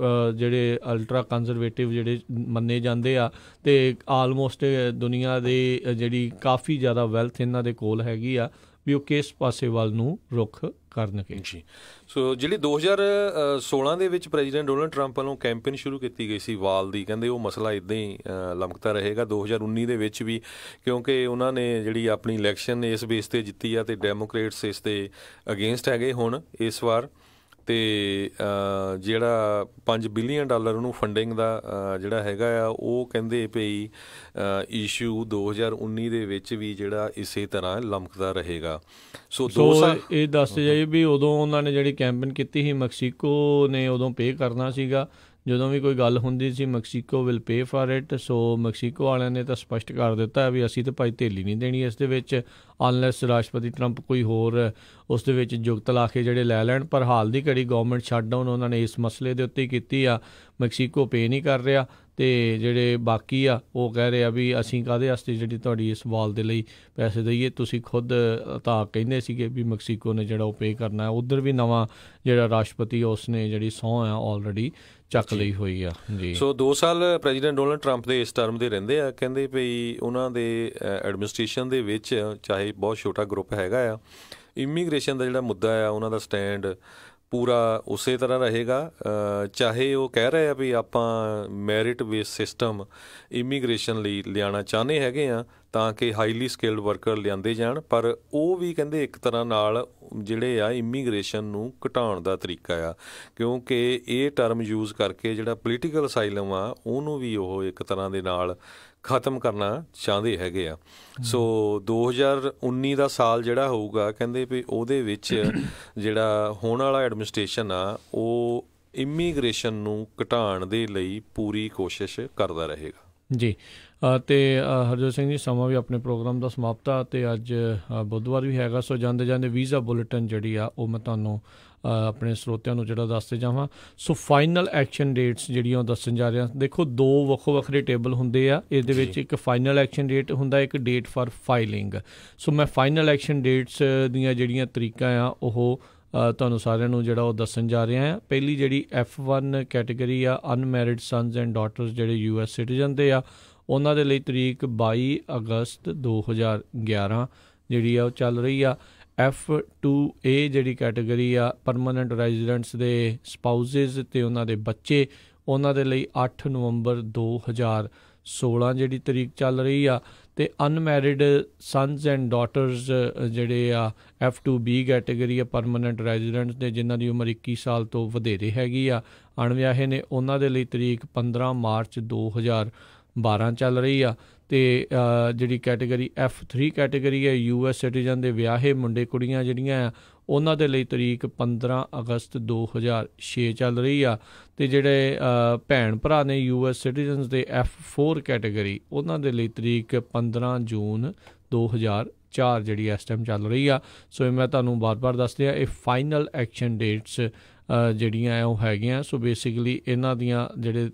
ਜਿਹੜੇ ਅਲਟਰਾ ਕੰਜ਼ਰਵੇਟਿਵ ਜਿਹੜੇ ਮੰਨੇ ਜਾਂਦੇ ਆ, ਅਤੇ ਆਲਮੋਸਟ ਦੁਨੀਆ ਦੇ ਜਿਹੜੀ ਕਾਫੀ ਜ਼ਿਆਦਾ ਵੈਲਥ ਇਹਨਾਂ ਦੇ ਕੋਲ ਹੈਗੀ ਆ, ਵੀ ਉਹ ਕਿਸ ਪਾਸੇ ਵੱਲ ਨੂੰ ਰੁਖ ਕਰਨਗੇ ਜੀ। ਸੋ ਜਿਹੜੀ 2016 ਦੇ ਵਿੱਚ ਪ੍ਰੈਜ਼ੀਡੈਂਟ ਡੋਨਲਡ ਟਰੰਪ ਵੱਲੋਂ ਕੈਂਪੇਨ ਸ਼ੁਰੂ ਕੀਤੀ ਗਈ ਸੀ ਵਾਲ ਦੀ, ਕਹਿੰਦੇ ਉਹ ਮਸਲਾ ਇੱਦਾਂ ਹੀ ਲਮਕਦਾ ਰਹੇਗਾ 2019 ਦੇ ਵਿੱਚ ਵੀ, ਕਿਉਂਕਿ ਉਹਨਾਂ ਨੇ ਜਿਹੜੀ ਆਪਣੀ ਇਲੈਕਸ਼ਨ ਇਸ ਬੇਸ 'ਤੇ ਜਿੱਤੀ ਆ ਅਤੇ ਡੈਮੋਕ੍ਰੇਟਸ ਇਸ 'ਤੇ ਅਗੇਂਸਟ ਹੈਗੇ ਹੁਣ ਇਸ ਵਾਰ। ਅਤੇ ਜਿਹੜਾ $5 ਬਿਲੀਅਨ ਉਹਨੂੰ ਫੰਡਿੰਗ ਦਾ ਜਿਹੜਾ ਹੈਗਾ ਆ ਉਹ ਕਹਿੰਦੇ ਭਈ ਇਸ਼ੂ 2019 ਦੇ ਵਿੱਚ ਵੀ ਜਿਹੜਾ ਇਸੇ ਤਰ੍ਹਾਂ ਲਮਕਦਾ ਰਹੇਗਾ। ਸੋ ਇਹ ਦੱਸ ਜਾਈਏ ਵੀ ਉਦੋਂ ਉਹਨਾਂ ਨੇ ਜਿਹੜੀ ਕੈਂਪੇਨ ਕੀਤੀ ਸੀ, ਮੈਕਸੀਕੋ ਨੇ ਉਦੋਂ ਪੇ ਕਰਨਾ ਸੀਗਾ, ਜਦੋਂ ਵੀ ਕੋਈ ਗੱਲ ਹੁੰਦੀ ਸੀ Mexico will pay for it. So Mexico ਵਾਲਿਆਂ ਨੇ ਤਾਂ ਸਪਸ਼ਟ ਕਰ ਦਿੱਤਾ ਵੀ ਅਸੀਂ ਤਾਂ ਭਾਈ ਢੇਲੀ ਨਹੀਂ ਦੇਣੀ ਇਸ ਦੇ ਵਿੱਚ, ਅਨਲੈਸ ਰਾਸ਼ਟਰਪਤੀ ਟਰੰਪ ਕੋਈ ਹੋਰ ਉਸ ਦੇ ਵਿੱਚ ਜੁਗਤ ਲਾ ਕੇ ਜਿਹੜੇ ਲੈ ਲੈਣ। ਪਰ ਹਾਲ ਦੀ ਘੜੀ ਗੌਰਮੈਂਟ ਸ਼ਟਡਾਊਨ ਉਹਨਾਂ ਨੇ ਇਸ ਮਸਲੇ ਦੇ ਉੱਤੇ ਕੀਤੀ ਆ, ਮੈਕਸੀਕੋ ਪੇ ਨਹੀਂ ਕਰ ਰਿਹਾ, ਅਤੇ ਜਿਹੜੇ ਬਾਕੀ ਆ ਉਹ ਕਹਿ ਰਹੇ ਆ ਵੀ ਅਸੀਂ ਕਾਹਦੇ ਵਾਸਤੇ ਜਿਹੜੀ ਤੁਹਾਡੀ ਇਸ ਵਾਲ ਦੇ ਲਈ ਪੈਸੇ ਦਈਏ, ਤੁਸੀਂ ਖੁਦ ਤਾਂ ਕਹਿੰਦੇ ਸੀਗੇ ਵੀ ਮੈਕਸੀਕੋ ਨੇ ਜਿਹੜਾ ਉਹ ਪੇ ਕਰਨਾ ਹੈ। ਉੱਧਰ ਵੀ ਨਵਾਂ ਜਿਹੜਾ ਰਾਸ਼ਟਰਪਤੀ ਉਸ ਨੇ ਜਿਹੜੀ ਸਹੁੰ ਆ ਆਲਰੇਡੀ ਚੱਕ ਲਈ ਹੋਈ ਆ ਜੀ। ਸੋ 2 ਸਾਲ ਪ੍ਰੈਜ਼ੀਡੈਂਟ ਡੋਨਲਡ ਟਰੰਪ ਦੇ ਇਸ ਟਰਮ ਦੇ ਰਹਿੰਦੇ ਆ, ਕਹਿੰਦੇ ਵੀ ਉਹਨਾਂ ਦੇ ਐਡਮਿਨਿਸਟ੍ਰੇਸ਼ਨ ਦੇ ਵਿੱਚ ਚਾਹੇ ਬਹੁਤ ਛੋਟਾ ਗਰੁੱਪ ਹੈਗਾ ਆ, ਇਮੀਗ੍ਰੇਸ਼ਨ ਦਾ ਜਿਹੜਾ ਮੁੱਦਾ ਆ ਉਹਨਾਂ ਦਾ ਸਟੈਂਡ ਪੂਰਾ ਉਸੇ ਤਰ੍ਹਾਂ ਰਹੇਗਾ। ਚਾਹੇ ਉਹ ਕਹਿ ਰਹੇ ਆ ਵੀ ਆਪਾਂ ਮੈਰਿਟ ਬੇਸ ਸਿਸਟਮ ਇਮੀਗ੍ਰੇਸ਼ਨ ਲਈ ਲਿਆਉਣਾ ਚਾਹੁੰਦੇ ਹੈਗੇ ਆ ਤਾਂ ਕਿ ਹਾਈਲੀ ਸਕਿਲਡ ਵਰਕਰ ਲਿਆਂਦੇ ਜਾਣ, ਪਰ ਉਹ ਵੀ ਕਹਿੰਦੇ ਇੱਕ ਤਰ੍ਹਾਂ ਨਾਲ ਜਿਹੜੇ ਆ ਇਮੀਗ੍ਰੇਸ਼ਨ ਨੂੰ ਘਟਾਉਣ ਦਾ ਤਰੀਕਾ ਆ, ਕਿਉਂਕਿ ਇਹ ਟਰਮ ਯੂਜ਼ ਕਰਕੇ ਜਿਹੜਾ ਪੋਲੀਟੀਕਲ ਅਸਾਈਲਮ ਆ ਉਹਨੂੰ ਵੀ ਉਹ ਇੱਕ ਤਰ੍ਹਾਂ ਦੇ ਨਾਲ ਖ਼ਤਮ ਕਰਨਾ ਚਾਹੁੰਦੇ ਹੈਗੇ ਆ। ਸੋ 2019 ਦਾ ਸਾਲ ਜਿਹੜਾ ਹੋਊਗਾ ਕਹਿੰਦੇ ਵੀ ਉਹਦੇ ਵਿੱਚ ਜਿਹੜਾ ਹੋਣ ਵਾਲਾ ਐਡਮਿਨਿਸਟ੍ਰੇਸ਼ਨ ਆ ਉਹ ਇਮੀਗ੍ਰੇਸ਼ਨ ਨੂੰ ਘਟਾਉਣ ਦੇ ਲਈ ਪੂਰੀ ਕੋਸ਼ਿਸ਼ ਕਰਦਾ ਰਹੇਗਾ ਜੀ। ਅਤੇ ਹਰਜੋਤ ਸਿੰਘ ਜੀ, ਸਮਾਂ ਵੀ ਆਪਣੇ ਪ੍ਰੋਗਰਾਮ ਦਾ ਸਮਾਪਤ ਆ ਅਤੇ ਅੱਜ ਬੁੱਧਵਾਰ ਵੀ ਹੈਗਾ। ਸੋ ਜਾਂਦੇ ਜਾਂਦੇ ਵੀਜ਼ਾ ਬੁਲੇਟਿਨ ਜਿਹੜੀ ਆ ਉਹ ਮੈਂ ਤੁਹਾਨੂੰ ਆਪਣੇ ਸਰੋਤਿਆਂ ਨੂੰ ਜਿਹੜਾ ਦੱਸਦੇ ਜਾਵਾਂ। ਸੋ ਫਾਈਨਲ ਐਕਸ਼ਨ ਡੇਟਸ ਜਿਹੜੀਆਂ ਉਹ ਦੱਸਣ ਜਾ ਰਿਹਾ। ਦੇਖੋ 2 ਵੱਖੋ ਵੱਖਰੇ ਟੇਬਲ ਹੁੰਦੇ ਆ ਇਹਦੇ ਵਿੱਚ, ਇੱਕ ਫਾਈਨਲ ਐਕਸ਼ਨ ਡੇਟ ਹੁੰਦਾ, ਇੱਕ ਡੇਟ ਫਾਰ ਫਾਈਲਿੰਗ। ਸੋ ਮੈਂ ਫਾਈਨਲ ਐਕਸ਼ਨ ਡੇਟਸ ਦੀਆਂ ਜਿਹੜੀਆਂ ਤਰੀਕਾਂ ਆ ਉਹ ਤੁਹਾਨੂੰ ਸਾਰਿਆਂ ਨੂੰ ਜਿਹੜਾ ਉਹ ਦੱਸਣ ਜਾ ਰਿਹਾ ਹਾਂ। ਪਹਿਲੀ ਜਿਹੜੀ F1 ਕੈਟੇਗਰੀ ਆ, ਅਨਮੈਰਿਡ ਸਨਸ ਐਂਡ ਡਾਟਰਸ ਜਿਹੜੇ US ਸਿਟੀਜ਼ਨ ਦੇ ਆ, ਉਹਨਾਂ ਦੇ ਲਈ ਤਰੀਕ 22 ਅਗਸਤ 2011 ਜਿਹੜੀ ਆ ਉਹ ਚੱਲ ਰਹੀ ਆ। F2A ਜਿਹੜੀ ਕੈਟੇਗਰੀ ਆ, ਪਰਮਾਨੈਂਟ ਰੈਜ਼ੀਡੈਂਟਸ ਦੇ ਸਪਾਊਸਿਸ ਅਤੇ ਉਹਨਾਂ ਦੇ ਬੱਚੇ, ਉਹਨਾਂ ਦੇ ਲਈ 8 ਨਵੰਬਰ 2016 ਜਿਹੜੀ ਤਰੀਕ ਚੱਲ ਰਹੀ ਆ। ਅਤੇ ਅਨਮੈਰਿਡ ਸਨਸ ਐਂਡ ਡਾਟਰਸ ਜਿਹੜੇ ਆ F2B ਕੈਟੇਗਰੀ ਆ, ਪਰਮਾਨੈਂਟ ਰੈਜ਼ੀਡੈਂਟਸ ਦੇ ਜਿਨ੍ਹਾਂ ਦੀ ਉਮਰ 21 ਸਾਲ ਤੋਂ ਵਧੇਰੇ ਹੈਗੀ ਆ, ਅਣਵਿਆਹੇ ਨੇ, ਉਹਨਾਂ ਦੇ ਲਈ ਤਰੀਕ 15 ਮਾਰਚ 2012 ਚੱਲ ਰਹੀ ਆ। ਅਤੇ ਜਿਹੜੀ ਕੈਟੇਗਰੀ F3 ਕੈਟੇਗਰੀ ਹੈ, US ਸਿਟੀਜ਼ਨ ਦੇ ਵਿਆਹੇ ਮੁੰਡੇ ਕੁੜੀਆਂ ਜਿਹੜੀਆਂ ਆ, ਉਹਨਾਂ ਦੇ ਲਈ ਤਰੀਕ 15 ਅਗਸਤ 2006 ਚੱਲ ਰਹੀ ਆ। ਅਤੇ ਜਿਹੜੇ ਭੈਣ ਭਰਾ ਨੇ US ਸਿਟੀਜ਼ਨਸ ਦੇ F4 ਕੈਟੇਗਰੀ, ਉਹਨਾਂ ਦੇ ਲਈ ਤਰੀਕ 15 ਜੂਨ 2004 ਜਿਹੜੀ ਇਸ ਟਾਈਮ ਚੱਲ ਰਹੀ ਆ। ਸੋ ਇਹ ਮੈਂ ਤੁਹਾਨੂੰ ਬਾਰ-ਬਾਰ ਦੱਸਦੇ ਆ, ਇਹ ਫਾਈਨਲ ਐਕਸ਼ਨ ਡੇਟਸ ਜਿਹੜੀਆਂ ਉਹ ਹੈਗੀਆਂ। ਸੋ ਬੇਸਿਕਲੀ ਇਹਨਾਂ ਦੀਆਂ ਜਿਹੜੇ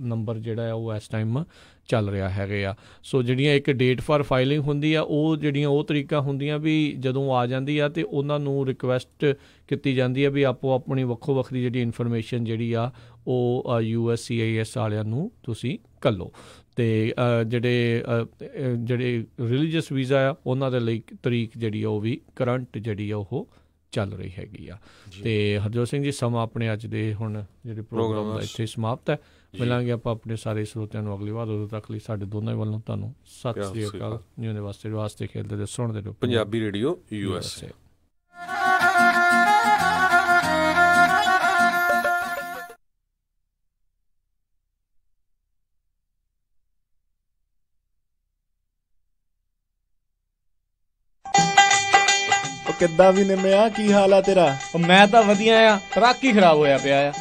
ਨੰਬਰ ਜਿਹੜਾ ਆ ਉਹ ਇਸ ਟਾਈਮ ਚੱਲ ਰਿਹਾ ਹੈਗੇ ਆ। ਸੋ ਜਿਹੜੀਆਂ ਇੱਕ ਡੇਟ ਫਾਰ ਫਾਈਲਿੰਗ ਹੁੰਦੀ ਆ, ਉਹ ਜਿਹੜੀਆਂ ਉਹ ਤਰੀਕਾਂ ਹੁੰਦੀਆਂ ਵੀ ਜਦੋਂ ਆ ਜਾਂਦੀ ਆ ਅਤੇ ਉਹਨਾਂ ਨੂੰ ਰਿਕੁਐਸਟ ਕੀਤੀ ਜਾਂਦੀ ਆ ਵੀ ਆਪੋ ਆਪਣੀ ਵੱਖੋ ਵੱਖਰੀ ਜਿਹੜੀ ਇਨਫੋਰਮੇਸ਼ਨ ਜਿਹੜੀ ਆ ਉਹ USCIS ਵਾਲਿਆਂ ਨੂੰ ਤੁਸੀਂ ਘੱਲੋ। ਅਤੇ ਜਿਹੜੇ ਰਿਲੀਜੀਅਸ ਵੀਜ਼ਾ ਆ ਉਹਨਾਂ ਦੇ ਲਈ ਤਰੀਕ ਜਿਹੜੀ ਆ ਉਹ ਵੀ ਕਰੰਟ ਜਿਹੜੀ ਆ ਉਹ ਚੱਲ ਰਹੀ ਹੈਗੀ ਆ। ਅਤੇ ਹਰਜੋਤ ਸਿੰਘ ਜੀ, ਸਮਾਂ ਆਪਣੇ ਅੱਜ ਦੇ ਹੁਣ ਜਿਹੜੇ ਪ੍ਰੋਗਰਾਮ ਦਾ ਇੱਥੇ ਸਮਾਪਤ ਹੈ। ਮਿਲਾਂਗੇ ਆਪਾਂ ਆਪਣੇ ਸਾਰੇ ਸਰੋਤਿਆਂ ਨੂੰ ਅਗਲੀ ਵਾਰ। ਉਦੋਂ ਤੱਕ ਲਈ ਸਾਡੇ ਦੋਨਾਂ ਵੱਲੋਂ ਤੁਹਾਨੂੰ ਸਤਿ ਸ਼੍ਰੀ ਅਕਾਲ। ਜਿਉਂਦੇ ਵਾਸਤੇ ਖੇਡਦੇ ਤੇ ਸੁਣਦੇ ਰਹੋ ਪੰਜਾਬੀ ਰੇਡੀਓ USA। ਕਿੱਦਾਂ ਵੀ ਨਿੰਮਿਆ, ਕੀ ਹਾਲ ਆ ਤੇਰਾ? ਮੈਂ ਤਾਂ ਵਧੀਆ ਆ, ਟਰੱਕ ਹੀ ਖਰਾਬ ਹੋਇਆ ਪਿਆ ਆ।